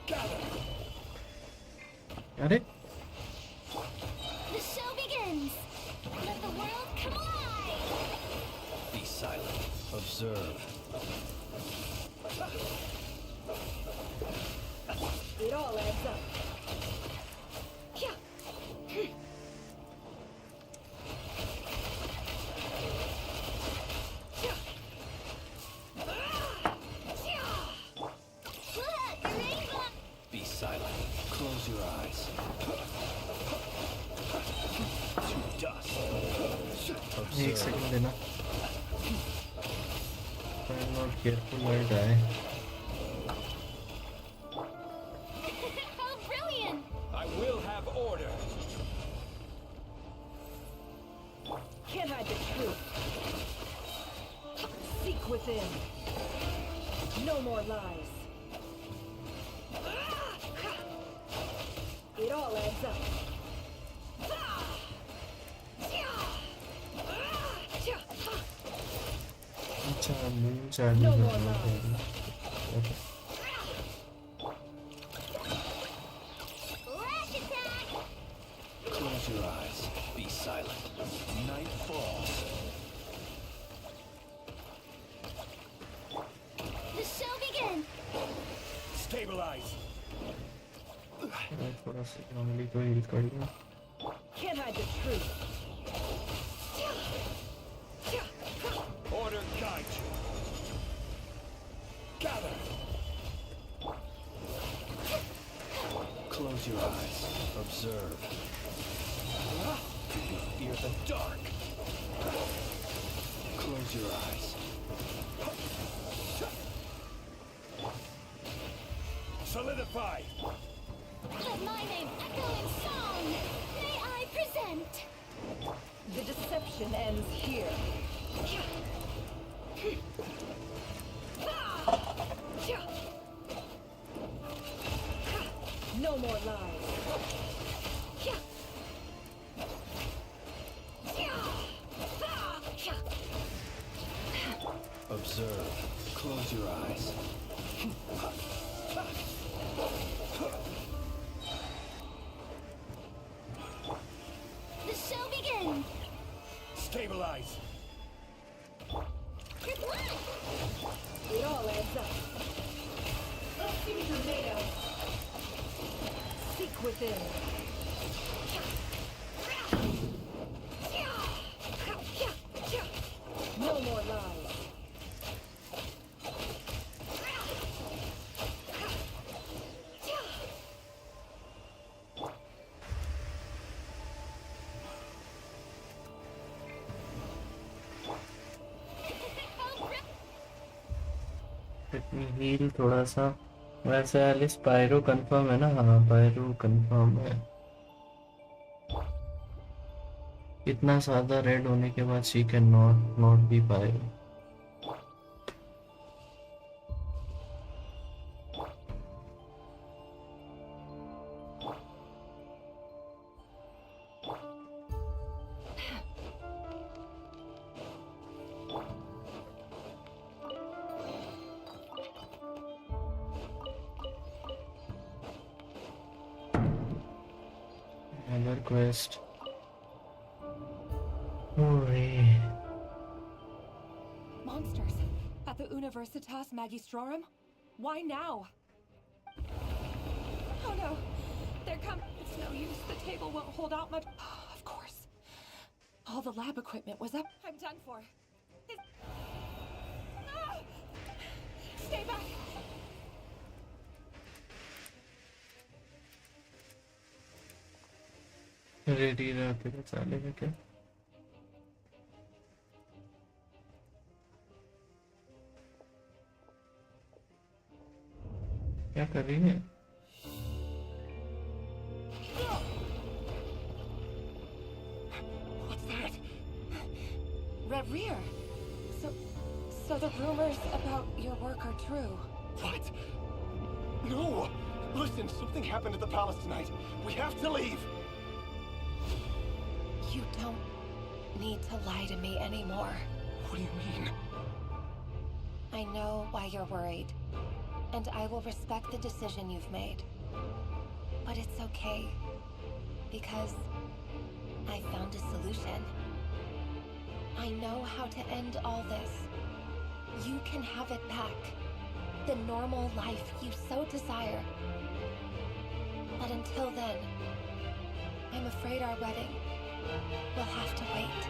S15: Gather.
S1: अरे
S3: The show begins. Let the world come alive.
S2: Be silent. Observe.
S7: It all adds up.
S2: Be silent. Close your eyes. To dust.
S1: एक second देना। I'm not careful, I die.
S3: How brilliant!
S15: I will have order.
S7: Can't hide the truth. Seek within. No more lies. It all adds up.
S1: अच्छा moon charge
S7: No more
S1: करना
S7: lies.
S1: Okay.
S3: Lash attack!
S2: Close your eyes. Be silent. Night falls.
S3: The show begins.
S15: Stabilize.
S1: रहा है थोड़ा सा normally को heal कर लिया.
S7: Can't hide the truth.
S9: Order guide you. Gather. Close your eyes. Observe. You fear the dark. Close your eyes. Solidify.
S3: Let my name echo in song. May I present?
S7: The deception ends here. No more lies.
S9: Observe. Close your eyes.
S3: The show begins.
S9: Stabilize.
S3: Good luck.
S7: It all adds up.
S3: Let's see what you're made of.
S7: Seek within. No more lies.
S1: Let me heal थोड़ा सा. वैसे Alice pyro confirm है ना? हाँ pyro confirm है. इतना सादा red होने के बाद she can not be pyro. Another quest. Hooray.
S13: Monsters! At the Universitas Magistrorum? Why now? Oh no! They're coming! It's no use. The table won't hold out much. Of course. All the lab equipment was up. I'm done for. Ah! Stay back!
S1: Ready रहते तो चलेगा क्या? क्या कर रही है?
S15: What's that?
S13: Reverie! So the rumors about your work are true.
S15: What? No! Listen, something happened at the palace tonight. We have to leave!
S13: You don't need to lie to me anymore.
S15: What do you mean?
S13: I know why you're worried, and I will respect the decision you've made. But it's okay, because I found a solution. I know how to end all this. You can have it back. The normal life you so desire. But until then, I'm afraid our wedding will have to wait.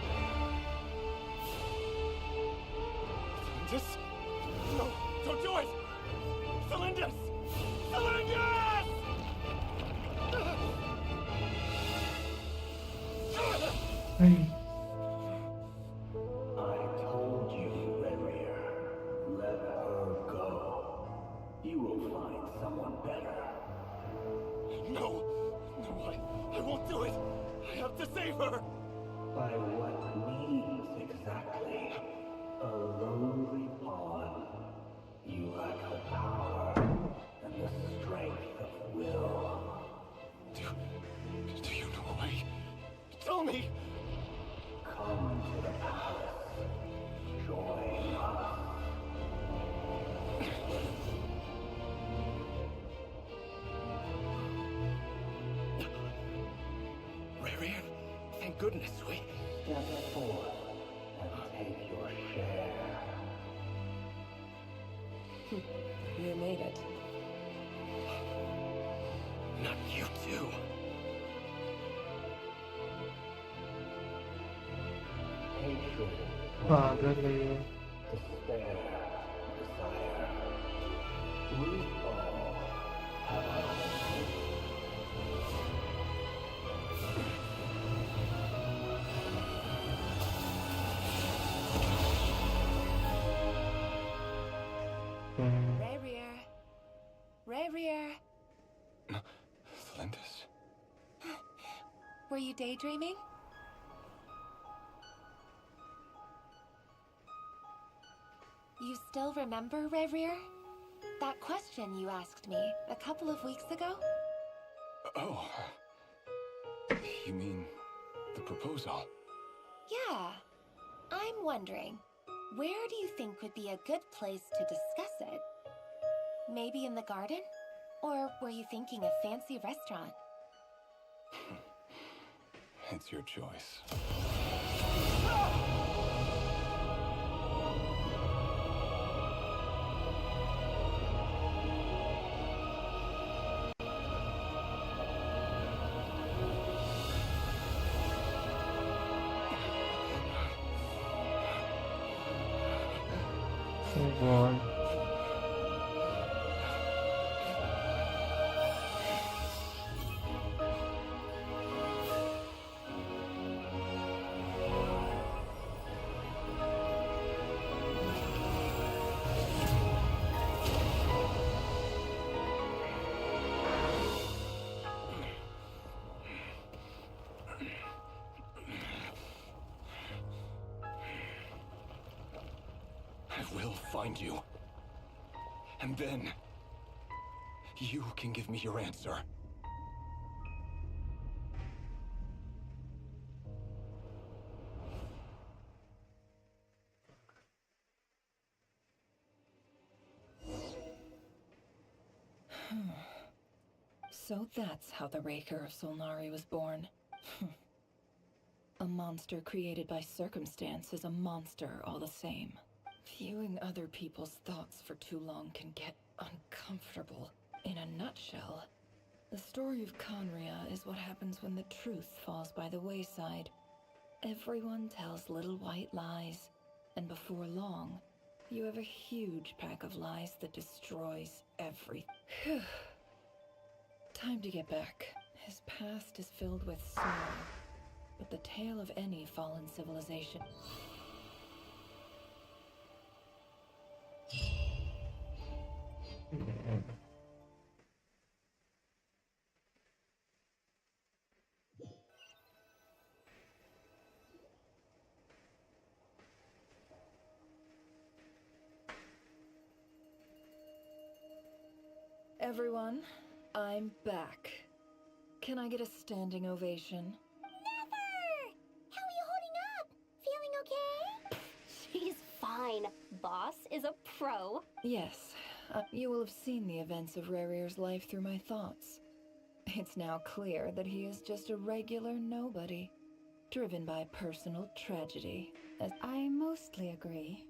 S15: Celindus? No, don't do it! Celindus! Celindus!
S1: Hey.
S8: I told you, Reverie. Let her go. You will find someone better.
S15: No! No, I won't do it! I have to save her!
S8: By what means exactly? A lowly pawn. You lack the power and the strength of will.
S15: Do you know a way? Tell me!
S8: Come to the palace. Join us.
S15: Reverie, thank goodness we...
S8: Step forth and take your share.
S7: You made it.
S10: Not you too.
S2: Hatred,
S1: पागल है ये।
S2: despair, desire. We all have our own.
S13: Rarier. Rarier.
S12: Lindis.
S13: Were you daydreaming? You still remember, Rarier? That question you asked me a couple of weeks ago?
S12: Oh. You mean the proposal?
S13: Yeah. I'm wondering, where do you think would be a good place to discuss it? Maybe in the garden? Or were you thinking a fancy restaurant?
S12: It's your choice.
S1: Oh God.
S12: I will find you. And then you can give me your answer.
S7: So that's how the Raker of Solnari was born. A monster created by circumstance is a monster all the same. Viewing other people's thoughts for too long can get uncomfortable. In a nutshell, the story of Conria is what happens when the truth falls by the wayside. Everyone tells little white lies, and before long, you have a huge pack of lies that destroys everything. Time to get back. His past is filled with sorrow, but the tale of any fallen civilization. Everyone, I'm back. Can I get a standing ovation?
S19: Never! How are you holding up? Feeling okay? She's fine. Boss is a pro.
S7: Yes, you will have seen the events of Rarier's life through my thoughts. It's now clear that he is just a regular nobody, driven by personal tragedy.
S4: I mostly agree.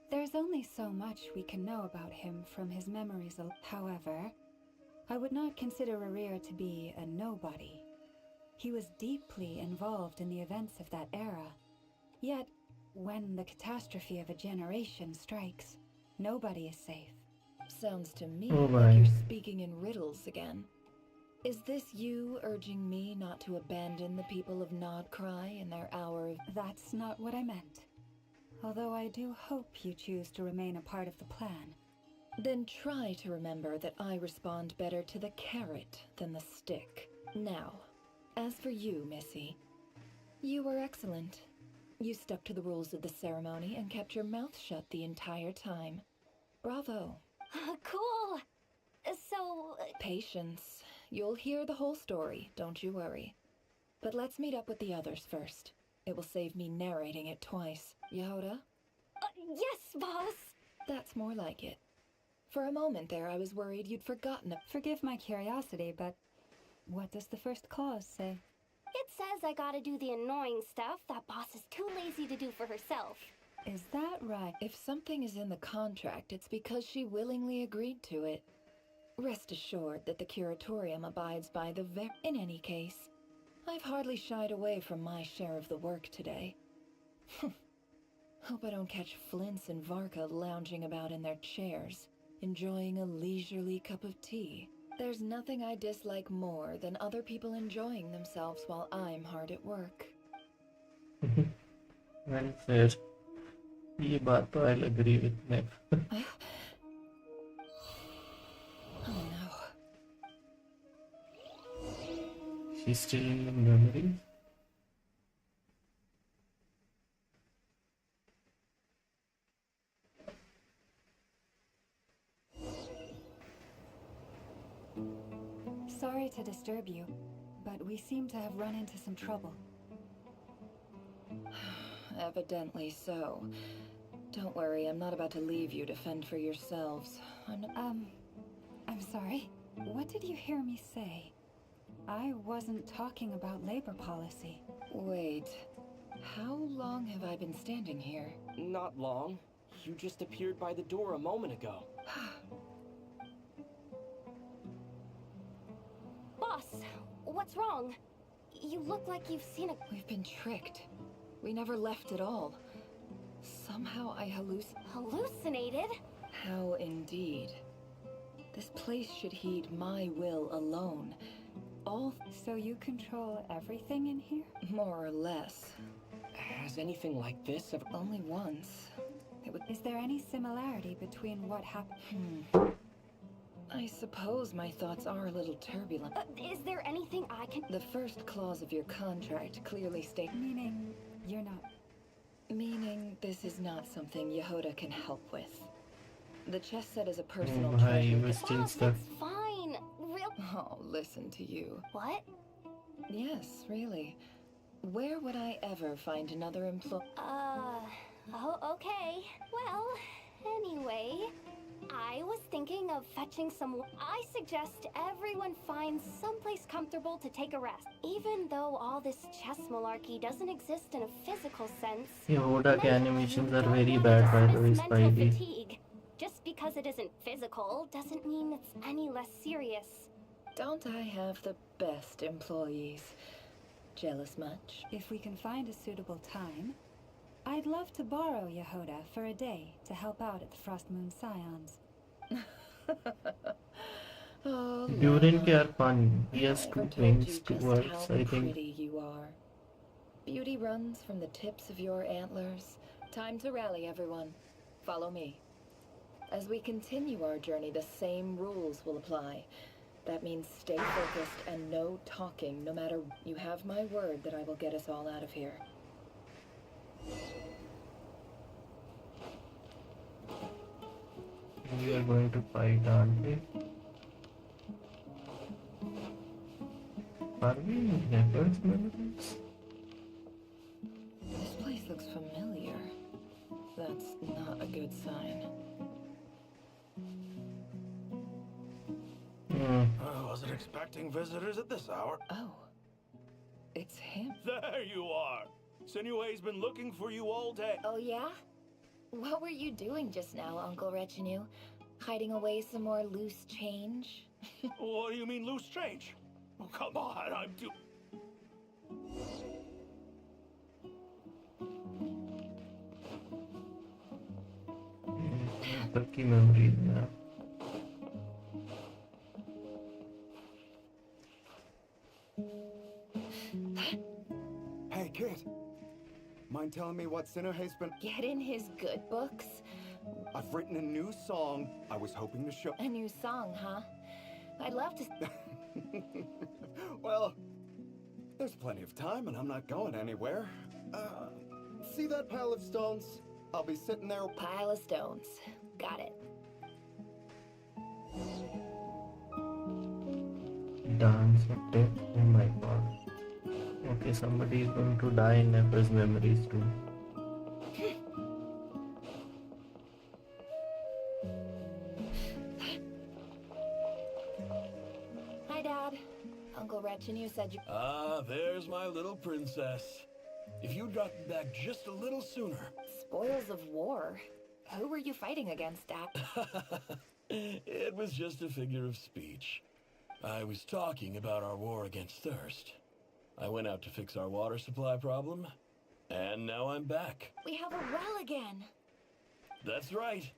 S4: There's only so much we can know about him from his memories. However, I would not consider Rarier to be a nobody. He was deeply involved in the events of that era. Yet, when the catastrophe of a generation strikes, nobody is safe.
S7: Sounds to me
S1: Oh
S7: like
S1: my.
S7: you're speaking in riddles again. Is this you urging me not to abandon the people of Nod Krai in their hour of...
S4: That's not what I meant. Although I do hope you choose to remain a part of the plan.
S7: Then try to remember that I respond better to the carrot than the stick. Now, as for you, Missy, you were excellent. You stuck to the rules of the ceremony and kept your mouth shut the entire time. Bravo.
S19: Cool. So...
S7: Patience. You'll hear the whole story, don't you worry. But let's meet up with the others first. It will save me narrating it twice. Yehoda?
S19: Yes, boss!
S7: That's more like it. For a moment there, I was worried you'd forgotten it.
S4: Forgive my curiosity, but what does the first clause say?
S19: It says I gotta do the annoying stuff that boss is too lazy to do for herself.
S4: Is that right?
S7: If something is in the contract, it's because she willingly agreed to it. Rest assured that the curatorium abides by the In any case, I've hardly shied away from my share of the work today. Hope I don't catch Flintz and Varka lounging about in their chairs, enjoying a leisurely cup of tea. There's nothing I dislike more than other people enjoying themselves while I'm hard at work.
S1: Well said. ये बात तो I'll agree with Nev.
S7: Oh no.
S1: She's still in the memories.
S4: Sorry to disturb you, but we seem to have run into some trouble.
S7: Evidently so. Don't worry, I'm not about to leave you to fend for yourselves.
S4: I'm sorry. What did you hear me say? I wasn't talking about labor policy.
S7: Wait. How long have I been standing here?
S6: Not long. You just appeared by the door a moment ago.
S19: Boss, what's wrong? You look like you've seen a...
S7: We've been tricked. We never left at all. Somehow I
S19: hallucinated?
S7: How indeed. This place should heed my will alone.
S4: So you control everything in here?
S7: More or less.
S6: Has anything like this ever...
S7: Only once.
S4: Is there any similarity between what happened?
S7: I suppose my thoughts are a little turbulent.
S19: Is there anything I can...
S7: The first clause of your contract clearly states...
S4: Meaning you're not...
S7: Meaning this is not something Yehoda can help with. The chess set is a personal
S1: Bhai,
S7: treasure.
S1: you were still stuck.
S19: It's fine.
S7: Oh, listen to you.
S19: What?
S7: Yes, really. Where would I ever find another employee?
S19: Oh, okay. Well, anyway, I was thinking of fetching some... I suggest everyone finds someplace comfortable to take a rest. Even though all this chess malarkey doesn't exist in a physical sense...
S1: Yehoda के animations are very bad, by the way,
S19: mental
S1: Spidey.
S19: fatigue. Just because it isn't physical doesn't mean it's any less serious.
S7: Don't I have the best employees? Jealous much?
S4: If we can find a suitable time, I'd love to borrow Yehoda for a day to help out at the Frost Moon Scions.
S7: Oh,
S1: Durin के are fun. He has
S7: I
S1: two
S7: never told
S1: wings,
S7: you
S1: two
S7: just
S1: words,
S7: how
S1: I think.
S7: pretty you are. Beauty runs from the tips of your antlers. Time to rally, everyone. Follow me. As we continue our journey, the same rules will apply. That means stay focused and no talking, no matter... You have my word that I will get us all out of here.
S1: We are going to fight, aren't we? Are we in Leopard's memories?
S7: This place looks familiar. That's not a good sign.
S17: I wasn't expecting visitors at this hour.
S7: Oh. It's him.
S17: There you are. Sinue's been looking for you all day.
S3: Oh, yeah? What were you doing just now, Uncle Retinue? Hiding away some more loose change?
S17: What do you mean loose change? Oh, come on, I'm too...
S1: Lucky memories now.
S20: Hey, kid. Mind telling me what Sinuhe's been...
S3: Get in his good books?
S20: I've written a new song I was hoping to show...
S3: A new song, huh? I'd love to...
S20: Well, there's plenty of time and I'm not going anywhere. See that pile of stones? I'll be sitting there...
S3: Pile of stones. Got it.
S1: Dance of death. Oh my god. Okay, somebody is going to die in Nefer's memories too.
S3: Hi, Dad. Uncle Retinue said you...
S15: Ah, there's my little princess. If you'd gotten back just a little sooner...
S3: Spoils of war.
S7: Who were you fighting against, Dak?
S21: It was just a figure of speech. I was talking about our war against thirst. I went out to fix our water supply problem, and now I'm back.
S7: We have a well again.
S21: That's right.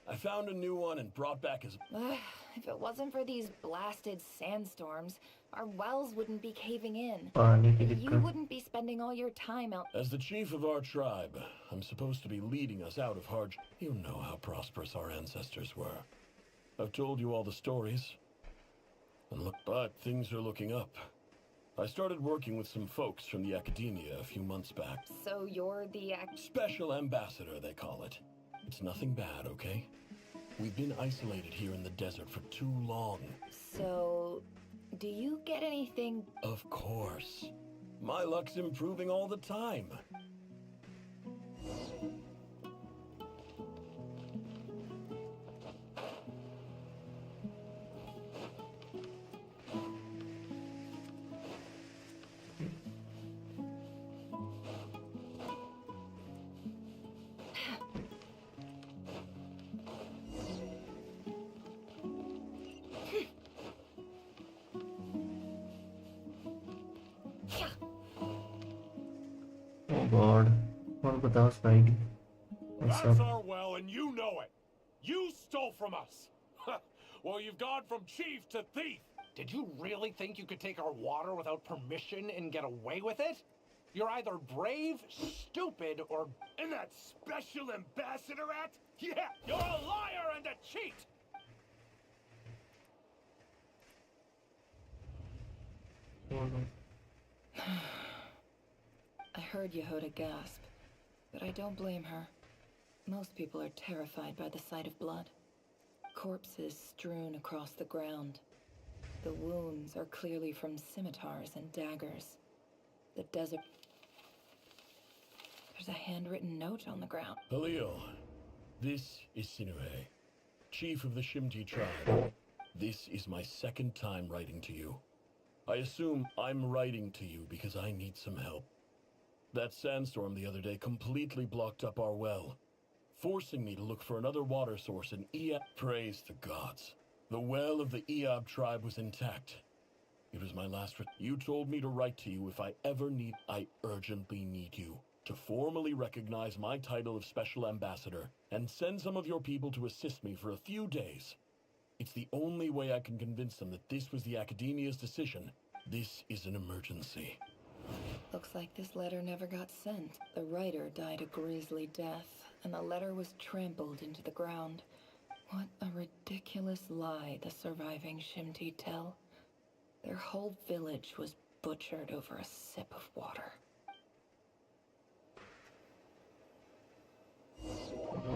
S21: I found a new one and brought back his...
S7: If it wasn't for these blasted sandstorms, our wells wouldn't be caving in. You wouldn't be spending all your time out.
S21: As the chief of our tribe, I'm supposed to be leading us out of hard... You know how prosperous our ancestors were. I've told you all the stories. And look, but things are looking up. I started working with some folks from the academia a few months back.
S7: So you're the
S21: Special ambassador, they call it. It's nothing bad, okay? We've been isolated here in the desert for too long.
S7: So, do you get anything?
S21: Of course. My luck's improving all the time.
S1: Oh God, कौन बताओ spidey?
S17: That's our well, and you know it. You stole from us. Well, you've gone from chief to thief.
S11: Did you really think you could take our water without permission and get away with it? You're either brave, stupid, or...
S17: And that special ambassador act? Yeah, you're a liar and a cheat.
S7: I heard Yehuda gasp, but I don't blame her. Most people are terrified by the sight of blood. Corpses strewn across the ground. The wounds are clearly from scimitars and daggers. The desert... There's a handwritten note on the ground.
S21: Halil, this is Sinuhe, chief of the Shimti tribe. This is my second time writing to you. I assume I'm writing to you because I need some help. That sandstorm the other day completely blocked up our well, forcing me to look for another water source in Eob. Praise the gods. The well of the Eob tribe was intact. It was my last... You told me to write to you if I ever need... I urgently need you to formally recognize my title of Special Ambassador and send some of your people to assist me for a few days. It's the only way I can convince them that this was the Academia's decision. This is an emergency.
S7: Looks like this letter never got sent. The writer died a grisly death, and the letter was trampled into the ground. What a ridiculous lie the surviving Shimti tell. Their whole village was butchered over a sip of water.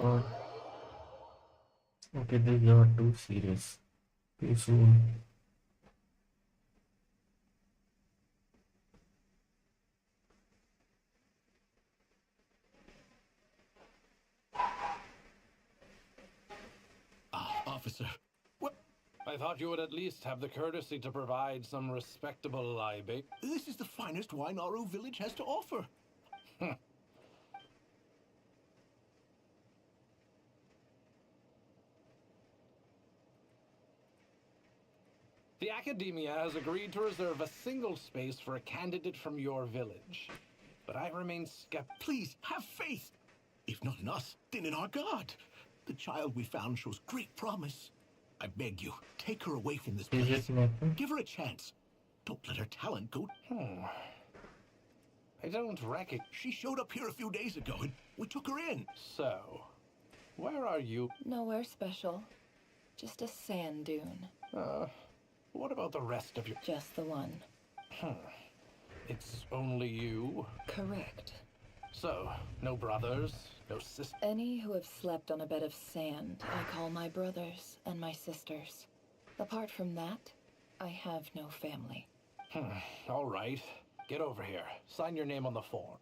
S1: God. Okay, this got too serious. Too soon.
S15: Officer, what?
S11: I thought you would at least have the courtesy to provide some respectable libate.
S15: This is the finest wine Aru village has to offer.
S11: The Academia has agreed to reserve a single space for a candidate from your village. But I remain skeptical.
S15: Please, have faith. If not in us, then in our God. The child we found shows great promise. I beg you, take her away from this place. Give her a chance. Don't let her talent go.
S11: I don't reckon.
S15: She showed up here a few days ago and we took her in.
S11: So, where are you?
S7: Nowhere special. Just a sand dune.
S11: What about the rest of your...
S7: Just the one.
S11: It's only you?
S7: Correct.
S11: So, no brothers, no sisters?
S7: Any who have slept on a bed of sand, I call my brothers and my sisters. Apart from that, I have no family.
S11: All right. Get over here. Sign your name on the form.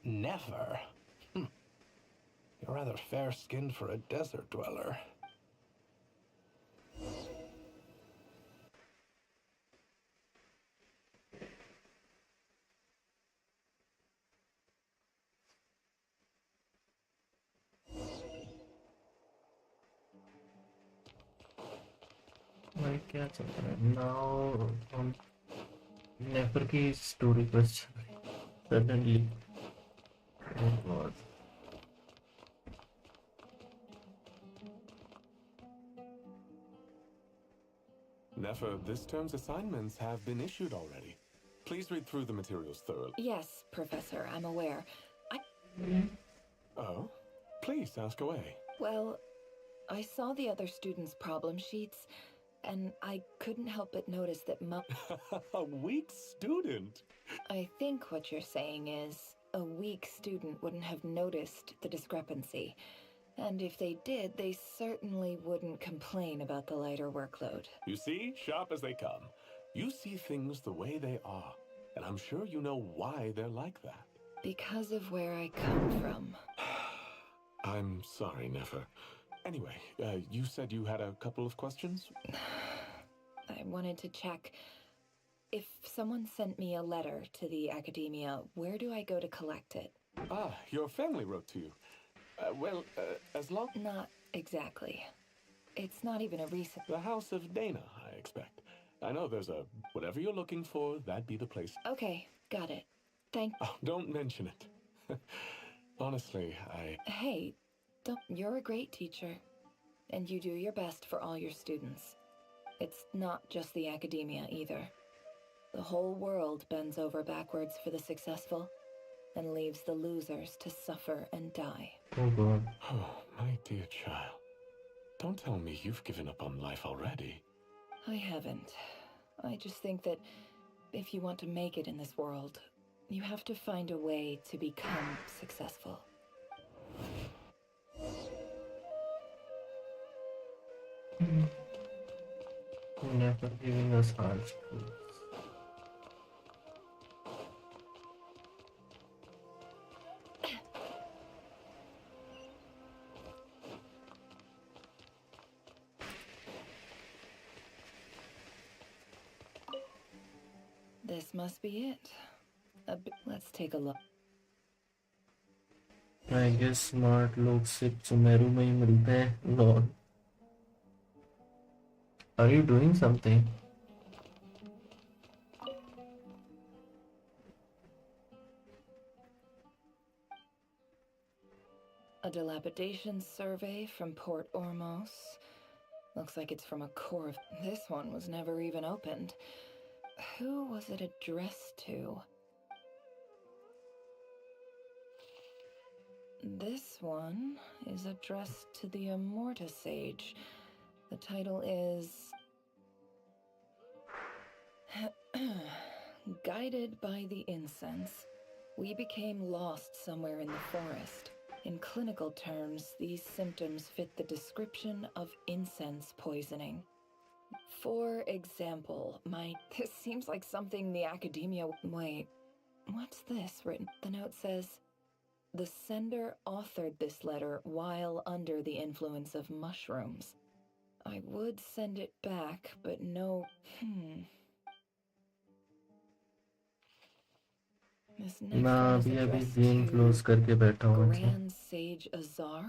S11: Never? You're rather fair-skinned for a desert dweller.
S1: क्या चल रहा है now हम नेफर की story पर चल रही है suddenly oh god
S5: Nefer, this term's assignments have been issued already. Please read through the materials thoroughly.
S7: Yes, Professor, I'm aware.
S5: Oh? Please, ask away.
S7: Well, I saw the other students' problem sheets, and I couldn't help but notice that
S5: A weak student?
S7: I think what you're saying is, a weak student wouldn't have noticed the discrepancy. And if they did, they certainly wouldn't complain about the lighter workload.
S5: You see, sharp as they come. You see things the way they are, and I'm sure you know why they're like that.
S7: Because of where I come from.
S5: I'm sorry, Nefer. Anyway, you said you had a couple of questions?
S7: I wanted to check. If someone sent me a letter to the academia, where do I go to collect it?
S5: Ah, your family wrote to you. As long...
S7: Not exactly. It's not even a recent...
S5: The House of Dana, I expect. I know there's a... Whatever you're looking for, that'd be the place.
S7: Okay, got it.
S5: Oh, don't mention it. Honestly,
S7: Hey, you're a great teacher. And you do your best for all your students. It's not just the academia, either. The whole world bends over backwards for the successful, and leaves the losers to suffer and die.
S1: oh god
S5: Oh, my dear child. Don't tell me you've given up on life already.
S7: I haven't. I just think that if you want to make it in this world, you have to find a way to become successful.
S1: never giving us hard truths.
S7: This must be it. Let's take a look.
S1: I guess smart लोग सिर्फ सुमेरु में ही मिलते हैं lol are you doing something
S7: A dilapidation survey from Port Ormos. Looks like it's from a core of... This one was never even opened. Who was it addressed to? This one is addressed to the Immorta Sage. The title is... Guided by the incense, we became lost somewhere in the forest. In clinical terms, these symptoms fit the description of incense poisoning. For example, this seems like something the academia... Wait, what's this written? The note says, the sender authored this letter while under the influence of mushrooms. I would send it back, but no... This next
S1: मैं
S7: one is
S1: अभी
S7: addressed
S1: game
S7: to
S1: close करके बैठा हूँ
S7: Grand Sage Azar?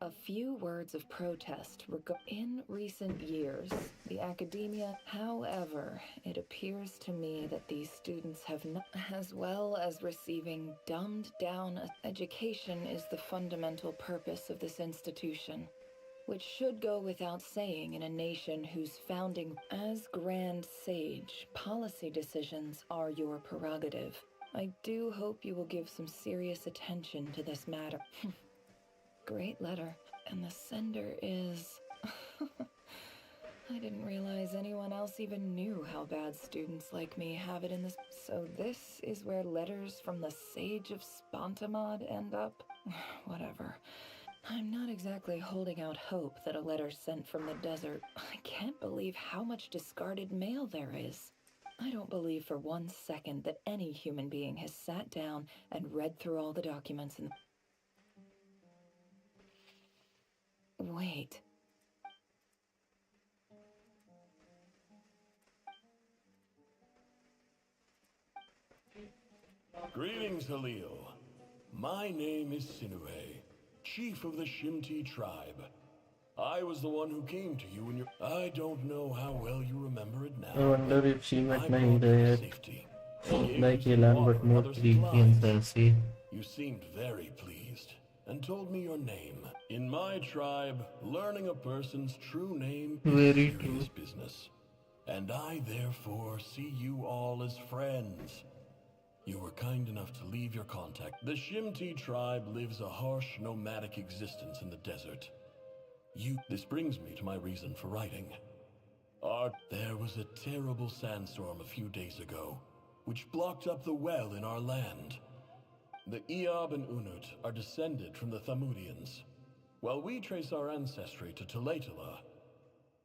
S7: A few words of protest in recent years, the academia. However, it appears to me that these students have not, as well as receiving dumbed down education is the fundamental purpose of this institution, which should go without saying in a nation whose founding. As Grand Sage, policy decisions are your prerogative. I do hope you will give some serious attention to this matter. Great letter. And the sender is... I didn't realize anyone else even knew how bad students like me have it in this... So this is where letters from the Sage of Spontamod end up? Whatever. I'm not exactly holding out hope that a letter sent from the desert... I can't believe how much discarded mail there is. I don't believe for 1 second that any human being has sat down and read through all the documents in... Wait.
S21: Greetings, Halil. My name is Sinuhe, chief of the Shimti tribe. I was the one who came to you when you... I don't know how well you remember it now.
S1: I wonder if she met
S21: I
S1: my
S21: brought you
S1: hero
S21: to
S1: yet.
S21: safety.
S1: Like
S21: Gave you some
S1: Elan,
S21: water
S1: but
S21: and
S1: more
S21: other
S1: creepy and
S21: supplies.
S1: sassy.
S21: You seemed very pleased and told me your name. In my tribe, learning a person's true name is
S1: Very
S21: serious
S1: true.
S21: business. And I therefore see you all as friends. You were kind enough to leave your contact. The Shimti tribe lives a harsh, nomadic existence in the desert. This brings me to my reason for writing. There was a terrible sandstorm a few days ago, which blocked up the well in our land. The Eob and Unut are descended from the Thamudians. While we trace our ancestry to Tulatula,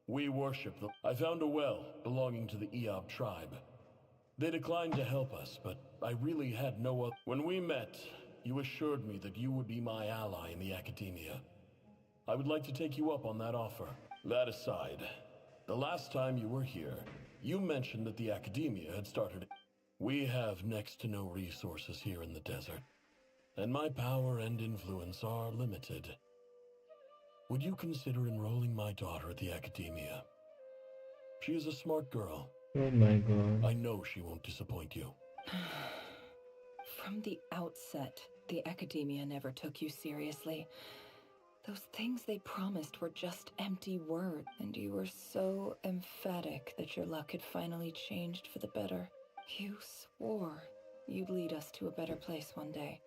S21: we worship them. I found a well belonging to the Eob tribe. They declined to help us, but I really had no other. When we met, you assured me that you would be my ally in the academia. I would like to take you up on that offer. That aside, the last time you were here, you mentioned that the academia had started. We have next to no resources here in the desert, and my power and influence are limited. Would you consider enrolling my daughter at the academia? She is a smart girl.
S1: Oh my god.
S21: I know she won't disappoint you.
S7: From the outset, the academia never took you seriously. Those things they promised were just empty words, and you were so emphatic that your luck had finally changed for the better. You swore you'd lead us to a better place one day.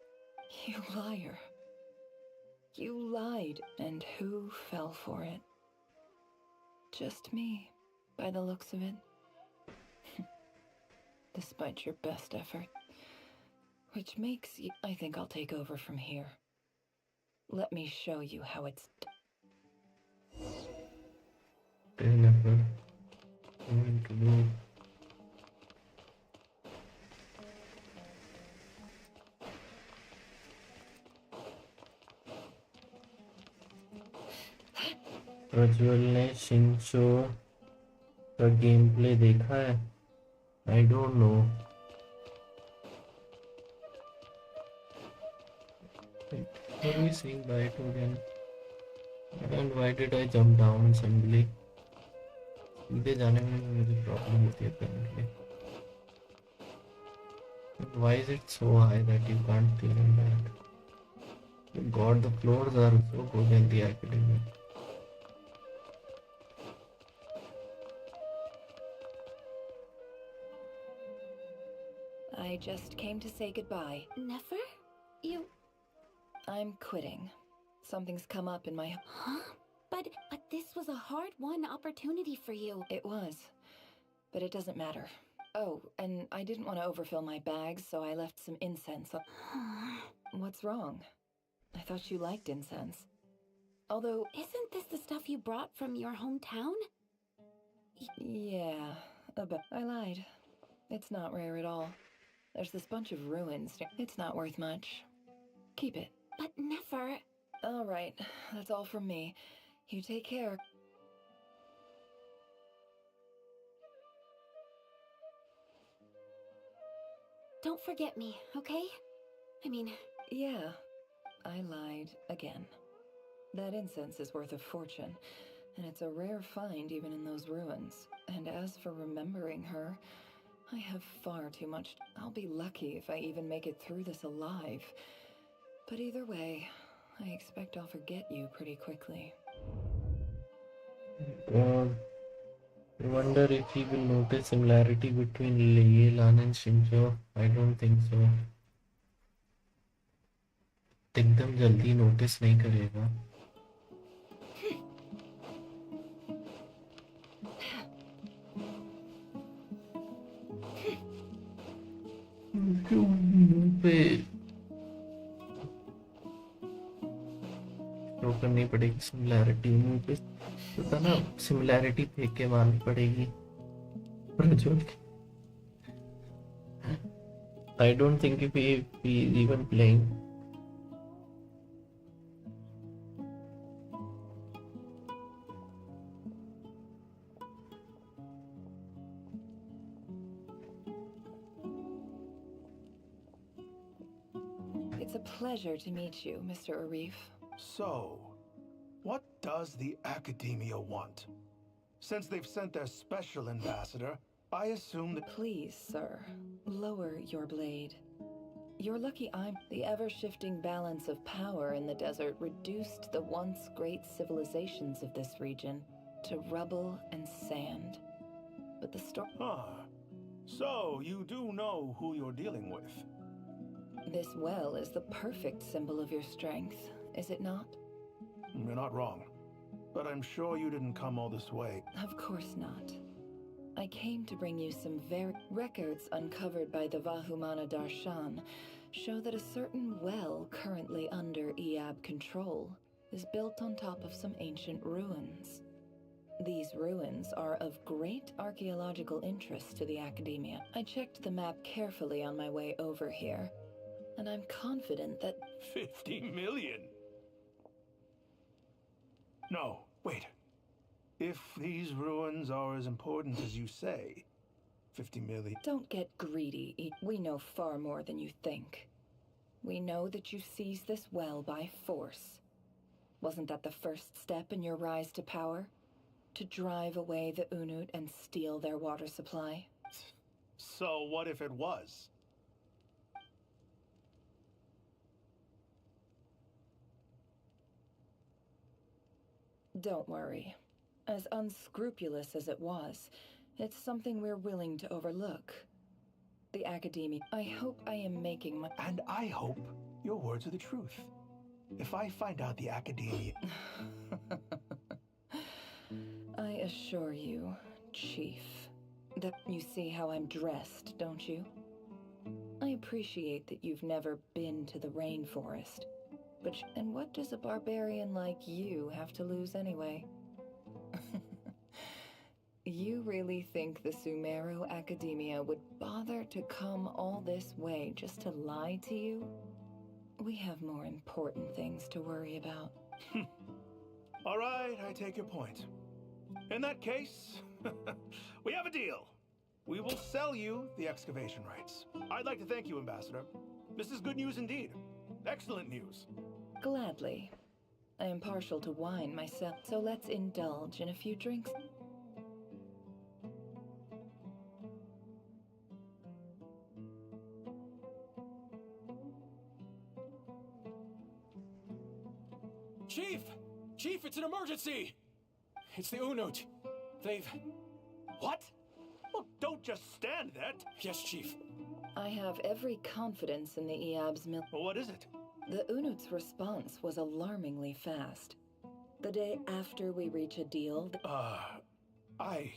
S7: You liar. You lied, and who fell for it? Just me, by the looks of it. Despite your best effort. Which makes you... I think I'll take over from here. Let me show you how it's
S1: Never. Going to do. Prajwal ने शिंचो का game play देखा है? I don't know. What are we saying bye to again? And why did I jump down suddenly? सीधे जाने में मुझे problem होती है apparently. Why is it so high that you can't climb that? God, the floors are so good in the academy.
S7: I just came to say goodbye.
S3: Never?
S7: I'm quitting. Something's come up in my...
S3: Huh? But this was a hard-won opportunity for you.
S7: It was. But it doesn't matter. Oh, and I didn't want to overfill my bags, so I left some incense. What's wrong? I thought you liked incense. Although...
S3: Isn't this the stuff you brought from your hometown?
S7: Yeah, but I lied. It's not rare at all. There's this bunch of ruins. It's not worth much. Keep it.
S3: But never.
S7: All right, that's all from me. You take care.
S3: Don't forget me, okay? I mean...
S7: Yeah, I lied again. That incense is worth a fortune, and it's a rare find even in those ruins. And as for remembering her, I have far too much. I'll be lucky if I even make it through this alive. But either way, I expect I'll forget you pretty quickly.
S1: God. I wonder if he will notice similarity between Yelan and Shinjo. I don't think so. एकदम जल्दी notice नहीं करेगा. पे show करनी पड़ेगी similarity मुंह पे पता ना सिमिलैरिटी फेंक के मारनी पड़ेगी Prajwal. I don't think if he is even playing.
S7: It's a pleasure to meet you, Mr. Arif.
S15: So, what
S16: does the Academia want? Since they've sent their special ambassador, I assume that—
S7: Please, sir, lower your blade. You're lucky the ever-shifting balance of power in the desert reduced the once great civilizations of this region to rubble and sand. But the story—
S16: So, you do know who you're dealing with?
S7: This well is the perfect symbol of your strength, is it not?
S16: You're not wrong. But I'm sure you didn't come all this way.
S7: Of course not. I came to bring you some records uncovered by the Vahumana Darshan show that a certain well currently under EAB control is built on top of some ancient ruins. These ruins are of great archaeological interest to the Academia. I checked the map carefully on my way over here, and I'm confident that—
S16: 50 million? No, wait. If these ruins are as important as you say, 50 million...
S7: Don't get greedy. We know far more than you think. We know that you seized this well by force. Wasn't that the first step in your rise to power? To drive away the Unut and steal their water supply?
S16: So what if it was?
S7: Don't worry. As unscrupulous as it was, it's something we're willing to overlook. The Academia— I hope I am making my—
S16: And I hope your words are the truth. If I find out the Academia—
S7: I assure you, Chief, that you see how I'm dressed, don't you? I appreciate that you've never been to the rainforest. And what does a barbarian like you have to lose anyway? You really think the Sumeru Academia would bother to come all this way just to lie to you? We have more important things to worry about.
S16: All right, I take your point. In that case, we have a deal. We will sell you the excavation rights. I'd like to thank you, Ambassador. This is good news indeed. Excellent news.
S7: Gladly. I am partial to wine myself, so let's indulge in a few drinks.
S22: Chief! Chief, it's an emergency! It's the Unut. They've...
S16: What? Well, don't just stand there.
S22: Yes, Chief.
S7: I have every confidence in the EAB's
S16: Well, what is it?
S7: The Unut's response was alarmingly fast. The day after we reach a deal...
S16: I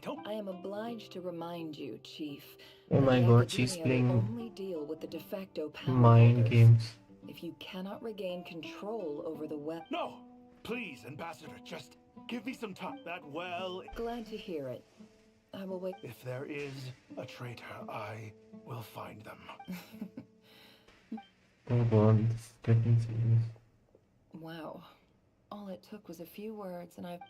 S16: don't...
S7: I am obliged to remind you, Chief.
S1: Oh my god, she's playing
S7: only deal with the de facto power
S1: mind
S7: holders.
S1: games.
S7: If you cannot regain control over the well...
S16: No! Please, Ambassador, just give me some time. That well...
S7: Glad to hear it. I will wait.
S16: If there is a traitor, I will find them.
S1: Oh god, this is getting serious.
S7: Wow. All it took was a few words and I've...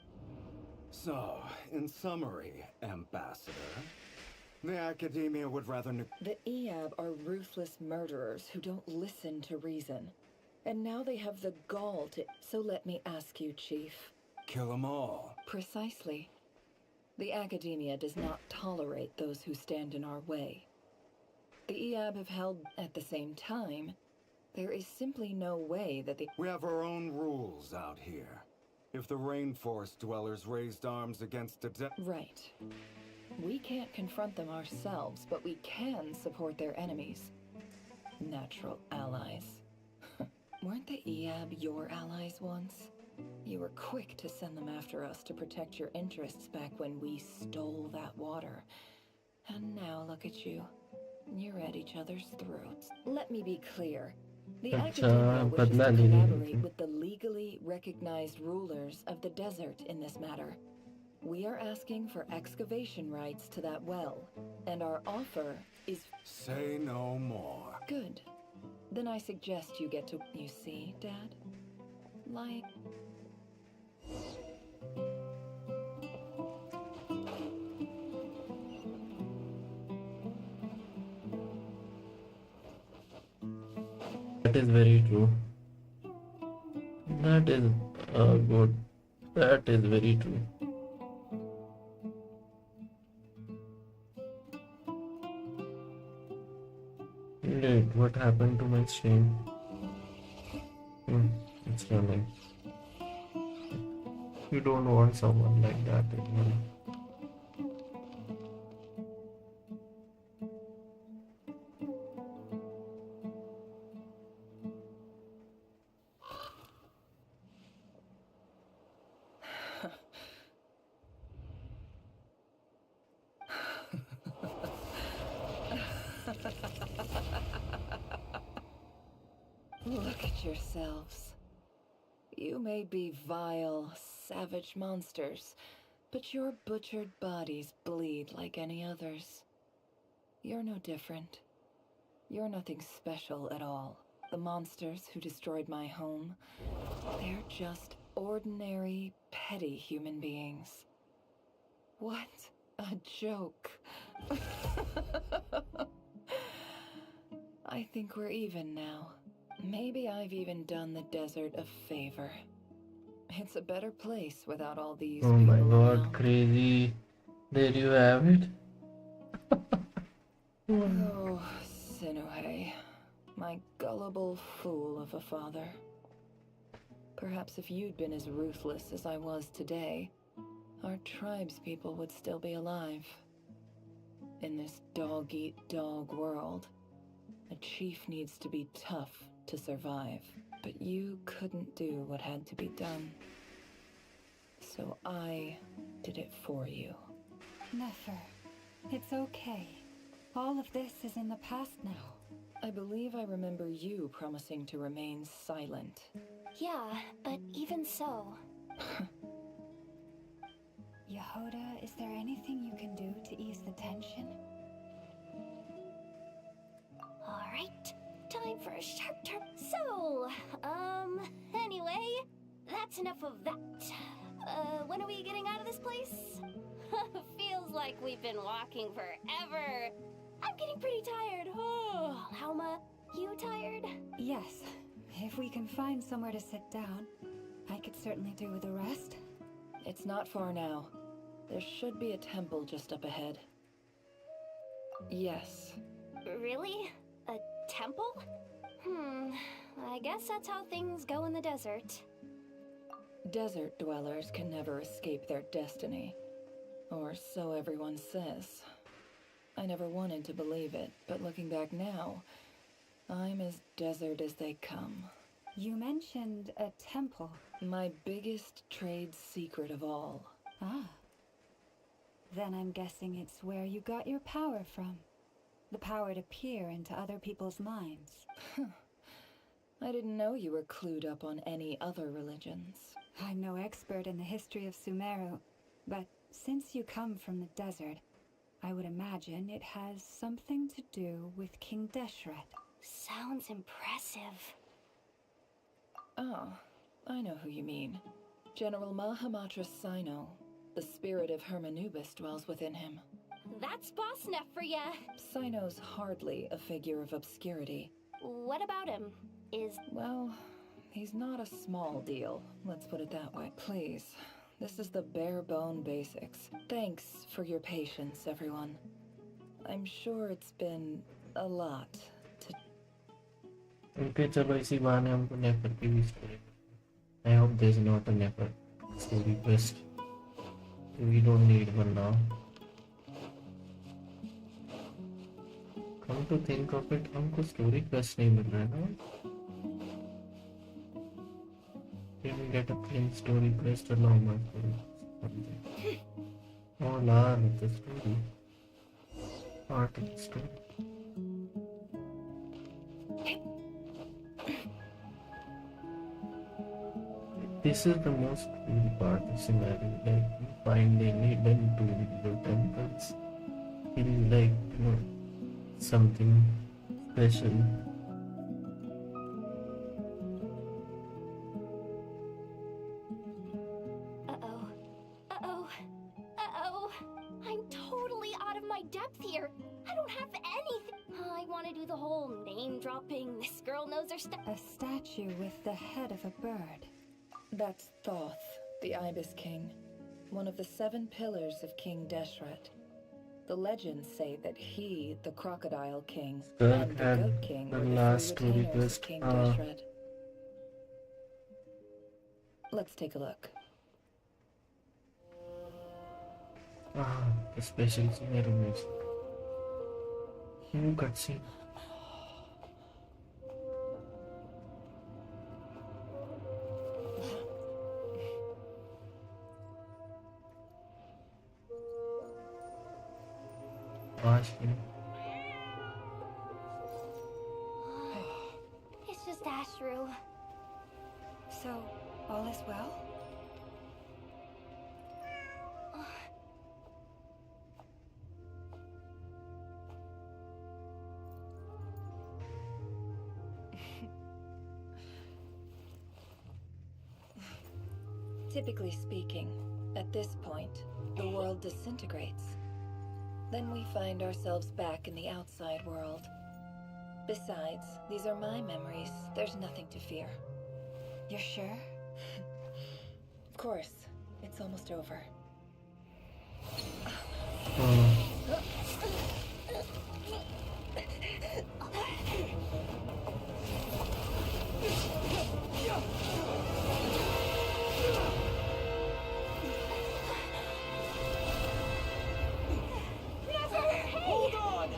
S20: So, in summary, Ambassador, the Academia would rather...
S7: The EAB are ruthless murderers who don't listen to reason. And now they have the gall to... So let me ask you, Chief.
S20: Kill them all.
S7: Precisely. The Academia does not tolerate those who stand in our way. The EAB have held... At the same time, there is simply no way that the...
S20: We have our own rules out here. If the rainforest dwellers raised arms against a
S7: Right. We can't confront them ourselves, but we can support their enemies. Natural allies. Weren't the EAB your allies once? You were quick to send them after us to protect your interests back when we stole that water. And now look at you. You're at each other's throats. Let me be clear. The Academia wishes to collaborate with the legally recognized rulers of the desert in this matter. We are asking for excavation rights to that well, and our offer is...
S20: Say no more.
S7: Good. Then I suggest you get to... You see, Dad? Like...
S1: That is very true. That is Good. That is very true. Wait, what happened to my stream? It's running. You don't want someone like that anymore.
S7: Look at yourselves. You may be vile, savage monsters, but your butchered bodies bleed like any others. You're no different. You're nothing special at all. The monsters who destroyed my home, they're just ordinary, petty human beings. What a joke. I think we're even now. Maybe I've even done the desert a favor. It's a better place without all these
S1: Oh my
S7: people
S1: god,
S7: around.
S1: crazy. There you have it.
S7: Oh, Sinuhe, my gullible fool of a father. Perhaps if you'd been as ruthless as I was today, our tribespeople would still be alive. In this dog-eat-dog world, a chief needs to be tough to survive. But you couldn't do what had to be done. So I did it for you.
S4: Nefer, it's okay. All of this is in the past now.
S7: I believe I remember you promising to remain silent.
S19: Yeah, but even so.
S4: Yehoda, is there anything you can do to ease the tension?
S19: Alright, time for a sharp turn. So, anyway, that's enough of that. When are we getting out of this place? Feels like we've been walking forever. I'm getting pretty tired. Oh, Halma, you tired?
S4: Yes. If we can find somewhere to sit down, I could certainly do with a rest.
S7: It's not far now. There should be a temple just up ahead. Yes.
S19: Really? A temple? I guess that's how things go in the desert.
S7: Desert dwellers can never escape their destiny. Or so everyone says. I never wanted to believe it, but looking back now, I'm as desert as they come.
S4: You mentioned a temple.
S7: My biggest trade secret of all.
S4: Ah. Then I'm guessing it's where you got your power from. The power to peer into other people's minds.
S7: I didn't know you were clued up on any other religions.
S4: I'm no expert in the history of Sumeru, but since you come from the desert, I would imagine it has something to do with King Deshret.
S19: Sounds impressive.
S7: Oh, I know who you mean. General Mahamatra Sino. The spirit of Hermanubis dwells within him.
S19: That's boss enough for ya.
S7: Sino's hardly a figure of obscurity.
S19: What about him?
S7: Well, he's not a small deal, let's put it that way. Please, this is the bare bone basics. Thanks for your patience, everyone. I'm sure it's been a lot to...
S1: Okay, चलो इसी बहाने हमको नेफर की भी story. I hope there's not a nefer story quest. We don't need one now. Come to think of it, हमको story quest नहीं मिल रहा है ना? Can we get a clean story quest or normal story? Oh, la, the story. Part of the story. This is the most cool part of Sumeru, like finding hidden tombs or temples. It is like, something special.
S19: Uh-oh. I'm totally out of my depth here. I don't have anything. I want to do the whole name dropping, this girl knows her stuff.
S4: A statue with the head of a bird.
S7: That's Thoth, the Ibis King, one of the 7 pillars of King Deshret. The legends say that he, the Crocodile King, and the
S1: had
S7: Goat King
S1: the
S7: were the
S1: last
S7: 3
S1: two
S7: retainers of
S1: request.
S7: King Deshret. Let's take a look.
S1: The special scenario music. New cutscene.
S19: It's just Ashru.
S4: So, all is well?
S7: Typically speaking, at this point, the world disintegrates. Then we find ourselves back in the outside world. Besides, these are my memories. There's nothing to fear.
S4: You're sure?
S7: Of course. It's almost over.
S9: Hold on!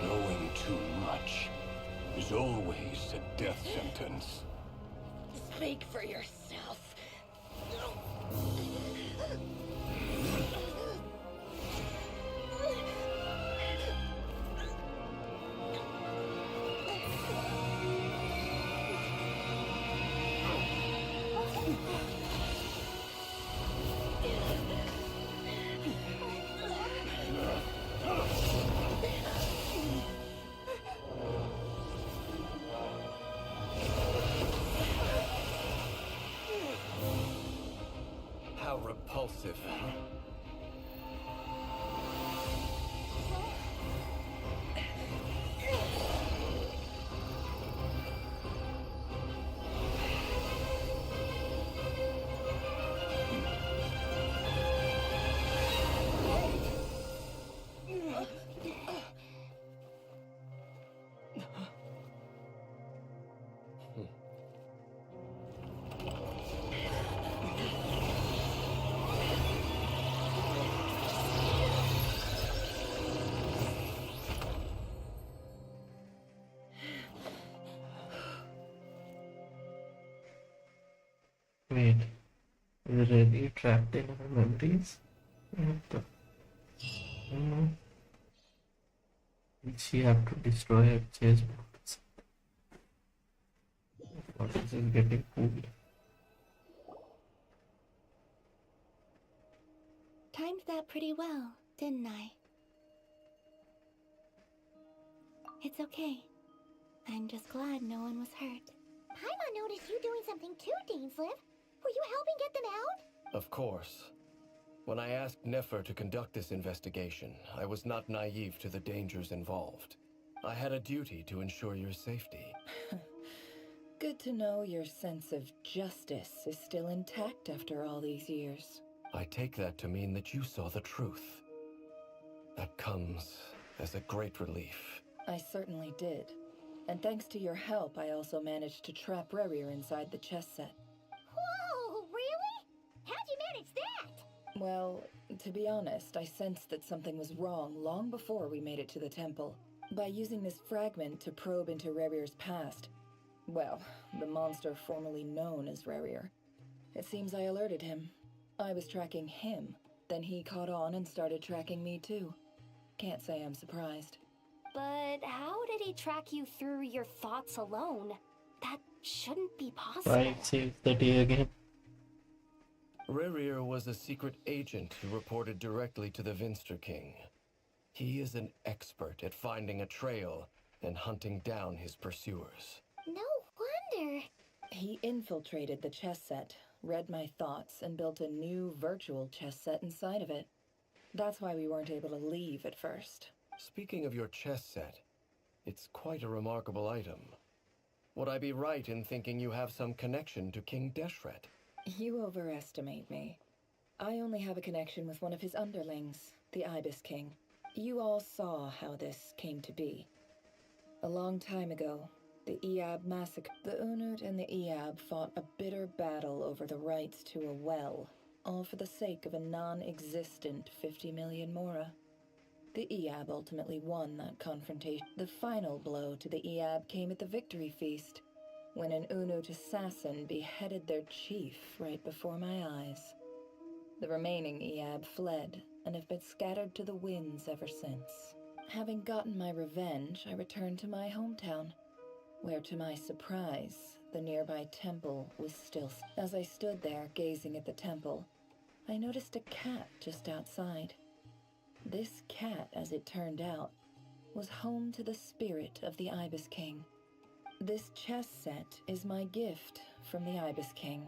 S5: Knowing too much is always a death sentence.
S7: Speak for yourself.
S10: How repulsive.
S1: Wait, is really trapped in our memories? What the? No. Did she have to destroy her chase box? What is this getting cooled?
S3: Timed that pretty well, didn't I? It's okay. I'm just glad no one was hurt.
S19: Paimon noticed you doing something too, Dainsleif. Were you helping get them out?
S10: Of course. When I asked Nefer to conduct this investigation, I was not naive to the dangers involved. I had a duty to ensure your safety.
S7: Good to know your sense of justice is still intact after all these years.
S10: I take that to mean that you saw the truth. That comes as a great relief.
S7: I certainly did. And thanks to your help, I also managed to trap Rerir inside the chess set.
S19: Whoa, really? How'd you manage that?
S7: Well, to be honest, I sensed that something was wrong long before we made it to the temple. By using this fragment to probe into Rerir's past, well, the monster formerly known as Rerir. It seems I alerted him. I was tracking him, then he caught on and started tracking me too. Can't say I'm surprised.
S19: But how did he track you through your thoughts alone? That shouldn't be possible.
S1: Right, save the day again.
S10: Rerir was a secret agent who reported directly to the Vinster King. He is an expert at finding a trail and hunting down his pursuers.
S19: No wonder.
S7: He infiltrated the chess set, read my thoughts, and built a new virtual chess set inside of it. That's why we weren't able to leave at first.
S10: Speaking of your chess set, it's quite a remarkable item. Would I be right in thinking you have some connection to King Deshret?
S7: You overestimate me. I only have a connection with one of his underlings, the Ibis King. You all saw how this came to be. A long time ago, the Eab massacre. The Unut and the Eab fought a bitter battle over the rights to a well, all for the sake of a non-existent 50 million Mora. The Eab ultimately won that confrontation. The final blow to the Eab came at the victory feast, when an Unut assassin beheaded their chief right before my eyes. The remaining Eab fled and have been scattered to the winds ever since. Having gotten my revenge, I returned to my hometown, where to my surprise, the nearby temple was still. As I stood there gazing at the temple, I noticed a cat just outside. This cat, as it turned out, was home to the spirit of the Ibis King. This chess set is my gift from the Ibis King.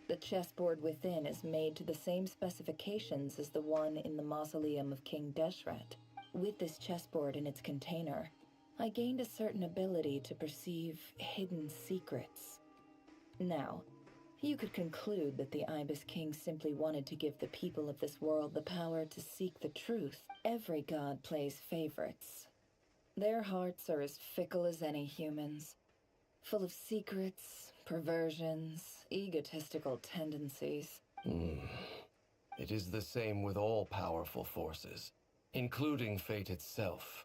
S7: The chessboard within is made to the same specifications as the one in the mausoleum of King Deshret. With this chessboard in its container, I gained a certain ability to perceive hidden secrets. Now, you could conclude that the Ibis King simply wanted to give the people of this world the power to seek the truth. Every god plays favorites. Their hearts are as fickle as any human's, full of secrets, perversions, egotistical tendencies.
S10: It is the same with all powerful forces, including fate itself.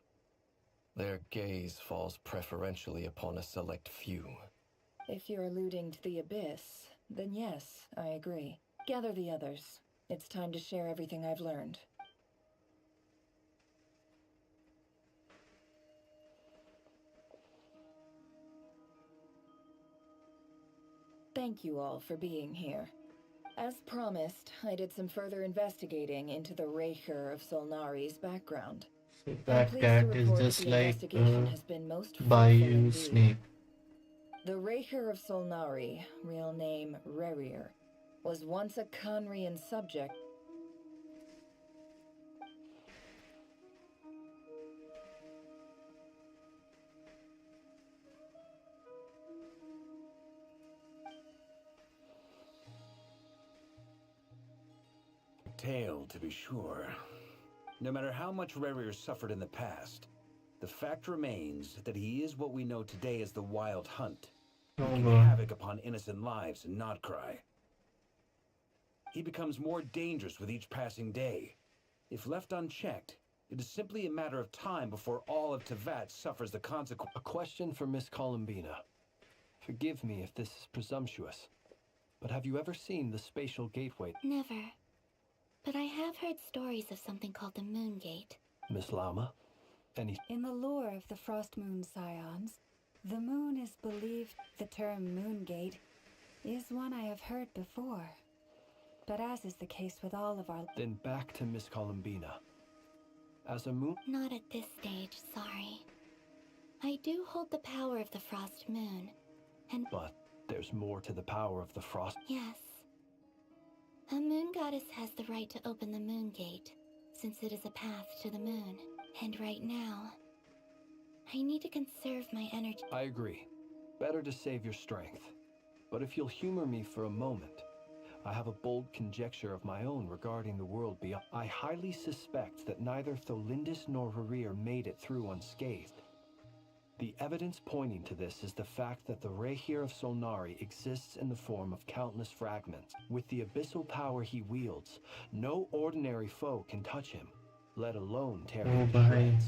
S10: Their gaze falls preferentially upon a select few.
S7: If you're alluding to the Abyss, then yes, I agree. Gather the others. It's time to share everything I've learned. Thank you all for being here. As promised, I did some further investigating into the Raker of Solnari's background.
S1: So that cat is just like
S7: most
S1: Bayou Snake.
S7: The Raker of Solnari, real name Rerir, was once a Conrian subject.
S9: Tale, to be sure. No matter how much Rerir suffered in the past, the fact remains that he is what we know today as the Wild Hunt, wreaking havoc upon innocent lives in Nod Krai. He becomes more dangerous with each passing day. If left unchecked, it is simply a matter of time before all of Tevat suffers the consequence.
S14: A question for Miss Columbina. Forgive me if this is presumptuous, but have you ever seen the spatial gateway?
S3: Never. But I have heard stories of something called the Moon Gate.
S14: Miss Lama?
S4: In the lore of the Frost Moon Scions, the moon is believed. The term Moon Gate is one I have heard before. But as is the case with all of our...
S14: Then back to Miss Columbina. As a moon...
S3: Not at this stage, sorry. I do hold the power of the Frost Moon, and...
S14: But there's more to the power of the Frost...
S3: Yes. A moon goddess has the right to open the Moon Gate, since it is a path to the moon. And right now, I need to conserve my energy.
S14: I agree. Better to save your strength. But if you'll humor me for a moment, I have a bold conjecture of my own regarding the world beyond. I highly suspect that neither Tholindis nor Rerir made it through unscathed. The evidence pointing to this is the fact that the Raher of Solnari exists in the form of countless fragments. With the abyssal power he wields, no ordinary foe can touch him, let alone tear him to shreds.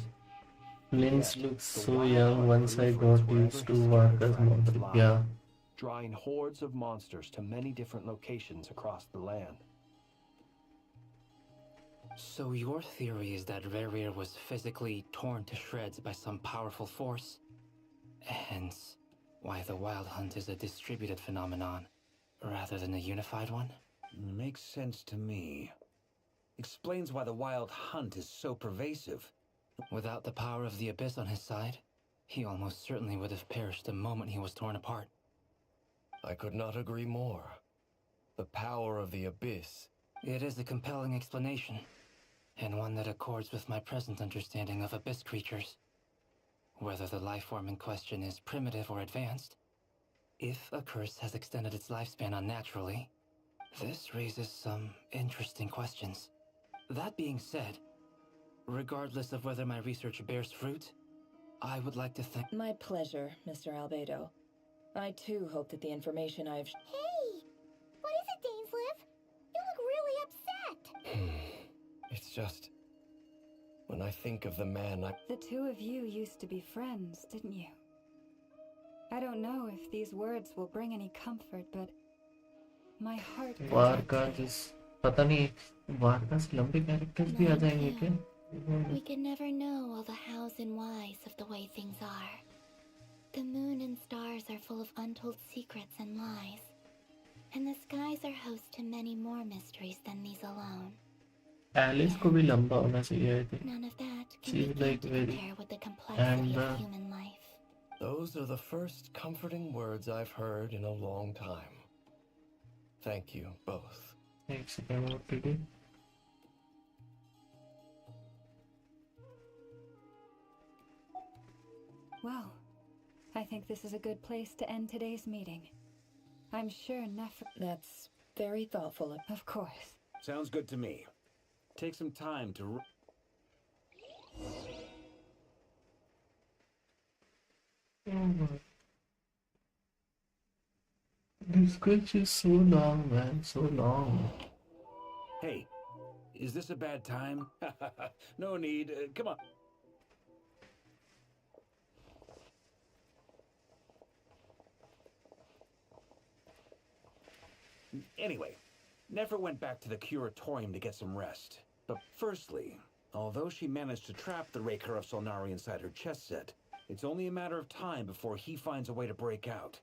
S1: Lynx looks so young once I got used to Varka's model. Yeah.
S14: Drawing hordes of monsters to many different locations across the land.
S6: So your theory is that Rerir was physically torn to shreds by some powerful force? Hence, why the Wild Hunt is a distributed phenomenon, rather than a unified one?
S9: Makes sense to me. Explains why the Wild Hunt is so pervasive.
S6: Without the power of the Abyss on his side, he almost certainly would have perished the moment he was torn apart.
S10: I could not agree more. The power of the Abyss.
S6: It is a compelling explanation. and one that accords with my present understanding of abyss creatures. Whether the life form in question is primitive or advanced, if a curse has extended its lifespan unnaturally, this raises some interesting questions. That being said, regardless of whether my research bears fruit, I would like to thank—
S7: My pleasure, Mr. Albedo. I too hope that the information I've—
S19: Hey! What is it, Dainsleif? You look really upset!
S10: It's just... when I think of the man I...
S4: The two of you used to be friends, didn't you? I don't know if these words will bring any comfort, but my heart...
S1: वार का जिस पता नहीं वार का लंबे characters भी आ जाएंगे क्या?
S3: We can never know all the hows and whys of the way things are. The moon and stars are full of untold secrets and lies. And the skies are host to many more mysteries than these alone.
S1: Alice को भी लंबा होना चाहिए I think.
S3: None of that can
S1: She's
S3: begin
S1: like
S3: to
S1: very
S3: compare with the complexity of human life.
S10: Those are the first comforting words I've heard in a long time. Thank you, both.
S1: Thanks again, what to do?
S4: Well, I think this is a good place to end today's meeting. I'm sure
S7: That's very thoughtful.
S4: Of course.
S9: Sounds good to me. Take some time to...
S1: Oh my. This sketch is so long, man, so long.
S9: Hey, is this a bad time? No need. Come on. Anyway, Nefer went back to the curatorium to get some rest. But firstly, although she managed to trap the Raker of Solnari inside her chess set, it's only a matter of time before he finds a way to break out.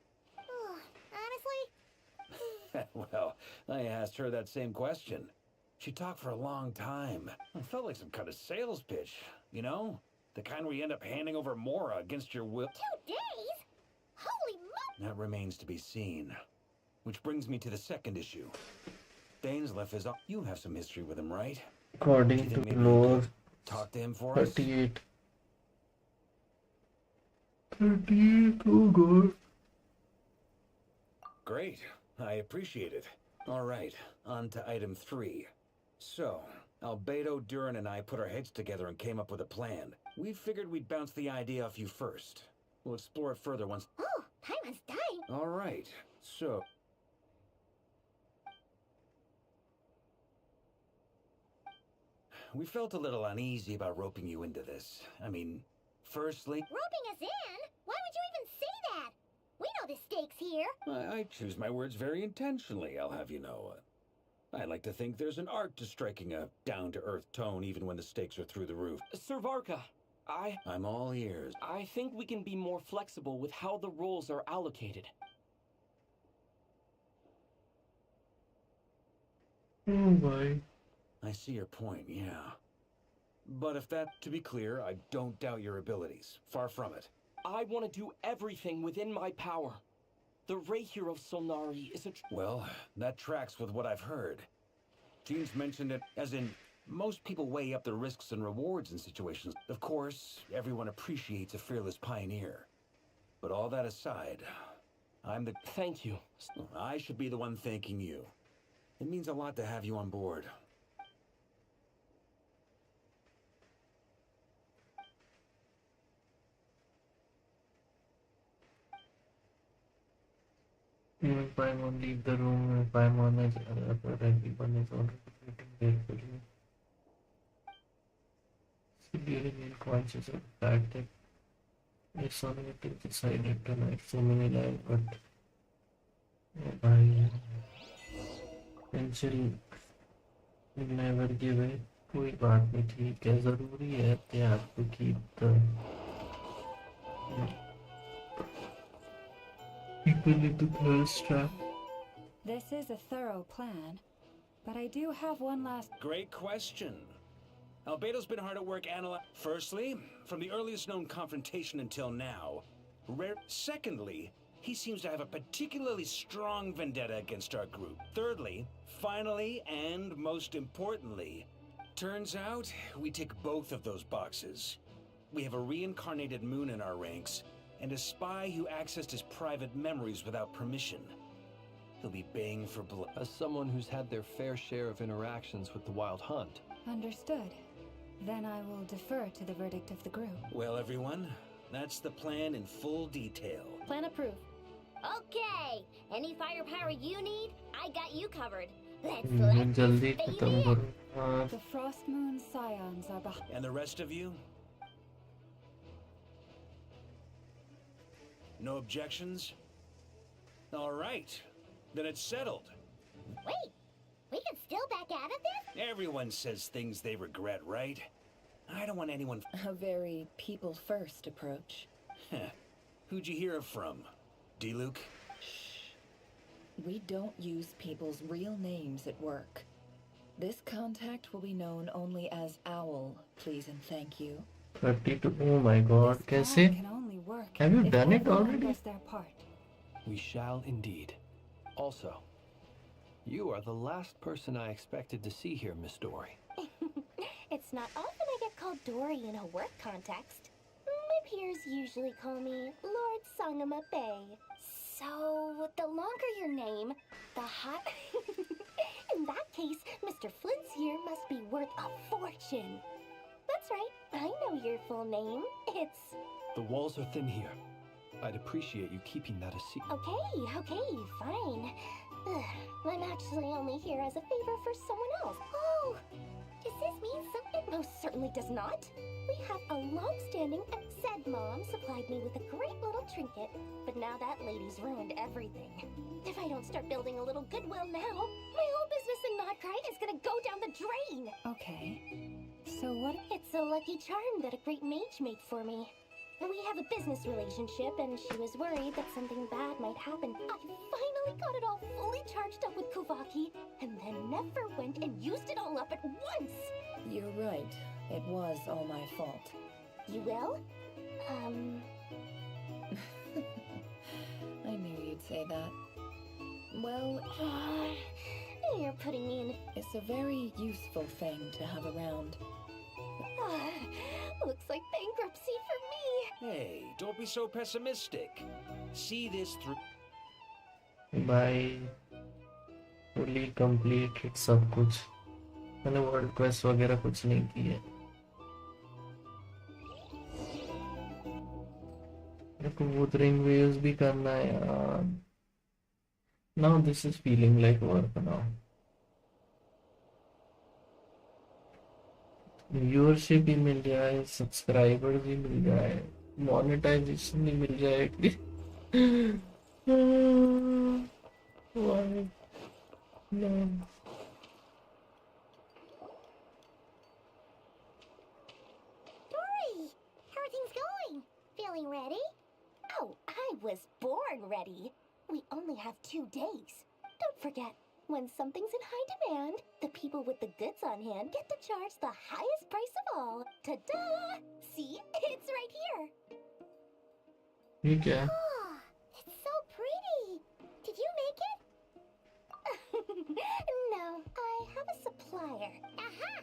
S19: Honestly?
S9: Well, I asked her that same question. She talked for a long time. It felt like some kind of sales pitch, you know? The kind where you end up handing over Mora against your will.
S19: 2 days? Holy mo—
S9: That remains to be seen. Which brings me to the second issue. Dainsleif is... You have some history with him, right?
S1: According to lore,
S9: talk to him for us?
S1: 38. 38, oh god.
S9: Great. I appreciate it. All right, on to item 3. So, Albedo, Duran, and I put our heads together and came up with a plan. We figured we'd bounce the idea off you first. We'll explore it further once...
S19: Oh, Paimon's dying.
S9: All right, so... We felt a little uneasy about roping you into this. I mean, firstly...
S19: Roping us in? Why would you even say that? We know the stakes here.
S9: I choose my words very intentionally, I'll have you know. I like to think there's an art to striking a down-to-earth tone even when the stakes are through the roof.
S8: Sir Varka,
S9: I'm all ears.
S8: I think we can be more flexible with how the roles are allocated.
S1: Oh my.
S9: I see your point, yeah. But if that, to be clear, I don't doubt your abilities. Far from it.
S8: I want to do everything within my power. The Raker of Solnari is a...
S9: Well, that tracks with what I've heard. Jean's mentioned it, as in, most people weigh up the risks and rewards in situations. Of course, everyone appreciates a fearless pioneer. But all that aside, I'm the...
S8: Thank you.
S9: I should be the one thanking you. It means a lot to have you on board.
S1: Even Paimon leave the room, Paimon is everyone is already waiting there for you. She remain conscious of the fact that it's already decided to like so many lives, but pencil will never give it. कोई बात नहीं ठीक है जरूरी है कि आपको keep the people in the thirst trap.
S4: This is a thorough plan, but I do have one last...
S9: Great question. Albedo's been hard at work analyzing. Firstly, from the earliest known confrontation until now. Secondly, he seems to have a particularly strong vendetta against our group. Thirdly, finally, and most importantly, Turns out, we tick both of those boxes. We have a reincarnated moon in our ranks, and a spy who accessed his private memories without permission. He'll be baying for blood.
S14: As someone who's had their fair share of interactions with the Wild Hunt.
S4: Understood. Then I will defer to the verdict of the group.
S9: Well, everyone, that's the plan in full detail.
S19: Plan approved. Okay, any firepower you need, I got you covered. Let's let
S1: जल्दी
S19: this
S1: खत्म
S19: baby
S1: करो यार.
S4: The Frost Moon Scions are behind.
S9: And the rest of you? No objections? All right, then it's settled.
S19: Wait, we can still back out of this?
S9: Everyone says things they regret, right? I don't want anyone...
S7: A very people-first approach.
S9: Who'd you hear it from? D-Luke?
S7: We don't use people's real names at work. This contact will be known only as Owl, please and thank you.
S1: 32. Oh my god, कैसे?
S4: Can only work
S1: Have you
S4: if
S1: done it
S4: everyone
S1: already?
S4: does their part.
S14: We shall indeed. Also, you are the last person I expected to see here, Miss Dory.
S19: It's not often I get called Dory in a work context. My peers usually call me Lord Sangama Bay. So, the longer your name, the hot... In that case, Mr. Flint's here must be worth a fortune. That's right, I know your full name. It's...
S14: The walls are thin here. I'd appreciate you keeping that a secret.
S19: Okay, fine. Ugh, I'm actually only here as a favor for someone else. Oh, does this mean something? It most certainly does not. We have a long-standing... Said Mom supplied me with a great little trinket, but now that lady's ruined everything. If I don't start building a little goodwill now, my whole business in Nod Krai is gonna go down the drain.
S4: Okay. So what?
S19: It's a lucky charm that a great mage made for me. We have a business relationship, and she was worried that something bad might happen. I finally got it all fully charged up with Kuvaki, and then never went and used it all up at once.
S7: You're right. It was all my fault.
S19: You will?
S7: I knew you'd say that. Well,
S19: you're putting me in...
S7: It's a very useful thing to have around.
S19: Looks like bankruptcy for me.
S9: Hey, don't be so pessimistic. See this through.
S1: Bye. Fully completed सब कुछ. मैंने world quest वगैरह कुछ नहीं की है. मेरे को वुदरिंग वेव्स भी करना है यार. Now this is feeling like work now. Viewership भी मिल जाए, सब्सक्राइबर भी मिल जाए, मोनेटाइजेशन भी मिल जाए. Why? No.
S19: Dory, how are things going? Feeling ready? Oh, I was born ready. We only have 2 days. Don't forget, when something's in high demand, the people with the goods on hand get to charge the highest price of all. Ta-da! See, it's right here.
S1: ठीक है.
S19: Oh, it's so pretty. Did you make it? No, I have a supplier. Aha!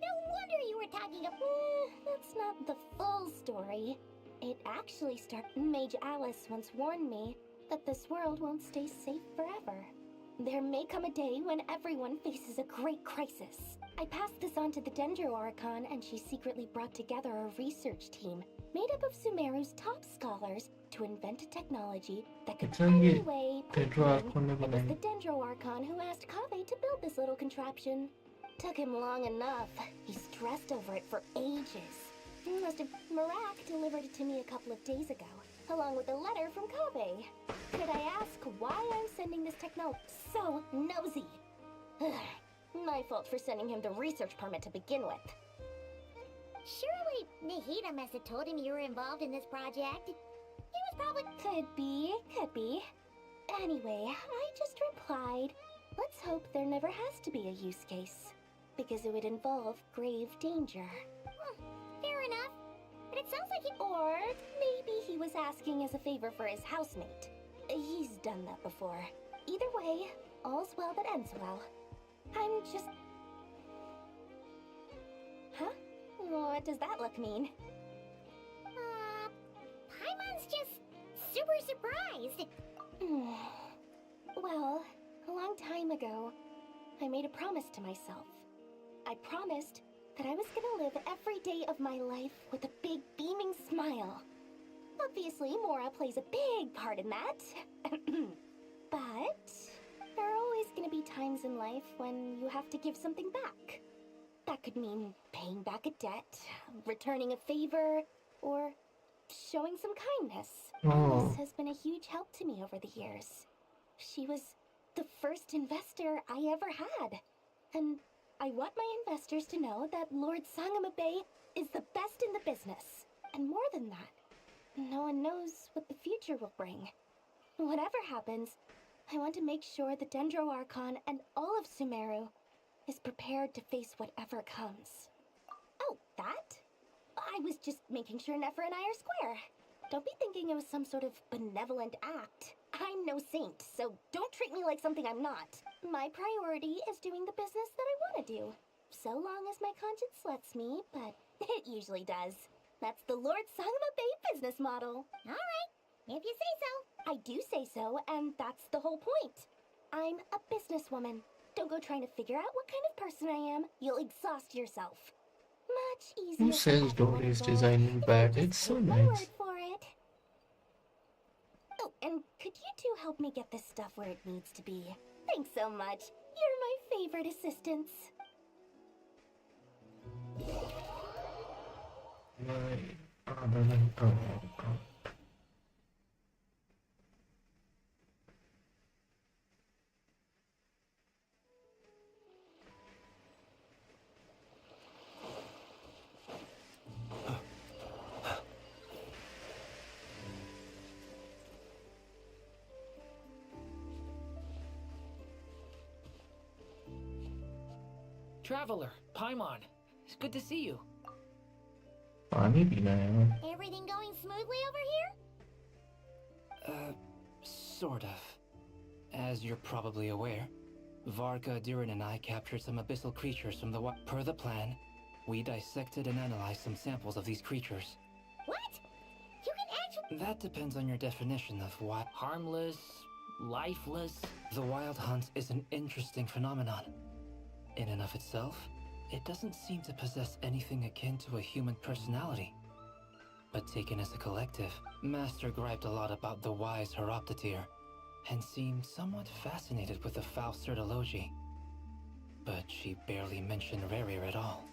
S19: No wonder you were talking about... that's not the full story. It actually started... Mage Alice once warned me that this world won't stay safe forever. There may come a day when everyone faces a great crisis. I passed this on to the Dendro Archon, and she secretly brought together a research team made up of Sumeru's top scholars to invent a technology that could anyway
S1: Dendro Archon
S19: It was the Dendro Archon who asked Kaveh to build this little contraption. Took him long enough. He stressed over it for ages. Marak delivered it to me a couple of days ago, along with a letter from Kaveh. Could I ask why I'm sending this technology? So nosy. My fault for sending him the research permit to begin with.
S2: Surely Nahida must have told him you were involved in this project.
S19: He was probably... Could be. Anyway, I just replied, let's hope there never has to be a use case, because it would involve grave danger.
S2: Fair enough. But it sounds like he...
S19: Or maybe he was asking as a favor for his housemate. He's done that before. Either way, all's well that ends well. I'm just... What does that look mean?
S2: Paimon's just super surprised.
S19: Well, a long time ago, I made a promise to myself. I promised that I was gonna live every day of my life with a big beaming smile. Obviously, Mora plays a big part in that. But there are always gonna be times in life when you have to give something back. That could mean paying back a debt, returning a favor, or showing some kindness. Alice has been a huge help to me over the years. She was the first investor I ever had. And I want my investors to know that Lord Sangamabe is the best in the business. And more than that, no one knows what the future will bring. Whatever happens, I want to make sure the Dendro Archon and all of Sumeru is prepared to face whatever comes. Oh, that? I was just making sure Nefer and I are square. Don't be thinking it was some sort of benevolent act. I'm no saint, so don't treat me like something I'm not. My priority is doing the business that I want to do. So long as my conscience lets me, but it usually does. That's the Lord Sangamabe business model.
S2: Alright, if you say so.
S19: I do say so, and that's the whole point. I'm a businesswoman. Don't go trying to figure out what kind of person I am. You'll exhaust yourself. Much easier.
S1: Who says Dory's design is bad? It's so
S19: Take my word
S1: nice.
S19: for it. Oh, and could you two help me get this stuff where it needs to be? Thanks so much. You're my favorite assistants.
S13: Traveler, Paimon, it's good to see you.
S1: पानी पीना है यार.
S2: Everything going smoothly over here?
S6: Sort of. As you're probably aware, Varka, Durin, and I captured some abyssal creatures from the Per the plan, we dissected and analyzed some samples of these creatures.
S2: What? You can actually...
S6: That depends on your definition of what...
S13: Harmless, lifeless...
S6: The wild hunt is an interesting phenomenon. In and of itself, it doesn't seem to possess anything akin to a human personality. But taken as a collective, Master griped a lot about the wise Horoptetyr, and seemed somewhat fascinated with the foul Certology. But she barely mentioned Rerir at all.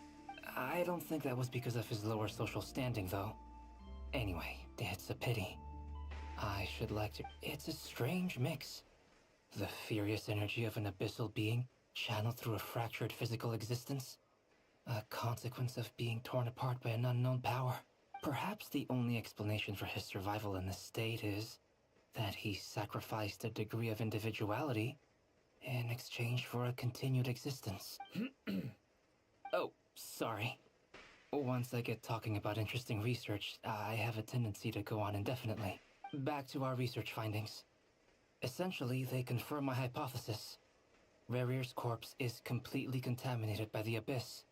S6: I don't think that was because of his lower social standing, though. Anyway, it's a pity. I should like to... It's a strange mix. The furious energy of an abyssal being channeled through a fractured physical existence. A consequence of being torn apart by an unknown power. Perhaps the only explanation for his survival in this state is that he sacrificed a degree of individuality in exchange for a continued existence. Oh, sorry. Once I get talking about interesting research, I have a tendency to go on indefinitely. Back to our research findings. Essentially, they confirm my hypothesis. Rerir's corpse is completely contaminated by the Abyss,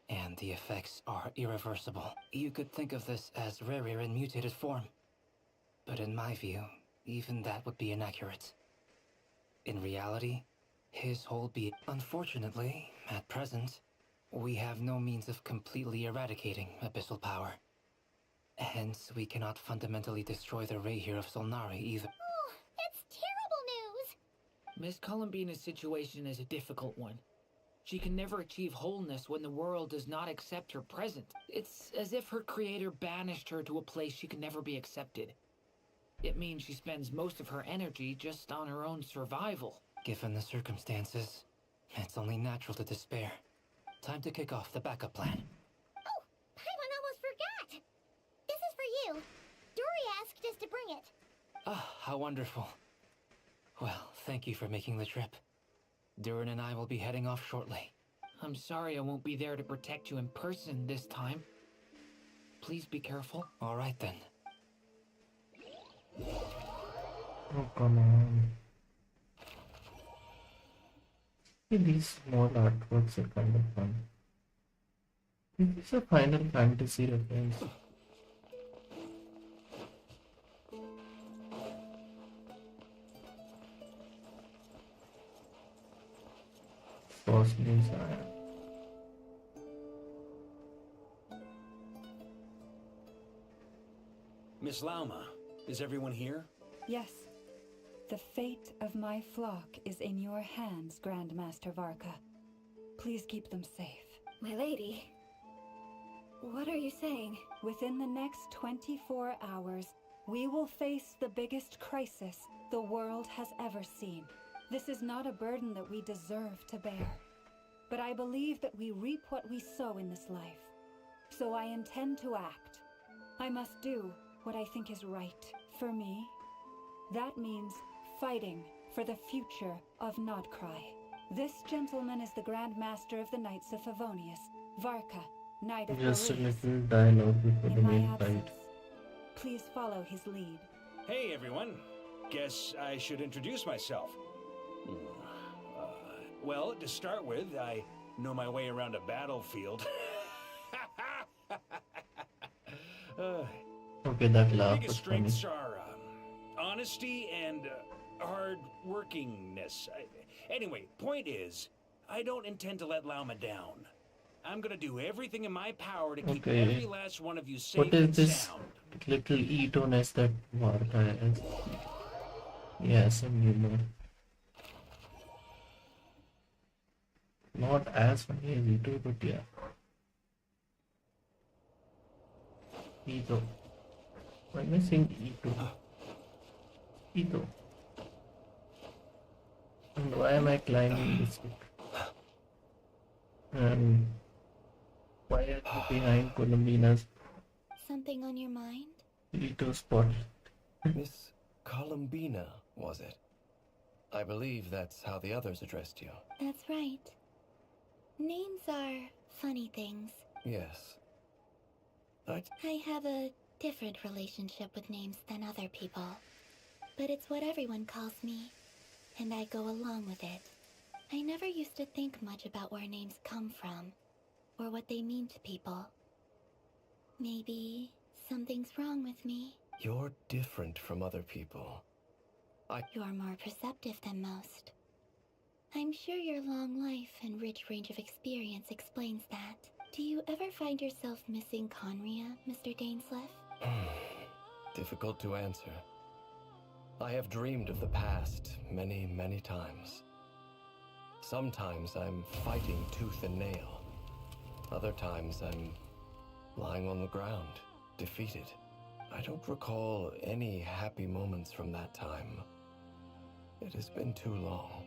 S6: and the effects are irreversible. You could think of this as Rerir in mutated form. But in my view, even that would be inaccurate. In reality, his whole being... Unfortunately, at present, we have no means of completely eradicating abyssal power. Hence, we cannot fundamentally destroy the Reihir of Solnari either.
S2: Oh, that's terrible news!
S13: Miss Columbina's situation is a difficult one. She can never achieve wholeness when the world does not accept her present. It's as if her creator banished her to a place she can never be accepted. It means she spends most of her energy just on her own survival.
S6: Given the circumstances, it's only natural to despair. Time to kick off the backup plan.
S2: Oh, Paimon almost forgot! This is for you. Dory asked us to bring it.
S6: Ah, how wonderful. Well, thank you for making the trip. Durin and I will be heading off shortly.
S13: I'm sorry I won't be there to protect you in person this time. Please be careful.
S6: All right then.
S1: Oh, come on. These small artworks are kind of fun. This is a Final Fantasy reference. First names are.
S9: Miss Lauma, is everyone here?
S4: Yes. The fate of my flock is in your hands, Grandmaster Varka. Please keep them safe.
S19: My lady, what are you saying?
S4: Within the next 24 hours, we will face the biggest crisis the world has ever seen. This is not a burden that we deserve to bear. But I believe that we reap what we sow in this life. So I intend to act. I must do what I think is right for me. That means fighting for the future of Nod Krai. This gentleman is the Grand Master of the Knights of Favonius, Varka, Knight of
S1: Just a
S4: Belize.
S1: little dialogue before the
S4: In my
S1: main
S4: absence,
S1: fight.
S4: please follow his lead.
S9: Hey, everyone. Guess I should introduce myself. Well, to start with, I know my way around a battlefield.
S1: Okay, that
S9: My
S1: laugh
S9: biggest
S1: was funny.
S9: strengths are honesty and hard workingness. Anyway, point is, I don't intend to let Lauma down. I'm gonna do everything in my power to keep
S1: Okay.
S9: every last one of you safe
S1: What is
S9: and
S1: this
S9: sound.
S1: little Etoness that Varka has? Yeah, some humor. Not as funny as Ito, but yeah. Ito. Why am I saying Ito? Ito. And why am I climbing this stick? And why are you behind Columbina's
S3: Something on your mind?
S1: Ito spot?
S10: Miss Columbina, was it? I believe that's how the others addressed you.
S3: That's right. Names are funny things.
S10: Yes.
S3: I have a different relationship with names than other people. But it's what everyone calls me, and I go along with it. I never used to think much about where names come from, or what they mean to people. Maybe something's wrong with me.
S10: You're different from other people.
S3: You're more perceptive than most. I'm sure your long life and rich range of experience explains that. Do you ever find yourself missing Conria, Mr. Dainsleif?
S10: Difficult to answer. I have dreamed of the past many, many times. Sometimes I'm fighting tooth and nail. Other times I'm lying on the ground, defeated. I don't recall any happy moments from that time. It has been too long.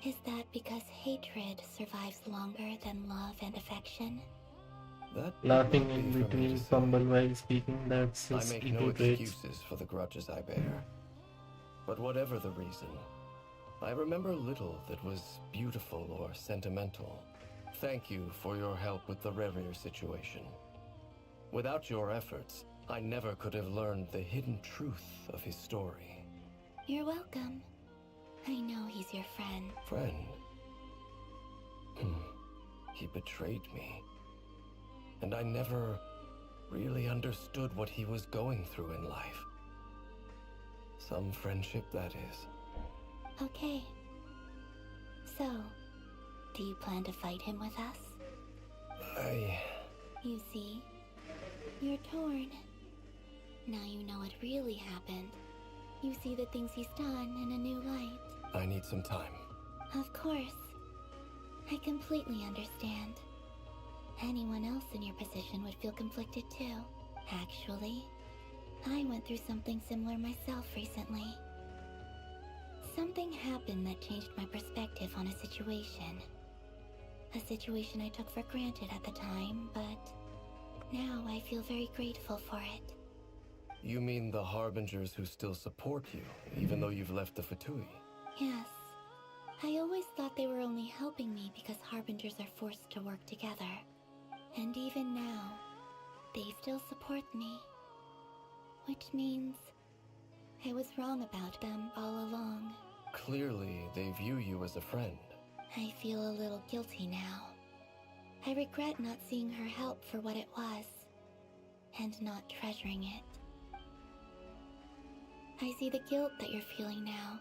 S3: Is that because hatred survives longer than love and affection?
S10: That
S1: Laughing
S10: would
S1: in
S10: be for me
S1: between
S10: to say.
S1: fumble while speaking, that's
S10: I
S1: his
S10: make
S1: ego
S10: no
S1: traits.
S10: excuses for the grudges I bear. But whatever the reason, I remember little that was beautiful or sentimental. Thank you for your help with the Revier situation. Without your efforts, I never could have learned the hidden truth of his story.
S3: You're welcome. I know he's your friend.
S10: Friend? He betrayed me. And I never really understood what he was going through in life. Some friendship, that is.
S3: Okay. So, do you plan to fight him with us? You see, you're torn. Now you know what really happened. You see the things he's done in a new light.
S10: I need some time.
S3: Of course. I completely understand. Anyone else in your position would feel conflicted too. Actually, I went through something similar myself recently. Something happened that changed my perspective on a situation. A situation I took for granted at the time, but now I feel very grateful for it.
S10: You mean the Harbingers who still support you, even though you've left the Fatui?
S3: Yes. I always thought they were only helping me because Harbingers are forced to work together. And even now, they still support me. Which means I was wrong about them all along.
S10: Clearly, they view you as a friend.
S3: I feel a little guilty now. I regret not seeing her help for what it was, and not treasuring it. I see the guilt that you're feeling now,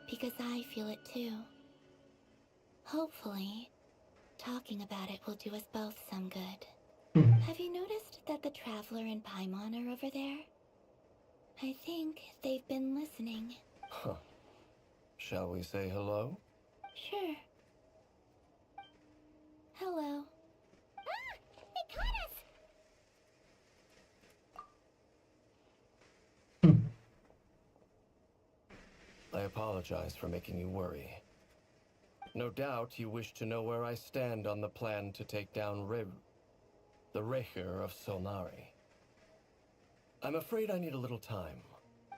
S3: because I feel it too. Hopefully, talking about it will do us both some good. Have you noticed that the Traveler and Paimon are over there? I think they've been listening.
S10: Huh. Shall we say hello?
S3: Sure. Hello.
S2: Ah! They caught us!
S10: I apologize for making you worry. No doubt you wish to know where I stand on the plan to take down the Raker of Solnari. I'm afraid I need a little time.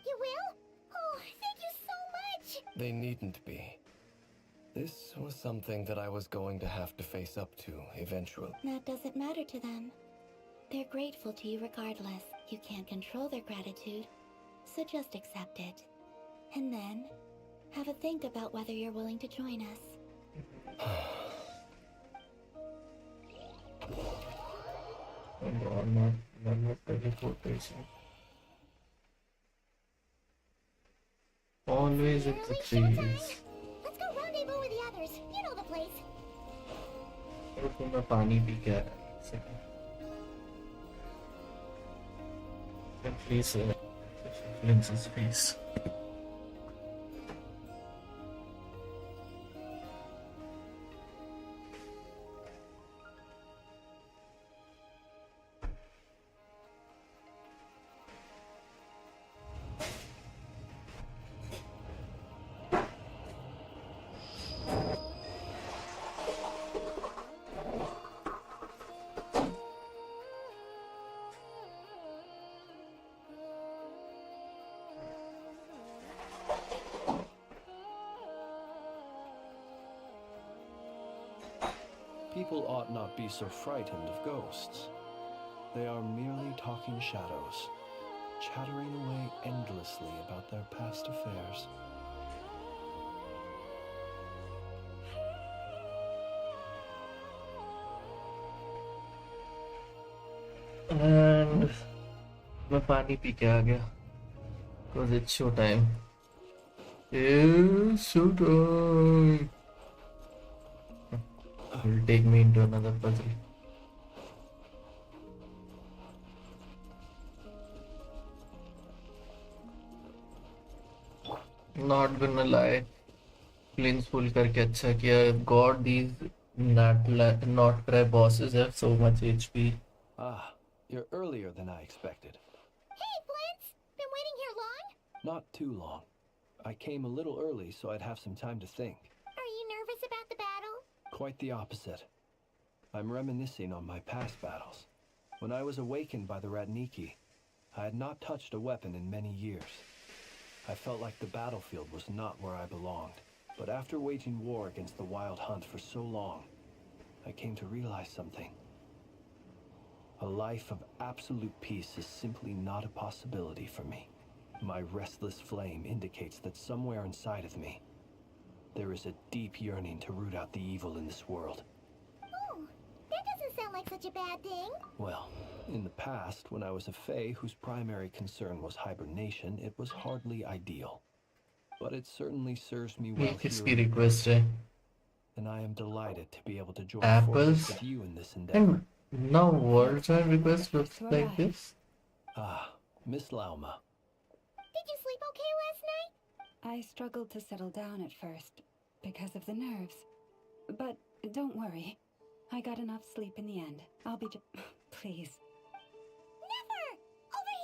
S2: You will? Oh, thank you so much!
S10: They needn't be. This was something that I was going to have to face up to eventually.
S3: That doesn't matter to them. They're grateful to you regardless. You can't control their gratitude, so just accept it. And then, have a think about whether you're willing to join us.
S1: Not teleportation. Always in the trees.
S2: Let's go rendezvous with the others. You know the place.
S1: रुको मैं पानी P के आया एक second. Please, Lindsay's face.
S14: People ought not be so frightened of ghosts. They are merely talking shadows, chattering away endlessly about their past affairs.
S1: And मैं पानी P के आ गया. Cause it's show time. It's show time. Will take me into another puzzle. Not gonna lie, cleans full करके अच्छा किया. God, these Nod Krai bosses have so much HP.
S14: Ah, you're earlier than I expected.
S2: Hey, Blintz! Been waiting here long?
S14: Not too long. I came a little early so I'd have some time to think.
S2: Are you nervous about the battle?
S14: Quite the opposite. I'm reminiscing on my past battles. When I was awakened by the Ratniki, I had not touched a weapon in many years. I felt like the battlefield was not where I belonged. But after waging war against the Wild Hunt for so long, I came to realize something. A life of absolute peace is simply not a possibility for me. My restless flame indicates that somewhere inside of me, there is a deep yearning to root out the evil in this world.
S2: Oh, that doesn't sound like such a bad thing.
S14: Well, in the past, when I was a Fae whose primary concern was hibernation, it was hardly ideal. But it certainly serves me well here.
S1: Request
S14: And I am delighted to be able to join
S1: apples
S14: forces with you in this endeavor.
S1: And now world join request looks like this.
S14: Ah, Miss Lauma.
S2: Did you sleep okay last night?
S4: I struggled to settle down at first because of the nerves. But don't worry. I got enough sleep in the end. I'll be please.
S2: Never! Over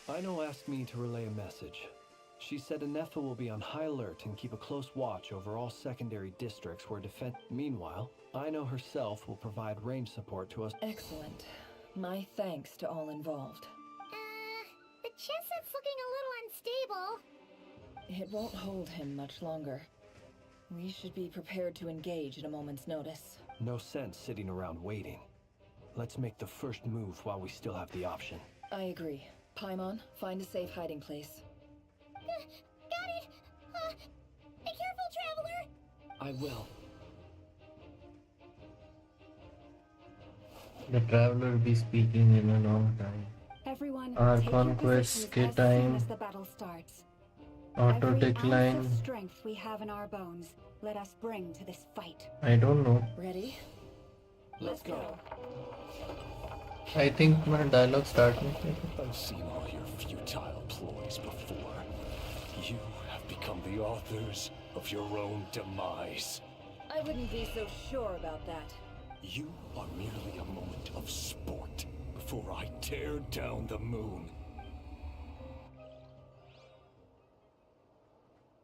S2: here!
S14: Ino asked me to relay a message. She said Anefa will be on high alert and keep a close watch over all secondary districts where defense... Meanwhile, Ino herself will provide range support to us.
S7: Excellent. My thanks to all involved.
S2: The chestnut's looking a little unstable.
S7: It won't hold him much longer. We should be prepared to engage at a moment's notice.
S14: No sense sitting around waiting. Let's make the first move while we still have the option.
S7: I agree. Paimon, find a safe hiding place.
S2: Got it! Be careful, Traveler!
S6: I will.
S1: The traveler be speaking in a long time.
S4: Everyone,
S1: Our
S4: take your
S1: conquest
S4: positions
S1: के
S4: as soon as
S1: time
S4: the battle starts.
S1: auto
S4: Every
S1: decline.
S4: ounce of strength we have in our bones, let us bring to this fight.
S1: I don't know.
S7: Ready?
S22: Let's go.
S1: I think my dialogue starting.
S17: I've seen all your futile ploys before. You have become the authors of your own demise.
S7: I wouldn't be so sure about that.
S17: You are merely a moment of sport before I tear down the moon.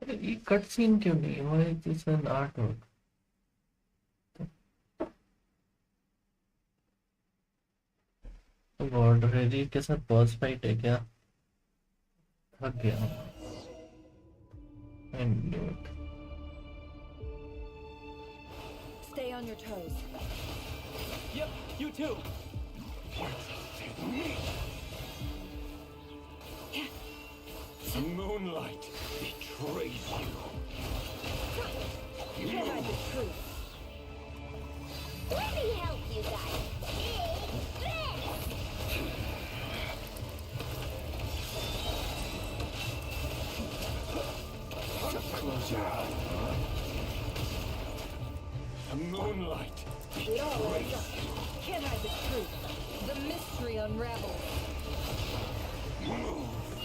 S1: ये cutscene क्यों नहीं? Why is this an artwork? God ready के साथ boss fight है क्या? थक गया हूँ। I knew it.
S7: Stay on your toes.
S8: Yep, you too.
S17: The moonlight betrays you.
S7: You can't hide the truth.
S2: Let me help you guys. Take this!
S17: Just close your eyes. The moonlight
S7: It all
S17: betrays
S7: adds up.
S17: you.
S7: Can't hide the truth. The mystery unravels.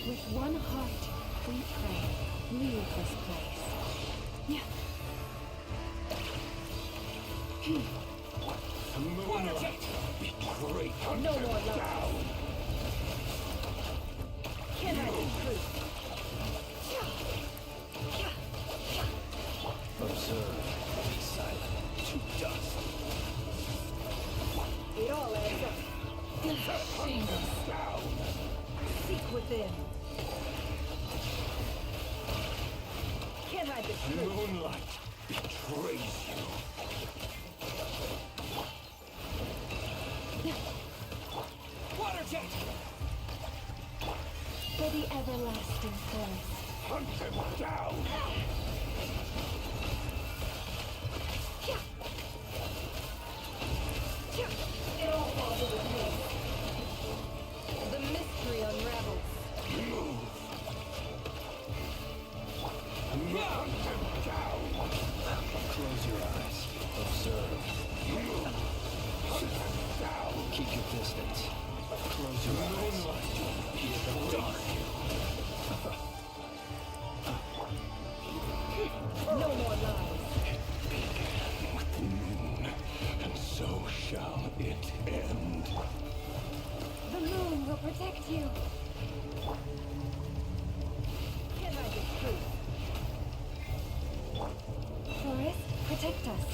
S4: With one heart, we pray. Leave this place. Yeah.
S17: The moonlight betrays you.
S7: No more lies. Can't hide the truth.
S17: Observe. Be silent. To dust.
S7: It all adds up.
S17: Down.
S7: Seek within. Can't hide the
S17: The
S7: truth.
S17: moonlight betrays you.
S8: Water jet!
S4: For the everlasting forest.
S17: Hunt him down.
S7: It all falls into place. The mystery unravels.
S17: Hunt him down.
S14: Close your eyes. Observe.
S17: Hunt him down.
S14: Keep your distance. Close your eyes.
S7: No more lies.
S17: With the moon, and so shall it end.
S4: The moon will protect you.
S7: Can't hide the truth.
S4: Forest, protect us.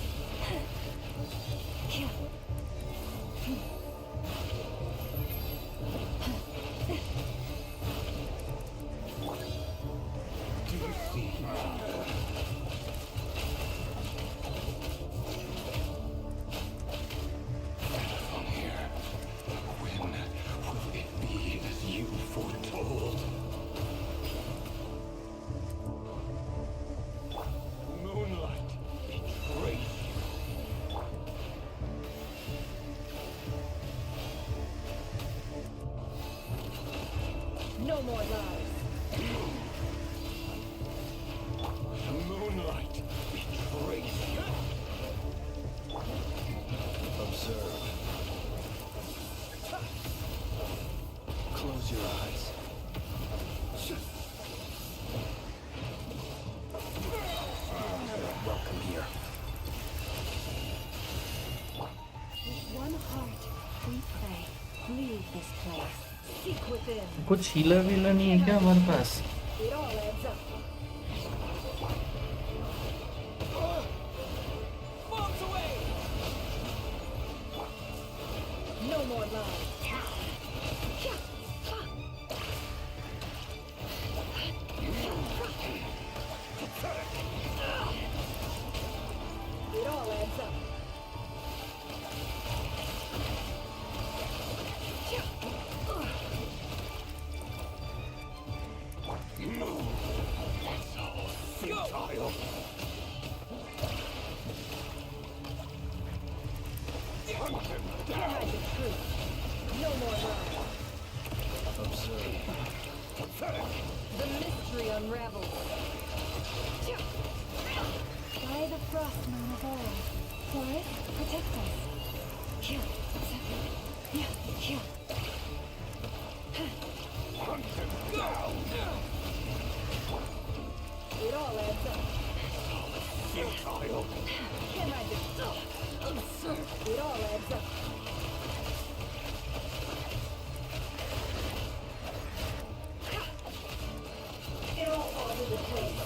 S17: Do you see? From here, when will it be as you foretold? Moonlight betrays you.
S7: No more lies.
S17: The moonlight betrays you.
S14: Observe. Close your eyes. Welcome here.
S4: With one heart, we pray. Leave this place.
S7: Seek within.
S1: कुछ healer wheeler नहीं है क्या हमारे पास?
S7: It all adds up.
S8: Bombs away!
S7: No more lies. It all adds up.
S17: It's all futile. Hunt him
S7: Can't hide the truth.
S4: guys. Protect us. Here. Yeah. Here.
S17: Hunt him down!
S7: It all adds up.
S17: Futile!
S7: Can I just... It all adds up. It all falls into place.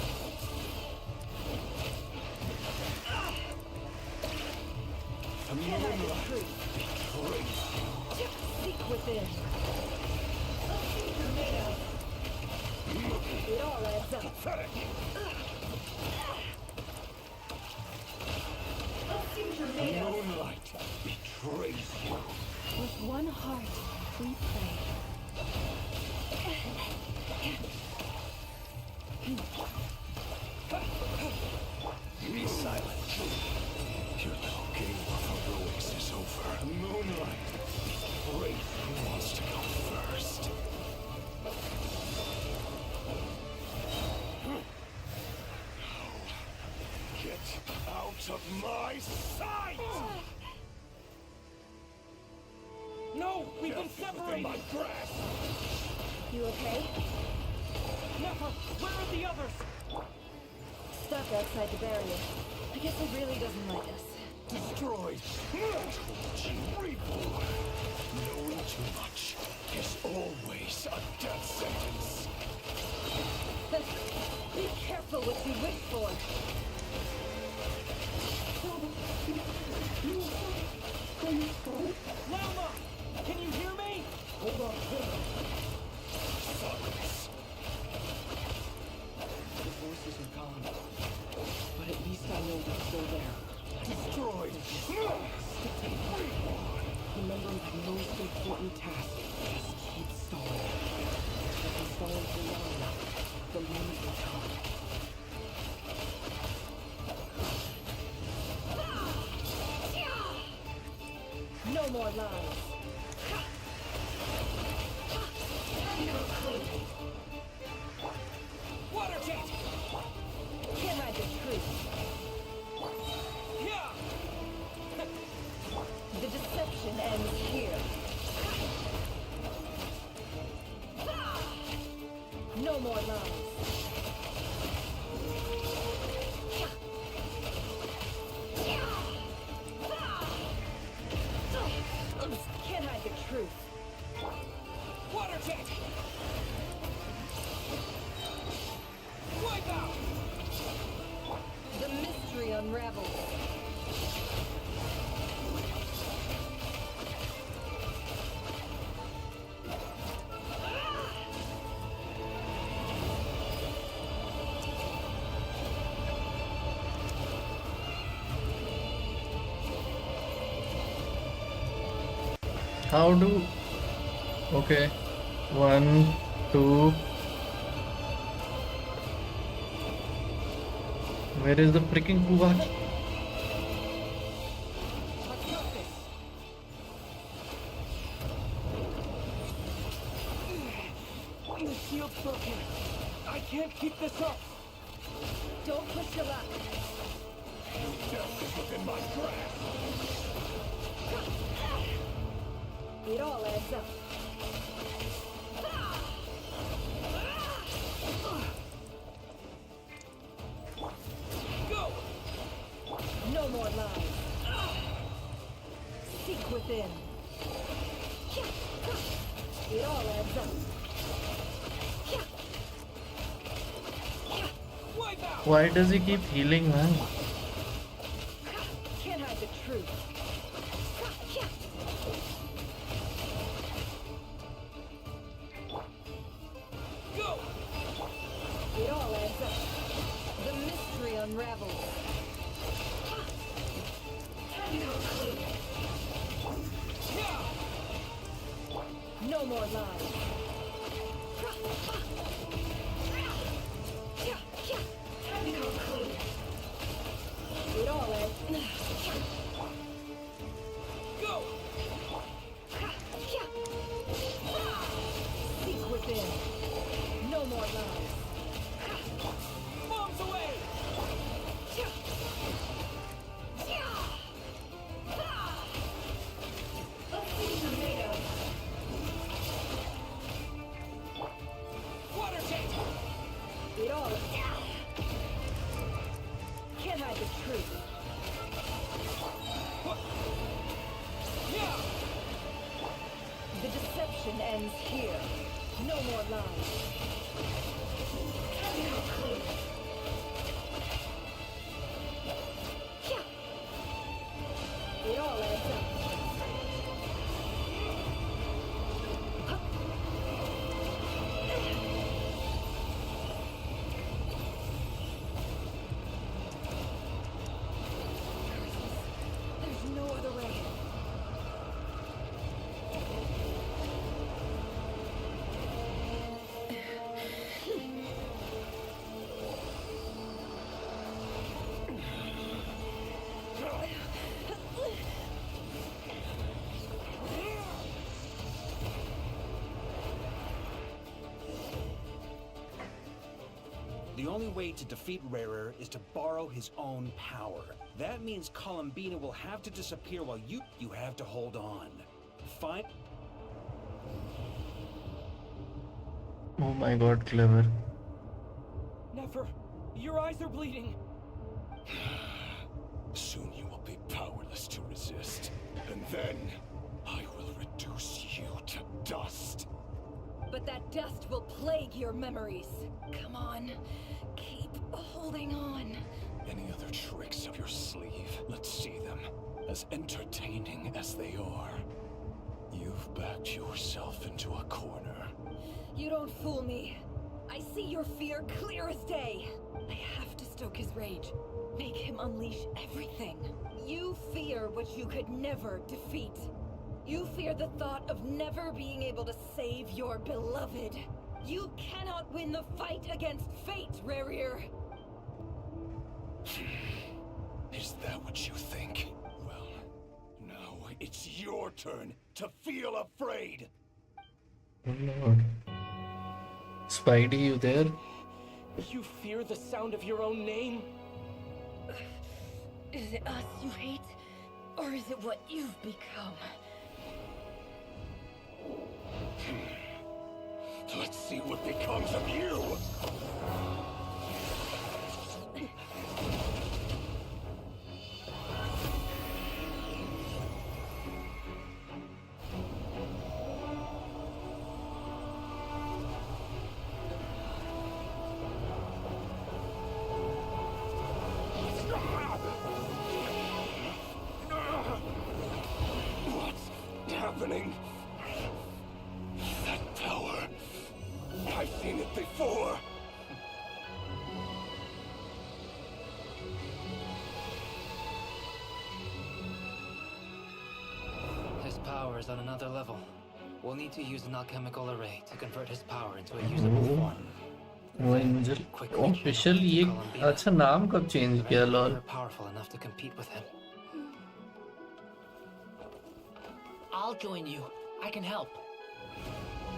S7: Can I retreat? Seek within. It all adds up.
S17: Moonlight betrays you.
S4: With one heart, we pray.
S17: Be silent. Your little game of heroics is over. Moonlight betrays who wants to go first. Get out of my sight!
S8: No, we've been separated.
S17: My grasp.
S7: You okay?
S8: Never. Where are the others?
S7: Stuck outside the barrier. I guess he really doesn't like us.
S17: Destroyed. Reborn. Knowing too much is always a death sentence.
S7: Be careful what you wish for.
S8: Lama! Can you hear me?
S17: Hold on. Silence.
S8: The voices are gone. But at least I know they're still there.
S17: Destroyed.
S8: Remember my most important task. Just keep stalling. If I stall for long enough, the moment will come.
S7: No more lies.
S8: Water jet!
S7: Can I the truth? The deception ends here. No more lies. Can hide the truth.
S8: Water jet! Wipe out!
S7: The mystery unravels.
S1: How do... Okay. 1, 2... Where is the freaking Kubaki?
S8: The shield's broken. I can't keep this up.
S7: Don't push your luck.
S17: Death is within my grasp.
S7: It all adds up.
S8: Go!
S7: No more lies. Seek within. It all adds up.
S8: Wipe out!
S1: Why does he keep healing, man?
S7: Can't hide the truth.
S8: Go!
S7: It all adds up. The mystery unravels. No more lies. It all adds.
S8: Go!
S7: Seek within. No more lies.
S8: Bombs away!
S9: only way to defeat Rarer is to borrow his own power. That means Columbina will have to disappear while you have to hold on. Fine.
S1: Oh my god, clever.
S22: Never. Your eyes are bleeding.
S17: Soon you will be powerless to resist. And then I will reduce you to dust.
S7: But that dust will plague your memories. Come on, keep holding on.
S17: Any other tricks up your sleeve? Let's see them. As entertaining as they are. You've backed yourself into a corner.
S7: You don't fool me. I see your fear clear as day. I have to stoke his rage. Make him unleash everything. You fear what you could never defeat. You fear the thought of never being able to save your beloved. You cannot win the fight against fate, Rarir.
S17: Is that what you think? Well, now it's your turn to feel afraid.
S1: Oh Lord. Spidey, you there?
S22: You fear the sound of your own name?
S7: Is it us you hate? Or is it what you've become?
S17: Let's see what becomes of you! What's happening? That power. I've seen it before.
S6: His power is on another level. We'll need to use an alchemical array to convert his power into a usable form.
S1: वो angel official ये अच्छा नाम कब change किया lol?
S6: Powerful enough to compete with him.
S13: I'll join you. I can help.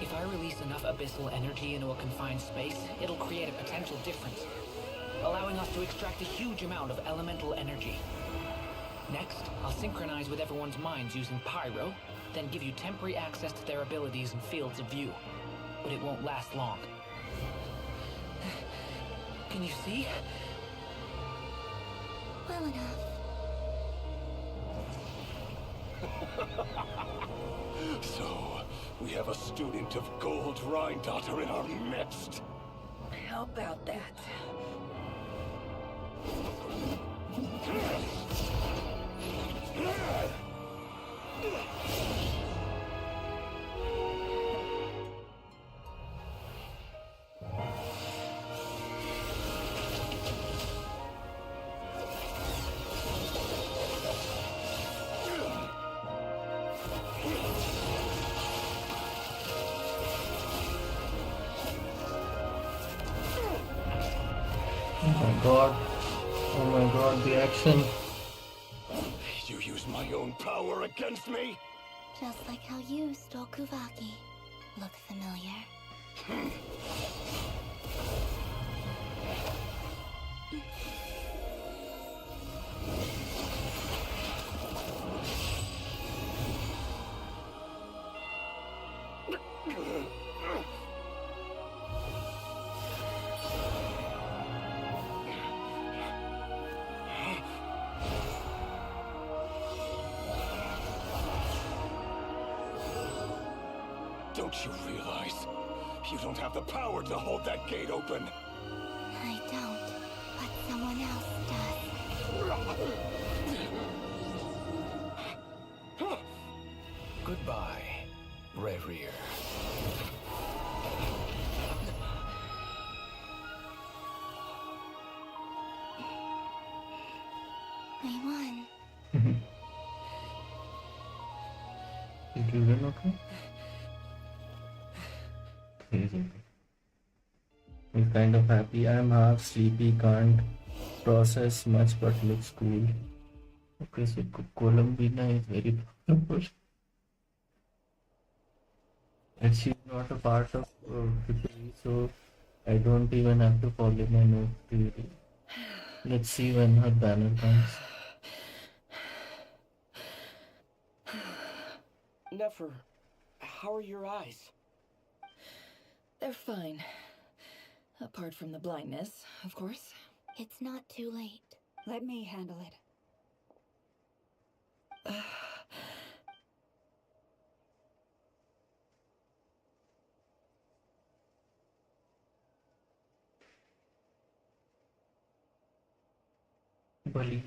S13: If I release enough abyssal energy into a confined space, it'll create a potential difference, allowing us to extract a huge amount of elemental energy. Next, I'll synchronize with everyone's minds using Pyro, then give you temporary access to their abilities and fields of view. But it won't last long. Can you see?
S3: Well enough.
S17: So, we have a student of Gold Rhine-Daughter in our midst.
S7: How about that?
S1: Oh my god, the action.
S17: You use my own power against me?
S3: Just like how you stole Kuvaki. Look familiar?
S17: Don't you realize you don't have the power to hold that gate open?
S3: I don't, but someone else does.
S10: Goodbye, Rarir.
S3: I won.
S1: Did you win okay? Crazy. I'm kind of happy. I'm half sleepy, can't process much, but looks cool. Okay, so Columbina is very powerful. And she's not a part of victory, so I don't even have to follow my note theory. Let's see when her banner comes.
S7: Nefer, how are your eyes? They're fine. Apart from the blindness, of course.
S3: It's not too late.
S4: Let me handle it.
S1: Bali.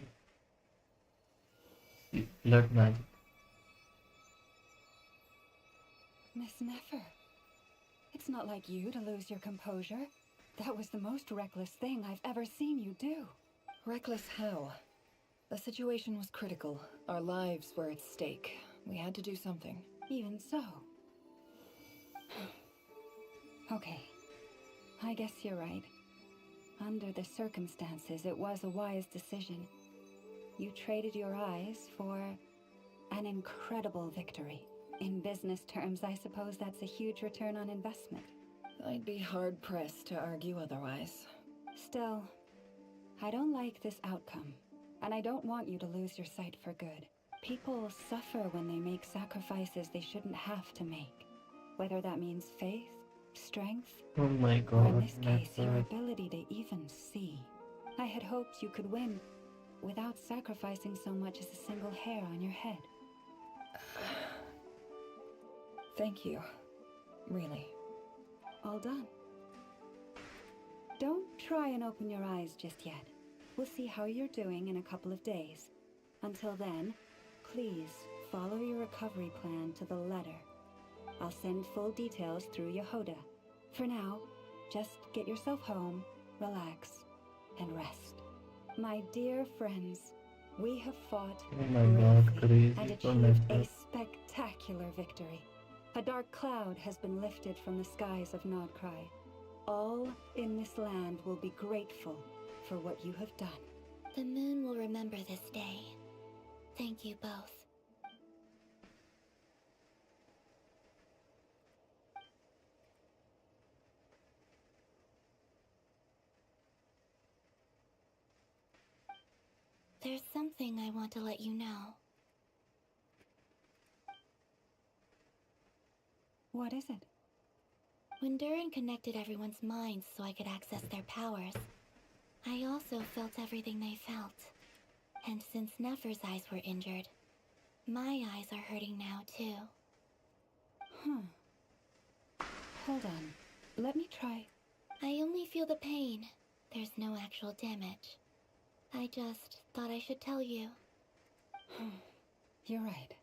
S1: Blood magic.
S4: Miss Nefer, it's not like you to lose your composure. That was the most reckless thing I've ever seen you do.
S7: Reckless how? The situation was critical. Our lives were at stake. We had to do something.
S4: Even so. Okay. I guess you're right. Under the circumstances, it was a wise decision. You traded your eyes for an incredible victory. In business terms, I suppose that's a huge return on investment.
S7: I'd be hard-pressed to argue otherwise.
S4: Still, I don't like this outcome, and I don't want you to lose your sight for good. People suffer when they make sacrifices they shouldn't have to make. Whether that means faith, strength,
S1: Oh my
S4: or in
S1: god,
S4: this case, your
S1: Nefer.
S4: ability to even see. I had hoped you could win without sacrificing so much as a single hair on your head.
S7: Thank you. Really.
S4: All done. Don't try and open your eyes just yet. We'll see how you're doing in a couple of days. Until then, please follow your recovery plan to the letter. I'll send full details through Yehoda. For now, just get yourself home, relax, and rest. My dear friends, we have fought
S1: Oh my god,
S4: bravely
S1: crazy
S4: and
S1: for
S4: achieved a
S1: Nefer.
S4: spectacular victory. A dark cloud has been lifted from the skies of Nod Krai. All in this land will be grateful for what you have done.
S3: The moon will remember this day. Thank you both. There's something I want to let you know.
S4: What is it?
S3: When Durin connected everyone's minds so I could access their powers, I also felt everything they felt. And since Nefer's eyes were injured, my eyes are hurting now too.
S4: Hold on. Let me try.
S3: I only feel the pain. There's no actual damage. I just thought I should tell you.
S4: You're right.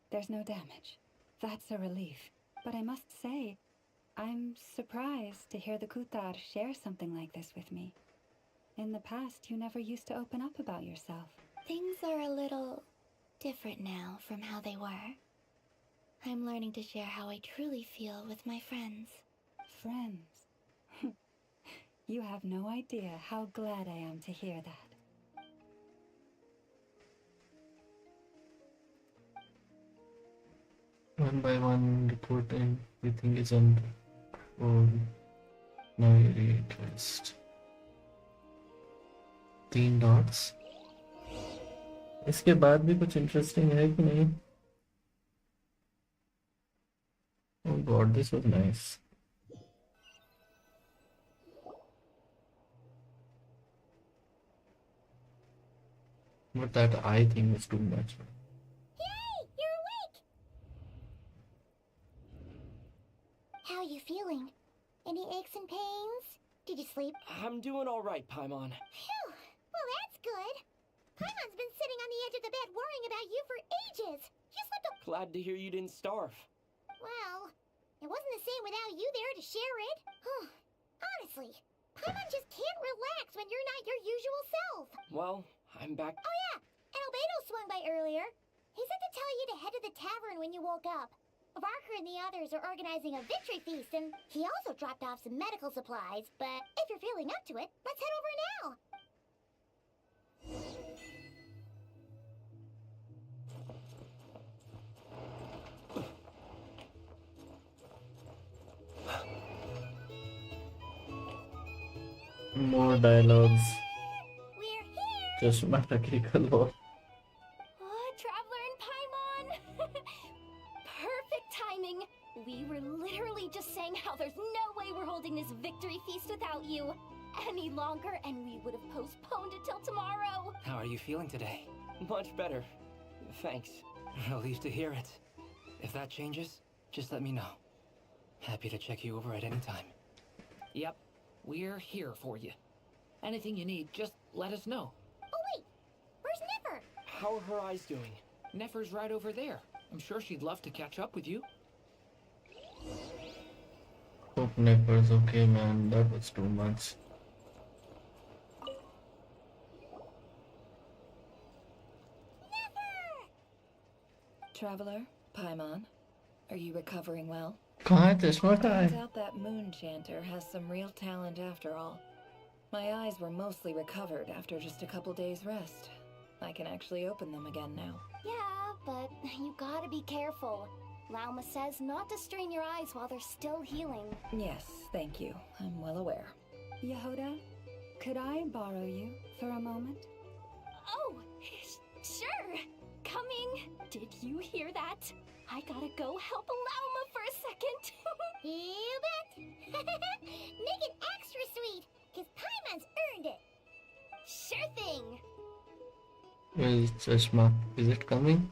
S4: There's no damage. That's a relief. But I must say, I'm surprised to hear the Kutar share something like this with me. In the past, you never used to open up about yourself.
S3: Things are a little different now from how they were. I'm learning to share how I truly feel with my friends.
S4: Friends? You have no idea how glad I am to hear that.
S1: One by one, report everything is under control. Now you readjust. 3 dots. इसके बाद भी कुछ interesting है कि नहीं? Oh god, this was nice. But that eye thing was too much.
S2: Yay! You're awake! How are you feeling? Any aches and pains? Did you sleep?
S8: I'm doing all right, Paimon.
S2: Phew! Well, that's good. Paimon's been sitting on the edge of the bed worrying about you for ages. You slept a...
S8: Glad to hear you didn't starve.
S2: Well, it wasn't the same without you there to share it. Honestly, Paimon just can't relax when you're not your usual self.
S8: Well, I'm back.
S2: Oh yeah, and Albedo swung by earlier. He said to tell you to head to the tavern when you woke up. Varker and the others are organizing a victory feast, and he also dropped off some medical supplies. But if you're feeling up to it, let's head over now.
S1: More dialogues.
S2: We're here!
S1: चश्मा टकरी कलो.
S19: Traveler and Paimon! Perfect timing! We were literally just saying how there's no way we're holding this victory feast without you any longer, and we would have postponed it till tomorrow.
S6: How are you feeling today?
S12: Much better. Thanks.
S6: Relieved to hear it. If that changes, just let me know. Happy to check you over at any time.
S13: Yep, we're here for you. Anything you need, just let us know.
S2: Oh wait, where's Nefer?
S12: How are her eyes doing?
S13: Nefer's right over there. I'm sure she'd love to catch up with you.
S1: Hope Nefer's okay, man. That was too much.
S7: Traveler, Paimon, are you recovering well?
S1: कहाँ है चश्मा कहाँ
S7: Turns
S1: है?
S7: out that moon chanter has some real talent after all. My eyes were mostly recovered after just a couple days rest. I can actually open them again now.
S19: Yeah, but you gotta be careful. Lauma says not to strain your eyes while they're still healing.
S7: Yes, thank you. I'm well aware.
S4: Yehoda, could I borrow you for a moment?
S19: Oh, sure. Coming. Did you hear that? I gotta go help Lauma for a second.
S2: You bet! Make it extra sweet, because Paimon's earned it! Sure thing!
S1: Where is चश्मा? Is it coming?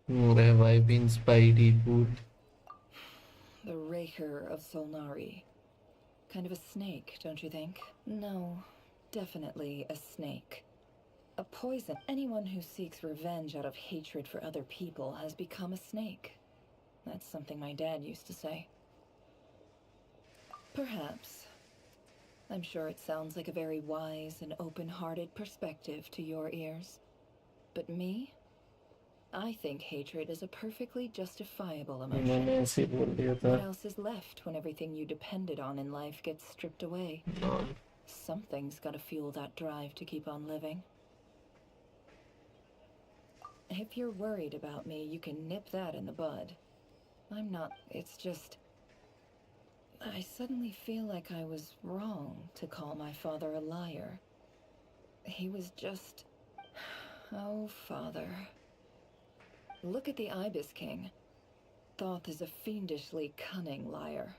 S1: Have I been Spidey food?
S7: The Raker of Solnari. Kind of a snake, don't you think? No, definitely a snake. A poison. Anyone who seeks revenge out of hatred for other people has become a snake. That's something my dad used to say. Perhaps. I'm sure it sounds like a very wise and open-hearted perspective to your ears. But me? I think hatred is a perfectly justifiable emotion.
S1: मैंने ऐसे बोल दिया था.
S7: What else is left when everything you depended on in life gets stripped away? Something's gotta fuel that drive to keep on living. If you're worried about me, you can nip that in the bud. I'm not. It's just... I suddenly feel like I was wrong to call my father a liar. He was just... Oh, father. Look at the Ibis King. Thoth is a fiendishly cunning liar.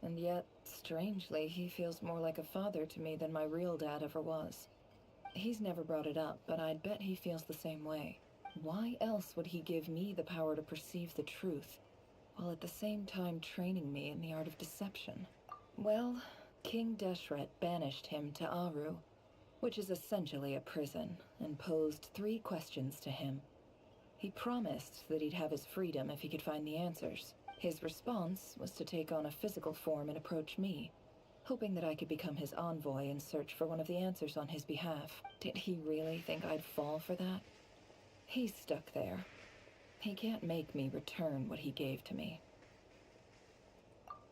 S7: And yet, strangely, he feels more like a father to me than my real dad ever was. He's never brought it up, but I'd bet he feels the same way. Why else would he give me the power to perceive the truth, while at the same time training me in the art of deception? Well, King Deshret banished him to Aru, which is essentially a prison, and posed 3 questions to him. He promised that he'd have his freedom if he could find the answers. His response was to take on a physical form and approach me, hoping that I could become his envoy and search for one of the answers on his behalf. Did he really think I'd fall for that? He's stuck there. He can't make me return what he gave to me.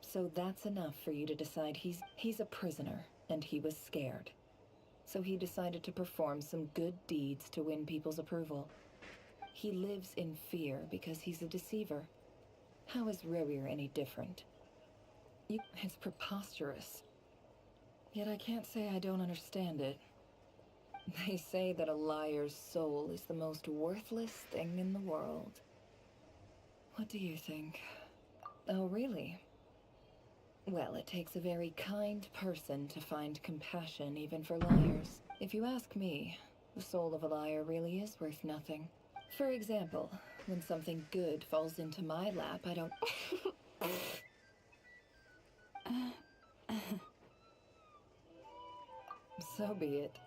S7: So that's enough for you to decide he's a prisoner, and he was scared. So he decided to perform some good deeds to win people's approval. He lives in fear because he's a deceiver. How is Rerir any different? It's preposterous. Yet I can't say I don't understand it. They say that a liar's soul is the most worthless thing in the world. What do you think? Oh, really? Well, it takes a very kind person to find compassion even for liars. If you ask me, the soul of a liar really is worth nothing. For example, when something good falls into my lap, I don't... So be it.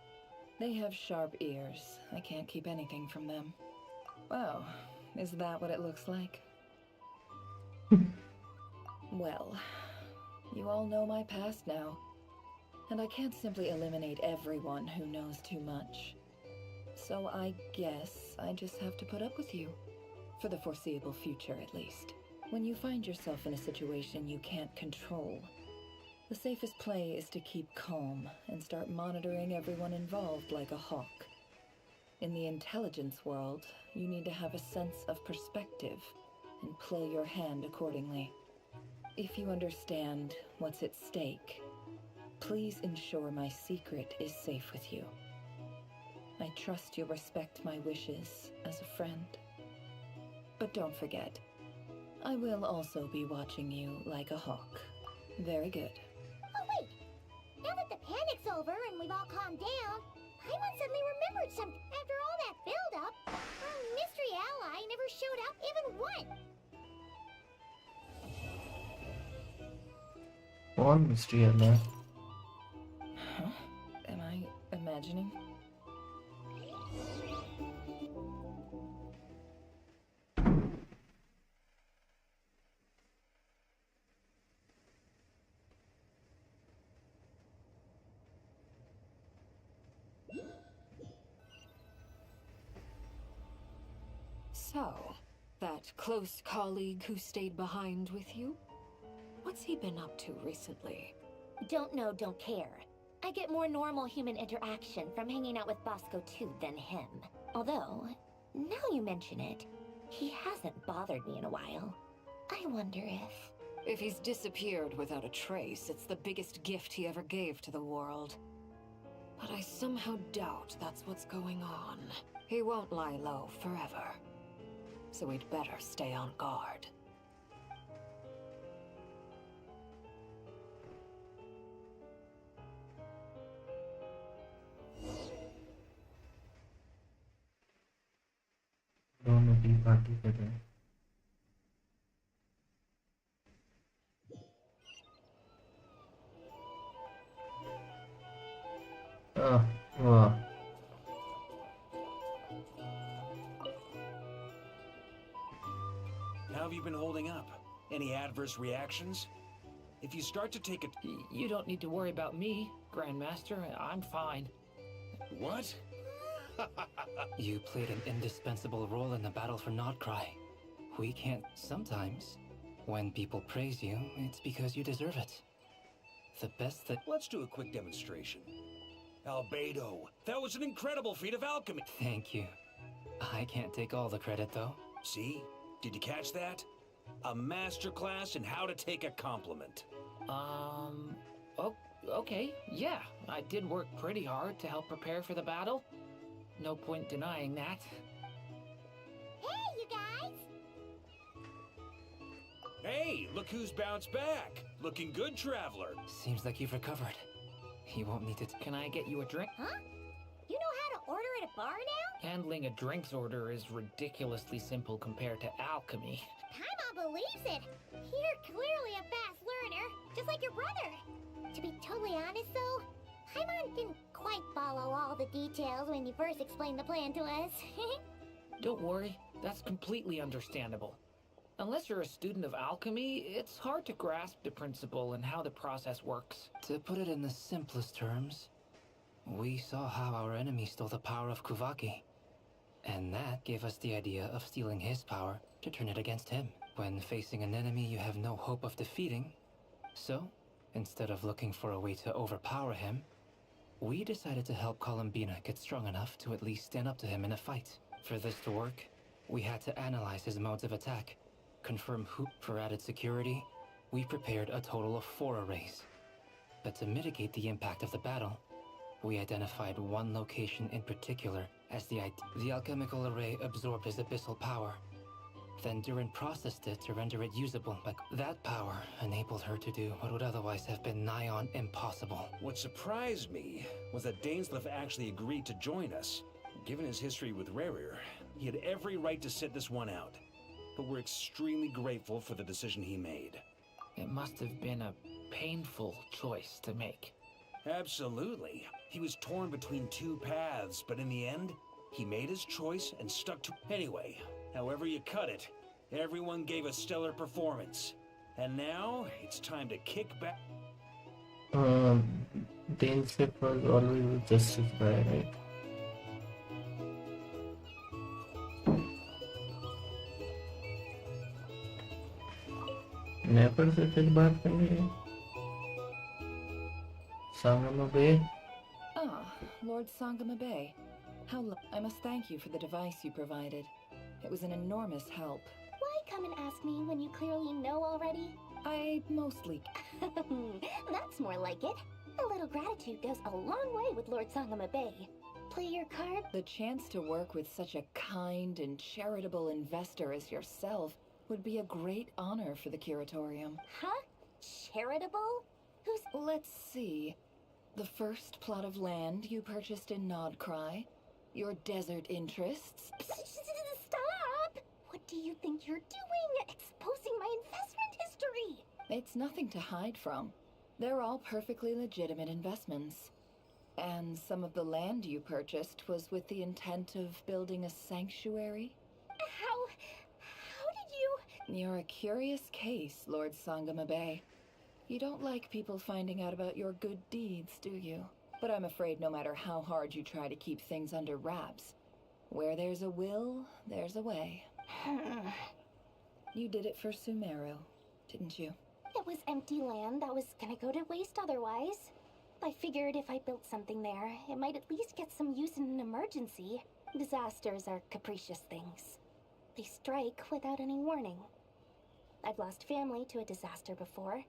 S7: They have sharp ears. I can't keep anything from them. Wow, is that what it looks like? Well, you all know my past now. And I can't simply eliminate everyone who knows too much. So I guess I just have to put up with you. For the foreseeable future, at least. When you find yourself in a situation you can't control, the safest play is to keep calm and start monitoring everyone involved like a hawk. In the intelligence world, you need to have a sense of perspective and play your hand accordingly. If you understand what's at stake, please ensure my secret is safe with you. I trust you'll respect my wishes as a friend. But don't forget, I will also be watching you like a hawk. Very good.
S2: Oh wait! Now that the panic's over and we've all calmed down, Paimon suddenly remembered something. After all that build-up, our mystery ally never showed up even once.
S1: One mystery ally.
S7: Huh? Am I imagining?
S11: So, that close colleague who stayed behind with you? What's he been up to recently?
S2: Don't know, don't care. I get more normal human interaction from hanging out with Bosco 2 than him. Although, now you mention it, he hasn't bothered me in a while. I wonder if...
S11: If he's disappeared without a trace, it's the biggest gift he ever gave to the world. But I somehow doubt that's what's going on. He won't lie low forever. So we'd better stay on guard.
S1: दोनों की party कर रहे हैं. वाह.
S9: How have you been holding up? Any adverse reactions? If you start to take it...
S13: You don't need to worry about me, Grandmaster. I'm fine.
S9: What?
S6: You played an indispensable role in the battle for Nod Krai. We can't... Sometimes, when people praise you, it's because you deserve it. The best that...
S9: Let's do a quick demonstration. Albedo, that was an incredible feat of alchemy.
S6: Thank you. I can't take all the credit, though.
S9: See? Did you catch that? A masterclass in how to take a compliment.
S13: Okay, yeah. I did work pretty hard to help prepare for the battle. No point denying that.
S2: Hey, you guys!
S9: Hey, look who's bounced back. Looking good, Traveler.
S6: Seems like you've recovered. You won't need it.
S13: Can I get you a drink?
S2: Huh? You know how to order at a bar now?
S13: Handling a drinks order is ridiculously simple compared to alchemy.
S2: Paimon believes it! You're clearly a fast learner, just like your brother. To be totally honest though, Paimon didn't quite follow all the details when you first explained the plan to us.
S13: Don't worry, that's completely understandable. Unless you're a student of alchemy, it's hard to grasp the principle and how the process works.
S6: To put it in the simplest terms, we saw how our enemy stole the power of Kuvaki. And that gave us the idea of stealing his power to turn it against him. When facing an enemy you have no hope of defeating. So, instead of looking for a way to overpower him, we decided to help Columbina get strong enough to at least stand up to him in a fight. For this to work, we had to analyze his modes of attack, confirm who. For added security, we prepared a total of 4 arrays. But to mitigate the impact of the battle, we identified one location in particular as the alchemical array absorbed his abyssal power. Then Durin processed it to render it usable, but that power enabled her to do what would otherwise have been nigh on impossible.
S9: What surprised me was that Dainsleif actually agreed to join us. Given his history with Rerir, he had every right to sit this one out. But we're extremely grateful for the decision he made.
S13: It must have been a painful choice to make.
S9: Absolutely. He was torn between 2 paths, but in the end, he made his choice and stuck to... Anyway, however you cut it, everyone gave a stellar performance. And now, it's time to kick back...
S1: Dainsleif was always a justice guy, right? Never से फिर बात करेंगे. Sangama Bay.
S7: Ah, Lord Sangama Bay. I must thank you for the device you provided. It was an enormous help.
S2: Why come and ask me when you clearly know already?
S7: I mostly...
S2: That's more like it. A little gratitude goes a long way with Lord Sangama Bay. Play your card?
S7: The chance to work with such a kind and charitable investor as yourself would be a great honor for the Curatorium.
S2: Huh? Charitable? Who's...
S7: Let's see. The first plot of land you purchased in Nod Krai, your desert interests...
S2: Stop! What do you think you're doing? Exposing my investment history!
S7: It's nothing to hide from. They're all perfectly legitimate investments. And some of the land you purchased was with the intent of building a sanctuary?
S2: How did you...
S7: You're a curious case, Lord Sangama Bay. You don't like people finding out about your good deeds, do you? But I'm afraid no matter how hard you try to keep things under wraps, where there's a will, there's a way. You did it for Sumeru, didn't you?
S2: It was empty land that was gonna go to waste otherwise. I figured if I built something there, it might at least get some use in an emergency. Disasters are capricious things. They strike without any warning. I've lost family to a disaster before,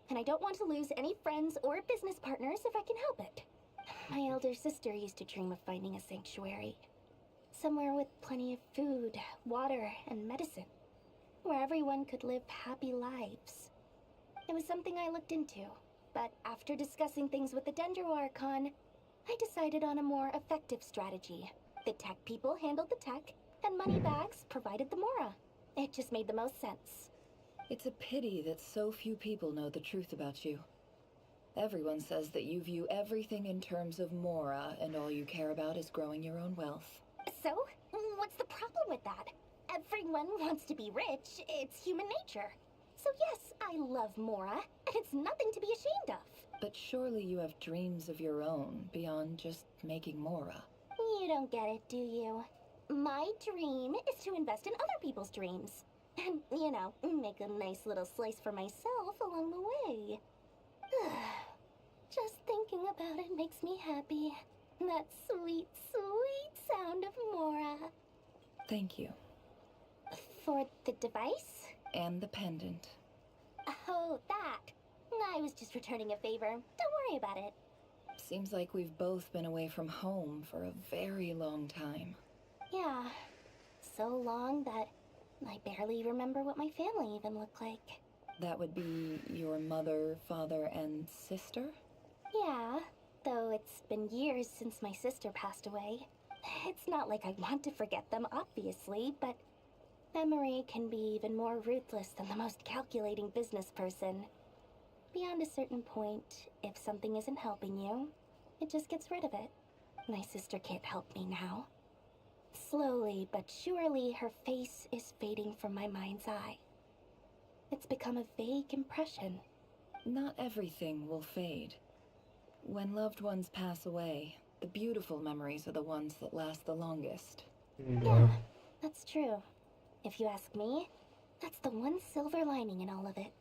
S2: and I don't want to lose any friends or business partners if I can help it. My elder sister used to dream of finding a sanctuary. Somewhere with plenty of food, water, and medicine. Where everyone could live happy lives. It was something I looked into, but after discussing things with the Dendro Archon, I decided on a more effective strategy. The tech people handled the tech, and Moneybags provided the Mora. It just made the most sense.
S7: It's a pity that so few people know the truth about you. Everyone says that you view everything in terms of Mora, and all you care about is growing your own wealth.
S2: So, what's the problem with that? Everyone wants to be rich. It's human nature. So yes, I love Mora, and it's nothing to be ashamed of.
S7: But surely you have dreams of your own, beyond just making Mora.
S2: You don't get it, do you? My dream is to invest in other people's dreams. And, you know, make a nice little slice for myself along the way. Just thinking about it makes me happy. That sweet, sweet sound of Mora.
S7: Thank you.
S2: For the device?
S7: And the pendant.
S2: Oh, that. I was just returning a favor. Don't worry about it.
S7: Seems like we've both been away from home for a very long time.
S2: Yeah. So long that I barely remember what my family even looked like.
S7: That would be your mother, father, and sister?
S2: Yeah, though it's been years since my sister passed away. It's not like I want to forget them, obviously, but memory can be even more ruthless than the most calculating business person. Beyond a certain point, if something isn't helping you, it just gets rid of it. My sister can't help me now. Slowly but surely, her face is fading from my mind's eye. It's become a vague impression.
S7: Not everything will fade. When loved ones pass away, the beautiful memories are the ones that last the longest.
S2: Yeah, that's true. If you ask me, that's the one silver lining in all of it.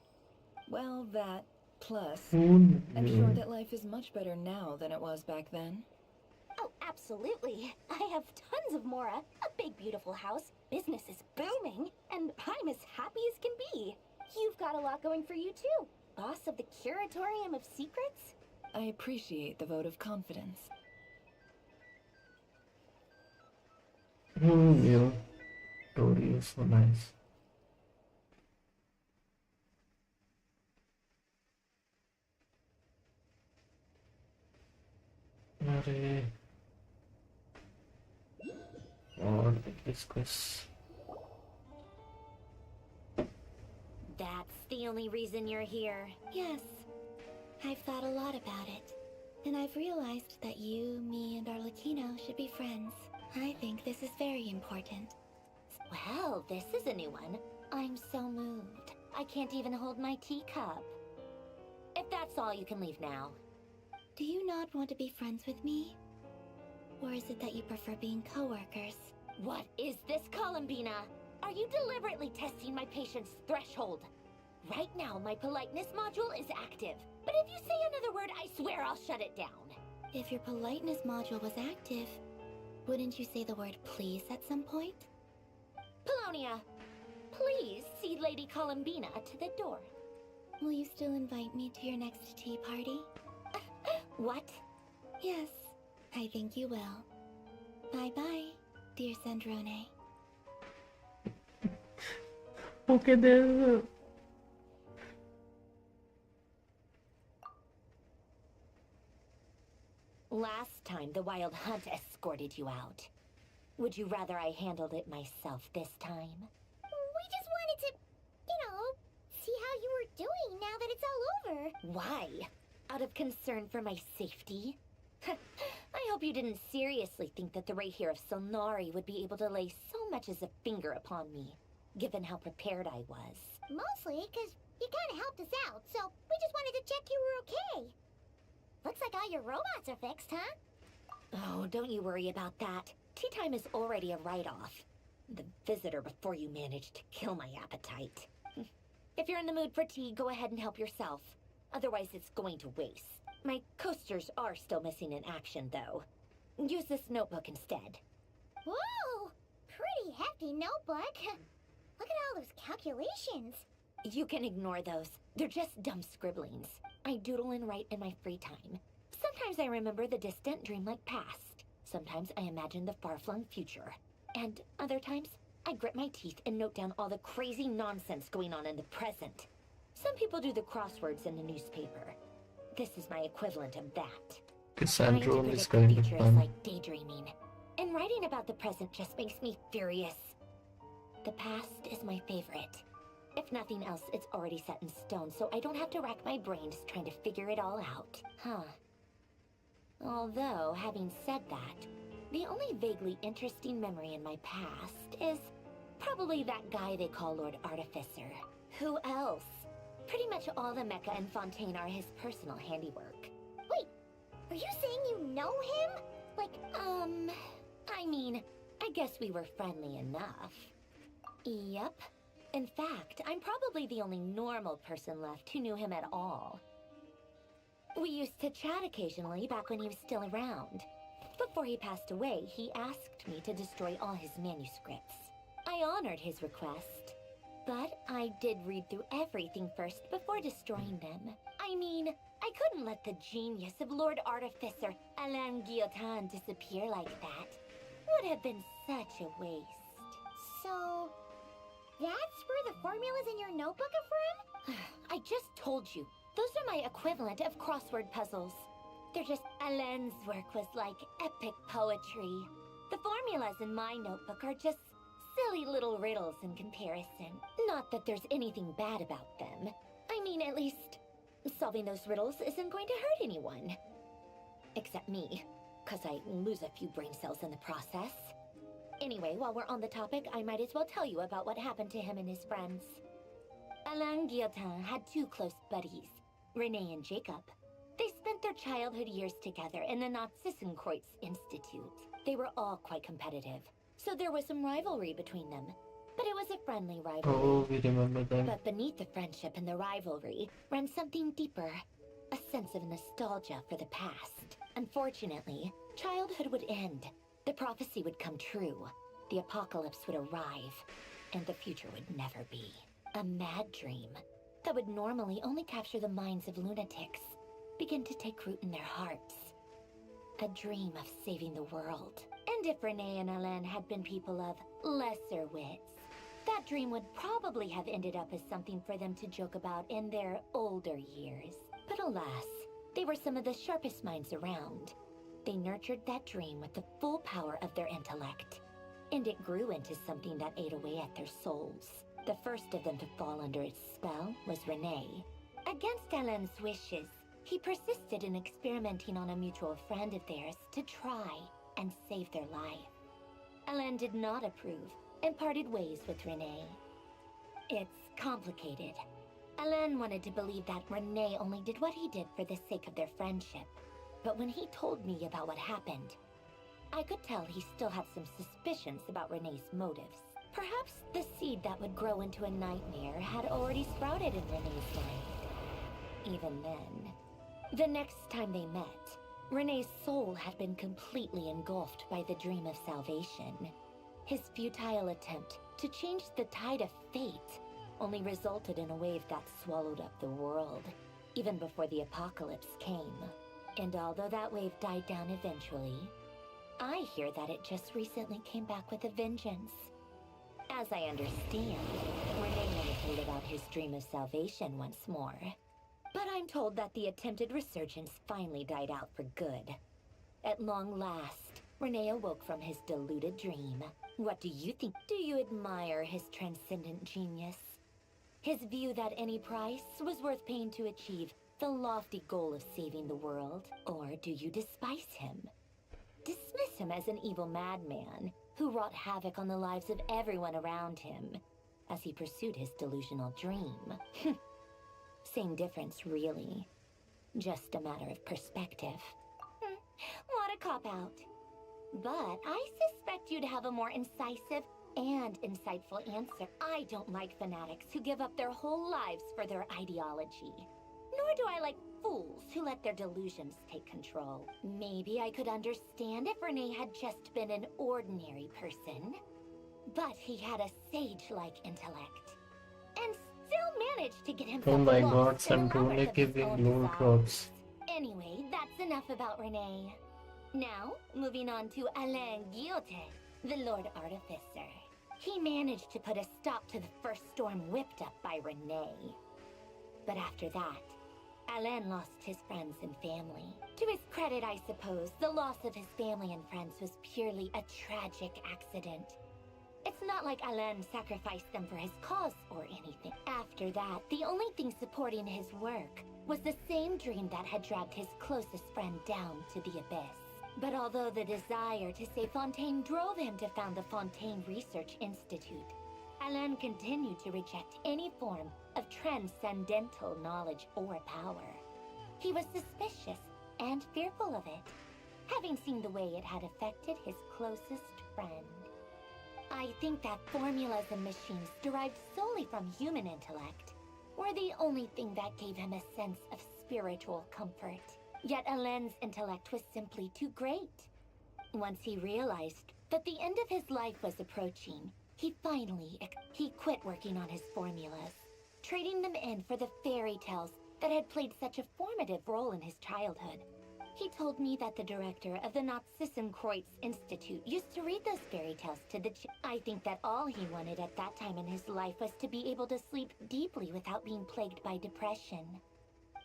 S7: Well, that, plus, I'm sure that life is much better now than it was back then.
S2: Oh, absolutely. I have tons of Mora, a big beautiful house, business is booming, and I'm as happy as can be. You've got a lot going for you too. Boss of the Curatorium of Secrets?
S7: I appreciate the vote of confidence.
S1: Yeah. Story is so nice. Array. What is this?
S3: That's the only reason you're here. Yes. I've thought a lot about it. And I've realized that you, me, and Arlecchino should be friends. I think this is very important. Well, this is a new one. I'm so moved. I can't even hold my teacup. If that's all, you can leave now. Do you not want to be friends with me? Or is it that you prefer being co-workers? What is this, Columbina? Are you deliberately testing my patience threshold? Right now, my politeness module is active. But if you say another word, I swear I'll shut it down. If your politeness module was active, wouldn't you say the word please at some point? Polonia, please see Lady Columbina to the door. Will you still invite me to your next tea party?
S2: What?
S3: Yes, I think you will. Bye-bye, dear Sandrone.
S1: Okay, there's
S2: Last time, the Wild Hunt escorted you out. Would you rather I handled it myself this time? We just wanted to, see how you were doing now that it's all over. Why? Out of concern for my safety? I hope you didn't seriously think that the Ray here of Solnari would be able to lay so much as a finger upon me, given how prepared I was. Mostly because you kind of helped us out, so we just wanted to check you were okay. Looks like all your robots are fixed, huh? Oh, don't you worry about that. Tea time is already a write-off. The visitor before you managed to kill my appetite. If you're in the mood for tea, go ahead and help yourself. Otherwise, it's going to waste. My coasters are still missing in action, though. Use this notebook instead. Whoa! Pretty hefty notebook. Look at all those calculations. You can ignore those. They're just dumb scribblings. I doodle and write in my free time. Sometimes I remember the distant dreamlike past. Sometimes I imagine the far-flung future. And other times, I grit my teeth and note down all the crazy nonsense going on in the present. Some people do the crosswords in the newspaper. This is my equivalent of that.
S1: Cassandra
S2: Trying to
S1: is
S2: predict
S1: kind
S2: the
S1: of
S2: future is
S1: fun.
S2: like daydreaming. And writing about the present just makes me furious. The past is my favorite. If nothing else, it's already set in stone, so I don't have to rack my brains trying to figure it all out. Huh. Although, having said that, the only vaguely interesting memory in my past is probably that guy they call Lord Artificer. Who else? Pretty much all the mecha and Fontaine are his personal handiwork. Wait, are you saying you know him? Like, I mean, I guess we were friendly enough. Yep. In fact, I'm probably the only normal person left who knew him at all. We used to chat occasionally back when he was still around. Before he passed away, he asked me to destroy all his manuscripts. I honored his request, but I did read through everything first before destroying them. I mean, I couldn't let the genius of Lord Artificer Alain Guillotin disappear like that. Would have been such a waste. So, that's where the formulas in your notebook are from? I just told you. Those are my equivalent of crossword puzzles. They're just Alain's work was like epic poetry. The formulas in my notebook are just silly little riddles in comparison. Not that there's anything bad about them. I mean, at least solving those riddles isn't going to hurt anyone. Except me, because I lose a few brain cells in the process. Anyway, while we're on the topic, I might as well tell you about what happened to him and his friends. Alain Guillotin had two close buddies, Renee and Jacob. They spent their childhood years together in the Narzissenkreuz Institute. They were all quite competitive, so there was some rivalry between them. But it was a friendly rivalry.
S1: Oh, we remember that.
S2: But beneath the friendship and the rivalry ran something deeper, a sense of nostalgia for the past. Unfortunately, childhood would end. The prophecy would come true. The apocalypse would arrive, and the future would never be. A mad dream that would normally only capture the minds of lunatics begin to take root in their hearts. A dream of saving the world. And if Renee and Alain had been people of lesser wits, that dream would probably have ended up as something for them to joke about in their older years. But alas, they were some of the sharpest minds around. They nurtured that dream with the full power of their intellect, and it grew into something that ate away at their souls. The first of them to fall under its spell was Renee. Against Alain's wishes, he persisted in experimenting on a mutual friend of theirs to try and save their life. Alain did not approve and parted ways with Renee. It's complicated. Alain wanted to believe that Renee only did what he did for the sake of their friendship. But when he told me about what happened, I could tell he still had some suspicions about Renee's motives. Perhaps the seed that would grow into a nightmare had already sprouted in Renee's mind. Even then, the next time they met, Renee's soul had been completely engulfed by the dream of salvation. His futile attempt to change the tide of fate
S3: only resulted in a wave that swallowed up the world, even before the apocalypse came. And although that wave died down eventually, I hear that it just recently came back with a vengeance. As I understand, Renee wanted to live out his dream of salvation once more. But I'm told that the attempted resurgence finally died out for good. At long last, Renee awoke from his deluded dream. What do you think? Do you admire his transcendent genius? His view that any price was worth paying to achieve the lofty goal of saving the world? Or do you despise him? Dismiss him as an evil madman who wrought havoc on the lives of everyone around him as he pursued his delusional dream. Same difference, really. Just a matter of perspective. What a cop-out. But I suspect you'd have a more incisive and insightful answer. I don't like fanatics who give up their whole lives for their ideology. Nor do I like fools who let their delusions take control. Maybe I could understand if Renee had just been an ordinary person. But he had a sage-like intellect. And still managed to get himself
S1: Oh my
S3: lost
S1: god,
S3: in the
S1: some
S3: labyrinth
S1: Rune
S3: of his
S1: giving
S3: own
S1: loot
S3: desires.
S1: drops.
S3: Anyway, that's enough about Renee. Now, moving on to Alain Guillotin, the Lord Artificer. He managed to put a stop to the first storm whipped up by Renee. But after that, Alain lost his friends and family. To his credit, I suppose, the loss of his family and friends was purely a tragic accident. It's not like Alain sacrificed them for his cause or anything. After that, the only thing supporting his work was the same dream that had dragged his closest friend down to the abyss. But although the desire to save Fontaine drove him to found the Fontaine Research Institute, Alain continued to reject any form of transcendental knowledge or power. He was suspicious and fearful of it, having seen the way it had affected his closest friend. I think that formulas and machines derived solely from human intellect were the only thing that gave him a sense of spiritual comfort. Yet Alain's intellect was simply too great. Once he realized that the end of his life was approaching, he quit working on his formulas, trading them in for the fairy tales that had played such a formative role in his childhood. He told me that the director of the Nazi-Kreuz Institute used to read those fairy tales to the I think that all he wanted at that time in his life was to be able to sleep deeply without being plagued by depression.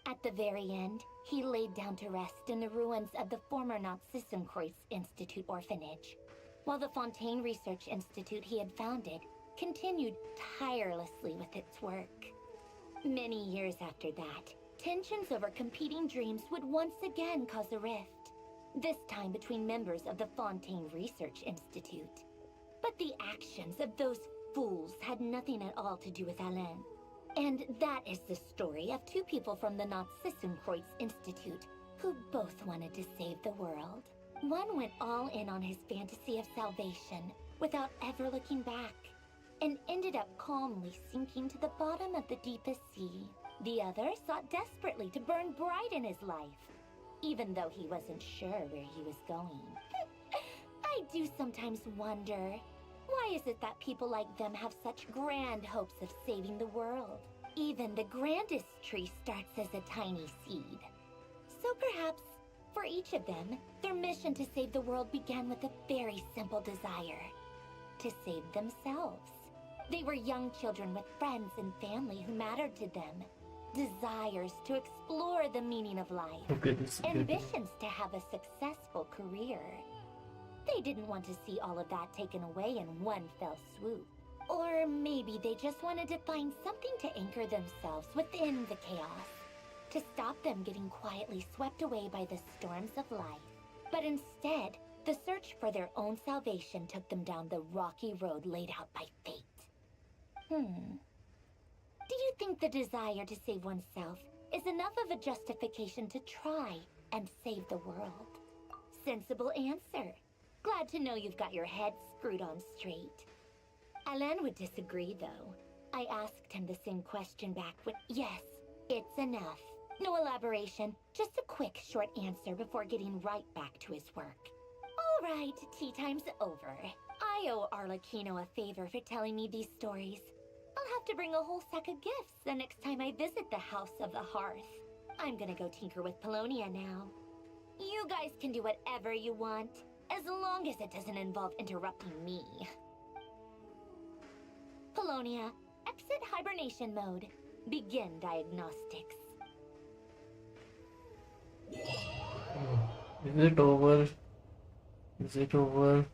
S3: At the very end, he laid down to rest in the ruins of the former Nazi-Kreuz Institute orphanage, while the Fontaine Research Institute he had founded continued tirelessly with its work. Many years after that, tensions over competing dreams would once again cause a rift, this time between members of the Fontaine Research Institute. But the actions of those fools had nothing at all to do with Alain. And that is the story of two people from the Nazi-Kreuz Institute who both wanted to save the world. One went all in on his fantasy of salvation without ever looking back, and ended up calmly sinking to the bottom of the deepest sea. The other sought desperately to burn bright in his life, even though he wasn't sure where he was going. I do sometimes wonder, why is it that people like them have such grand hopes of saving the world? Even the grandest tree starts as a tiny seed. So perhaps, for each of them, their mission to save the world began with a very simple desire: to save themselves. They were young children with friends and family who mattered to them. Desires to explore the meaning of life.
S1: Okay, this is good.
S3: Ambitions to have a successful career. They didn't want to see all of that taken away in one fell swoop. Or maybe they just wanted to find something to anchor themselves within the chaos, to stop them getting quietly swept away by the storms of life. But instead, the search for their own salvation took them down the rocky road laid out by fate. Do you think the desire to save oneself is enough of a justification to try and save the world? Sensible answer. Glad to know you've got your head screwed on straight. Alain would disagree, though. I asked him the same question back with, yes, it's enough. No elaboration, just a quick, short answer before getting right back to his work. All right, tea time's over. I owe Arlecchino a favor for telling me these stories. I'll have to bring a whole sack of gifts the next time I visit the House of the Hearth. I'm gonna go tinker with Polonia now. You guys can do whatever you want, as long as it doesn't involve interrupting me. Polonia, exit hibernation mode. Begin diagnostics.
S1: Is it over? Is it over?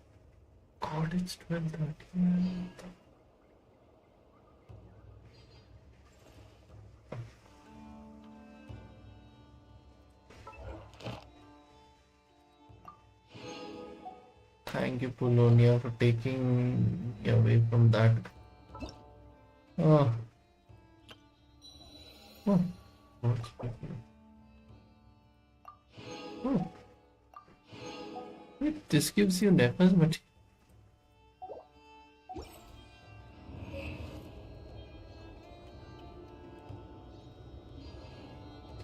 S1: God, it's 12:30. Thank you, Polonia, for taking me away from that. Oh. Oh. What's happening? Oh. Wait, this gives you Nefas material.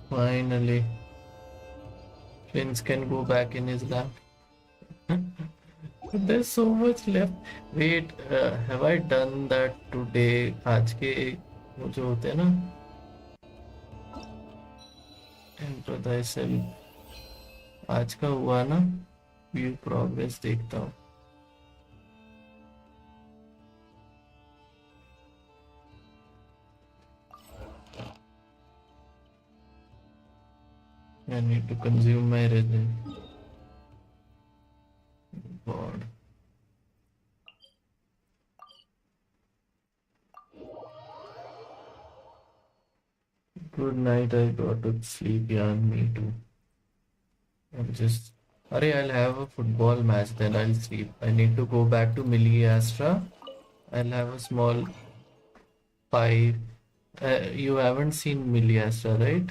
S1: Finally, Prince can go back in his lap. There's so much left. Wait, have I done that today? आज के वो जो होते हैं ना, enter thyself. आज का हुआ ना? View progress देखता हूँ. I need to consume my resin. God. Good night. I got to sleep. Yeah, me too. I'll have a football match, then I'll sleep. I need to go back to Millie Astra. I'll have a small 5. You haven't seen Millie Astra, right?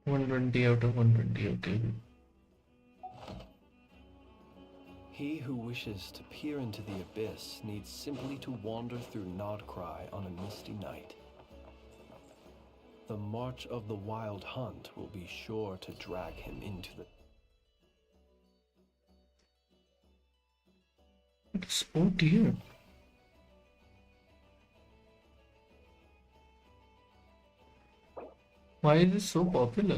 S1: $120 out of 120, okay.
S14: He who wishes to peer into the abyss needs simply to wander through Nod Krai on a misty night. The march of the wild hunt will be sure to drag him into the...
S1: Oh dear. Why is this so popular?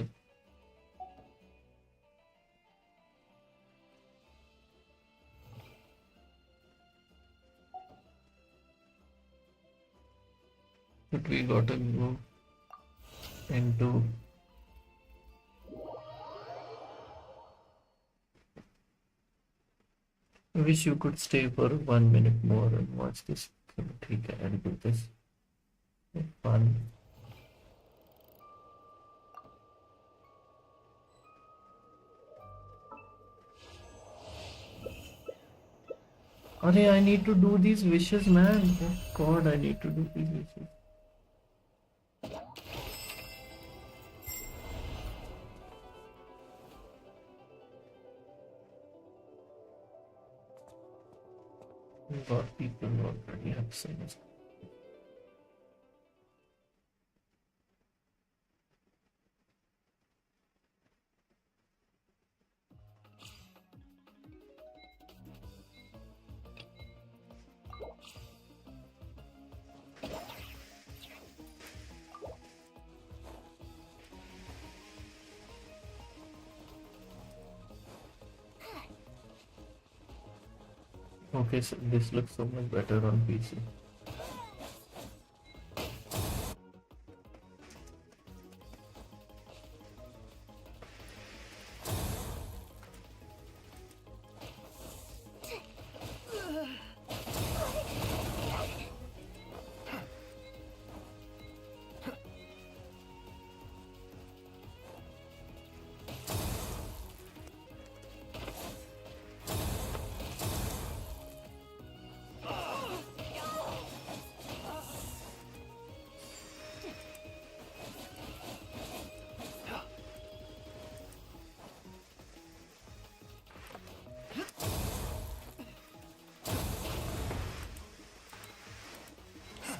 S1: But we gotta go into... I wish you could stay for 1 minute more and watch this. Okay, I'll do this. Fun. Arey, I need to do these wishes, man. Oh God, I need to do these wishes. God, people already have sins. Okay, so this looks so much better on PC.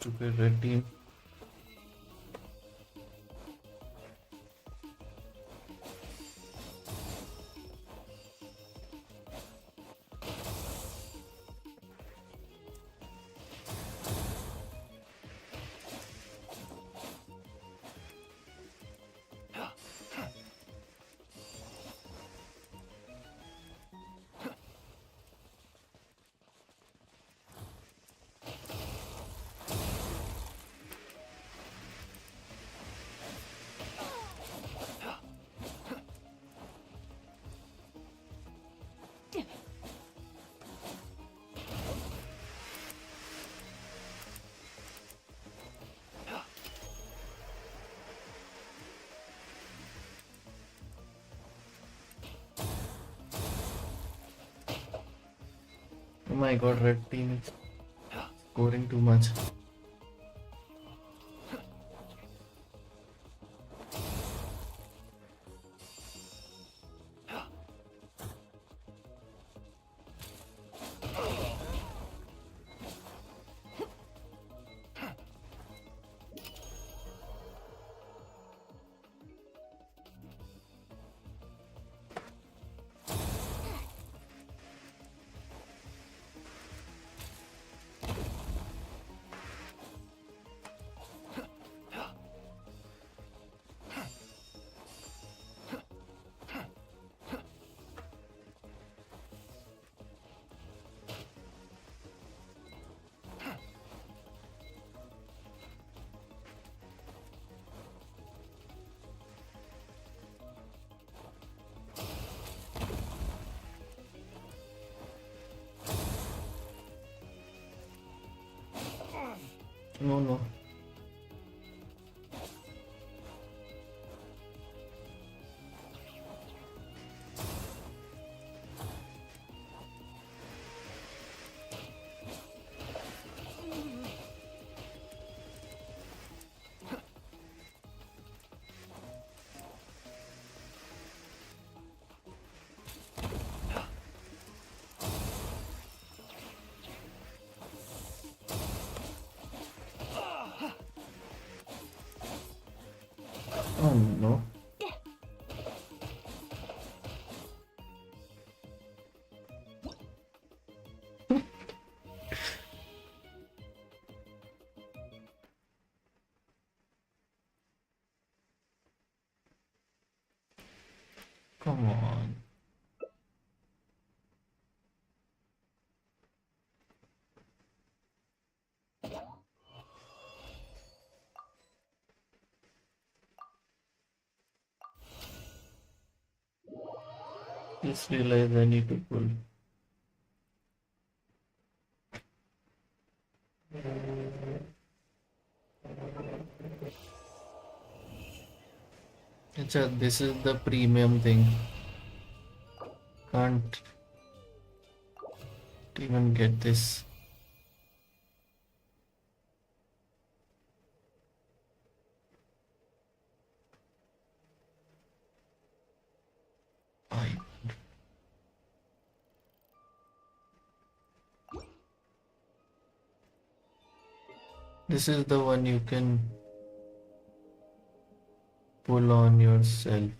S1: Stupid red team. Oh my god, red team is scoring too much. No, no. Oh no. Come on. Just realized I need to pull. This is the premium thing. Can't even get this. This is the one you can pull on yourself.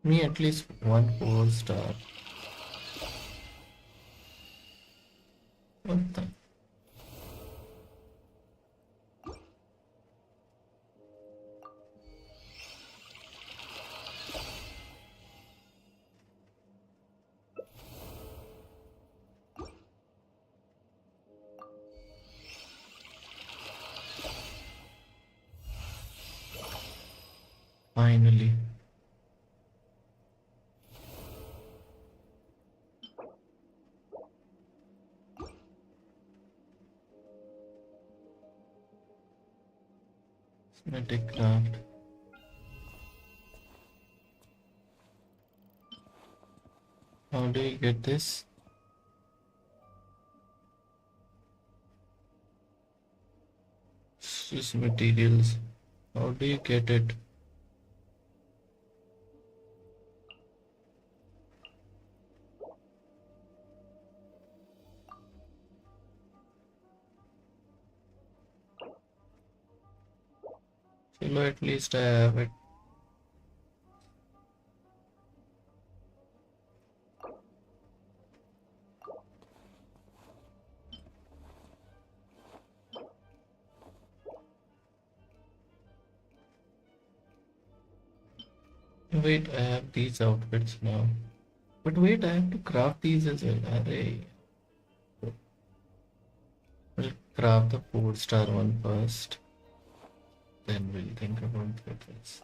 S1: Me at least 1 4-star. What the? Finally. Cosmetic craft. How do you get this? This materials. How do you get it? Chalo, at least I have it. Wait, I have these outfits now. But wait, I have to craft these as well. Array. We'll craft the 4-star one first. Then we'll think about the others.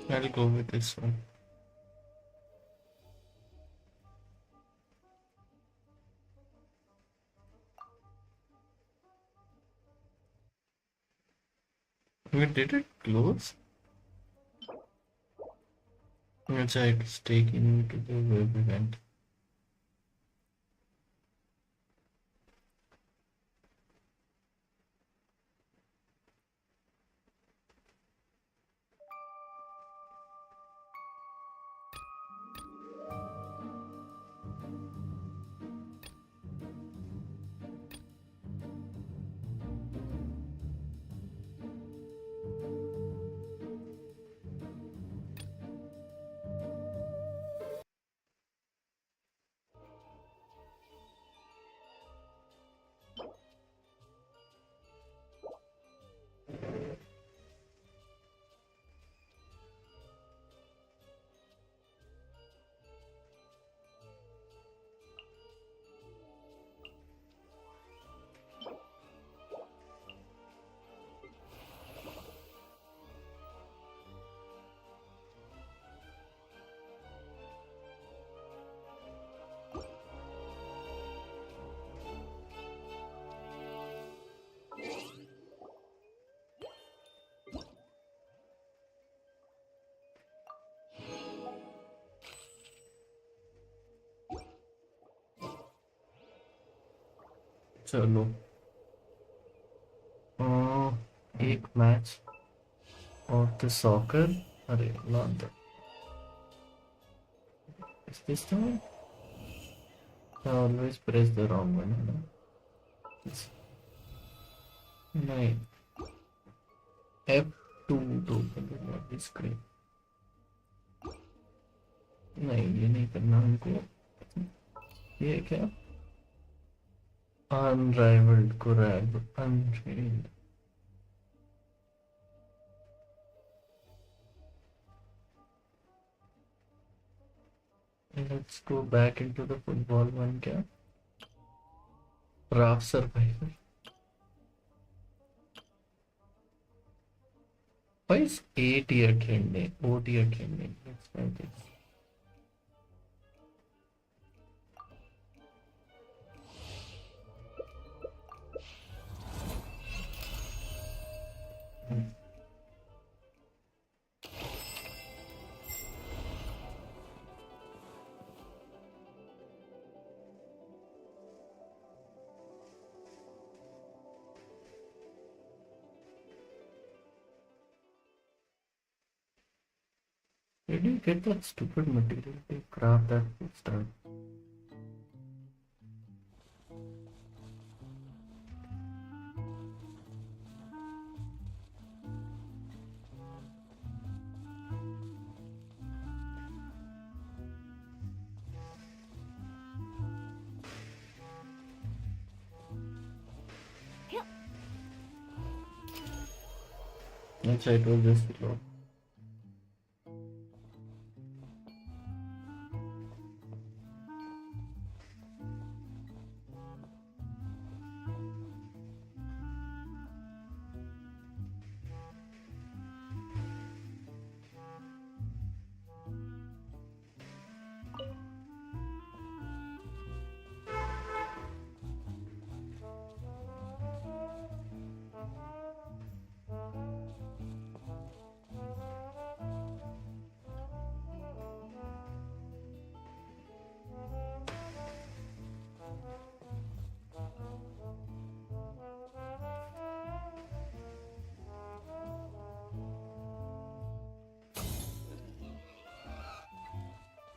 S1: I'll go with this one. Wait, did it close? It's taking me to the web event. चलो एक match of the soccer. Array, not that. Is this the one? I always press the wrong one. You know? It's 9 F2 to open the lobby screen. नहीं ये नहीं करना हमको. ये क्या? Unrivaled grab, unchained. Let's go back into the football one. क्या? Raft survival. Why is A tier trending? O tier trending. Let's try this. Where do you get that stupid material to craft that stuff? अच्छा, it was just slow.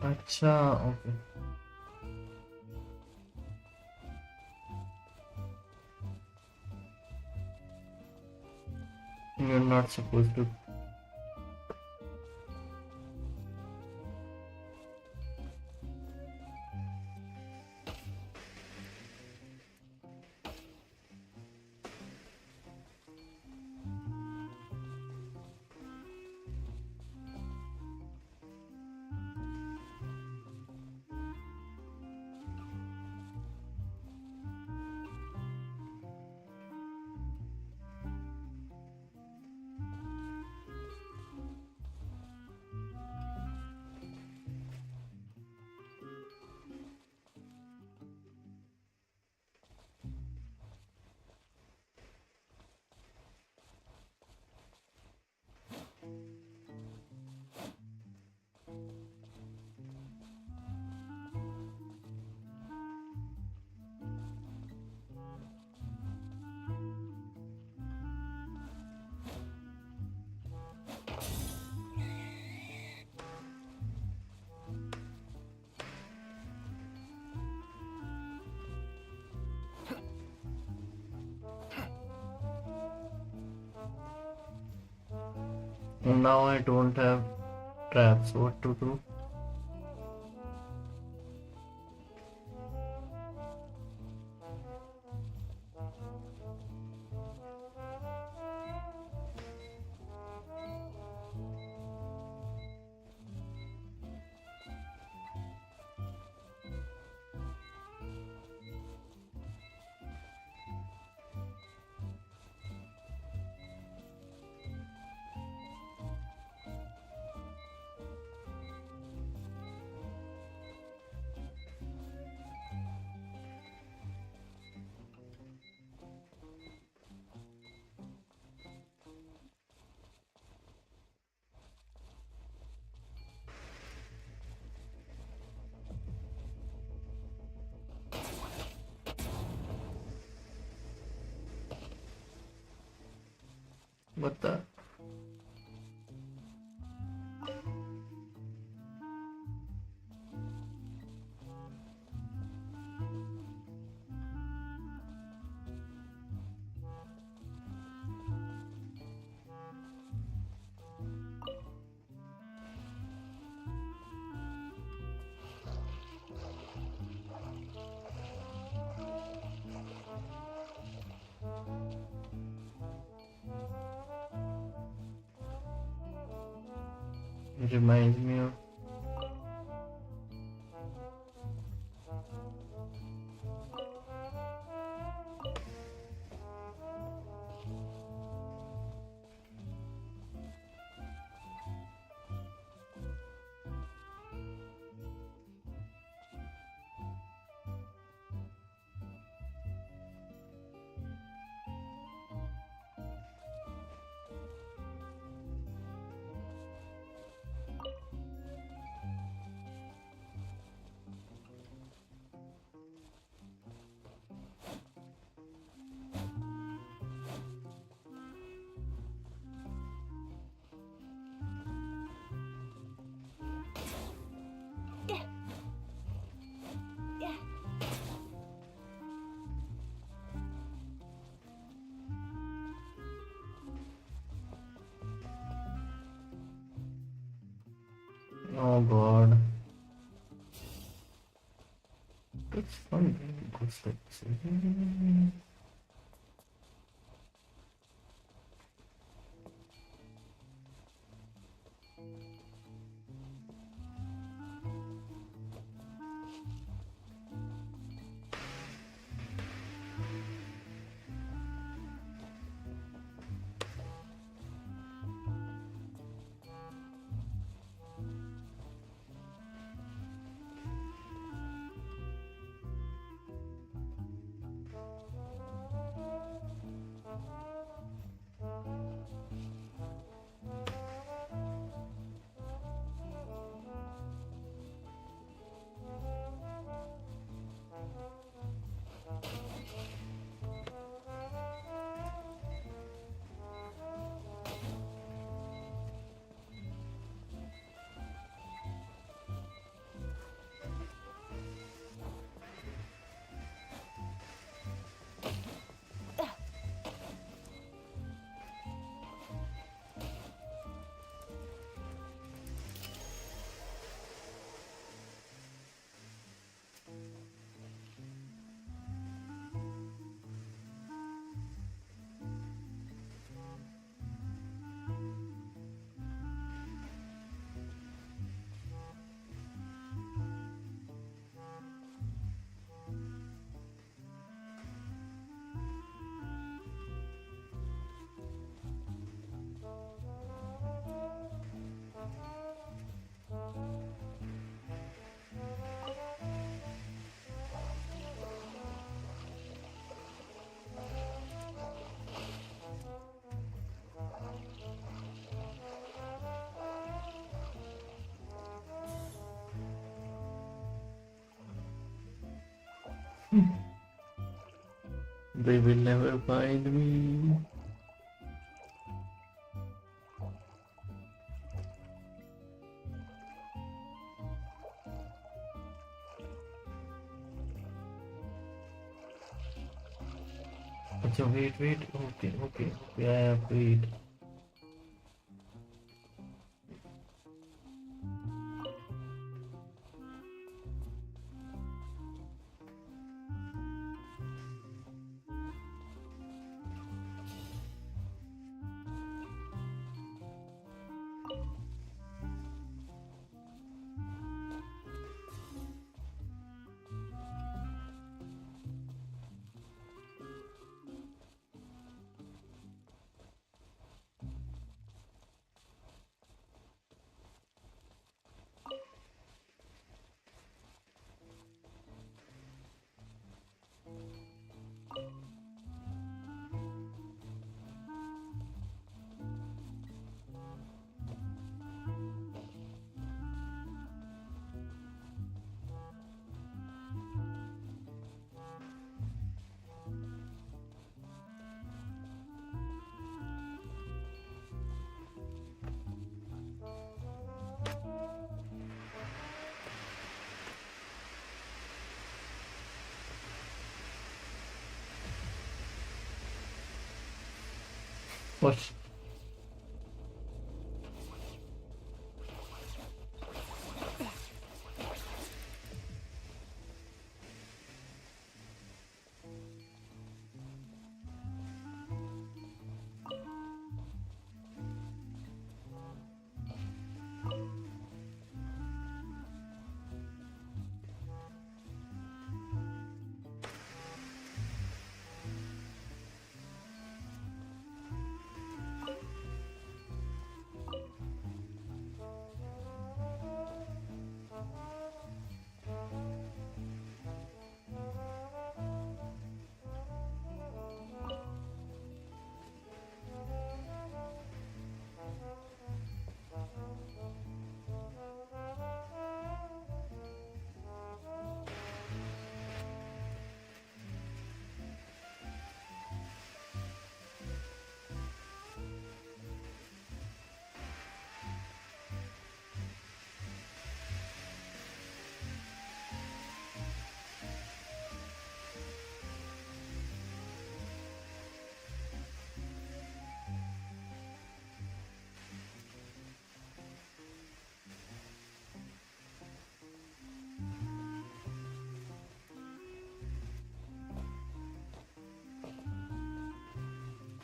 S1: अच्छा, okay. You're not supposed to. Now I don't have traps. What to do? What the? It reminds me of. Oh god. That's fun. Good steps. They will never find me. So wait. Okay. I have to eat. What?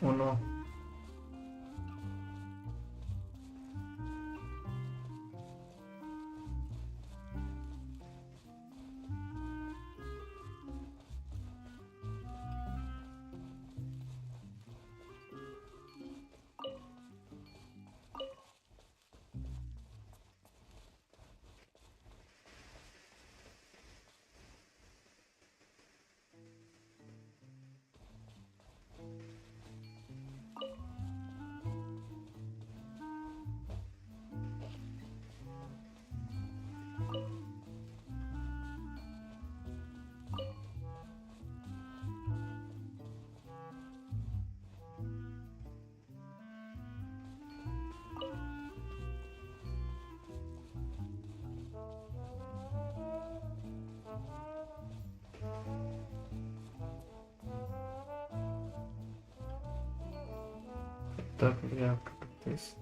S1: Oh no. That we have to do this.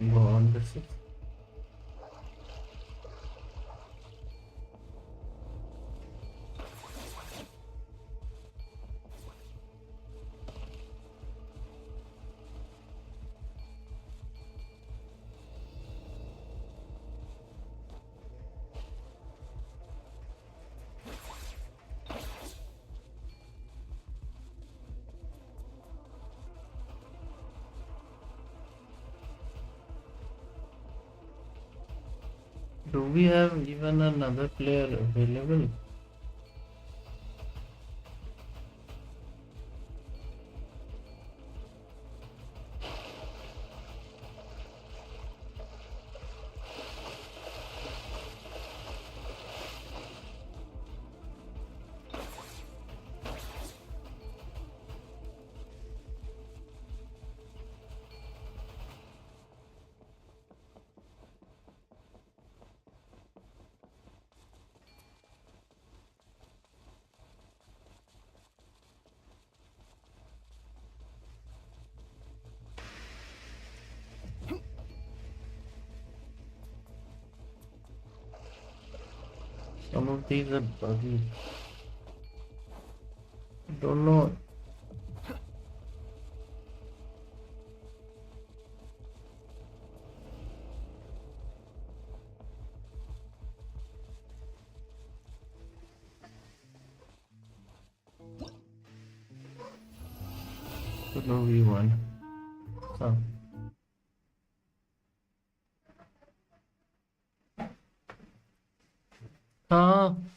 S1: Go on, this is. Do we have even another player available? Some of these are buggy. Don't know. No, we won. So. हाँ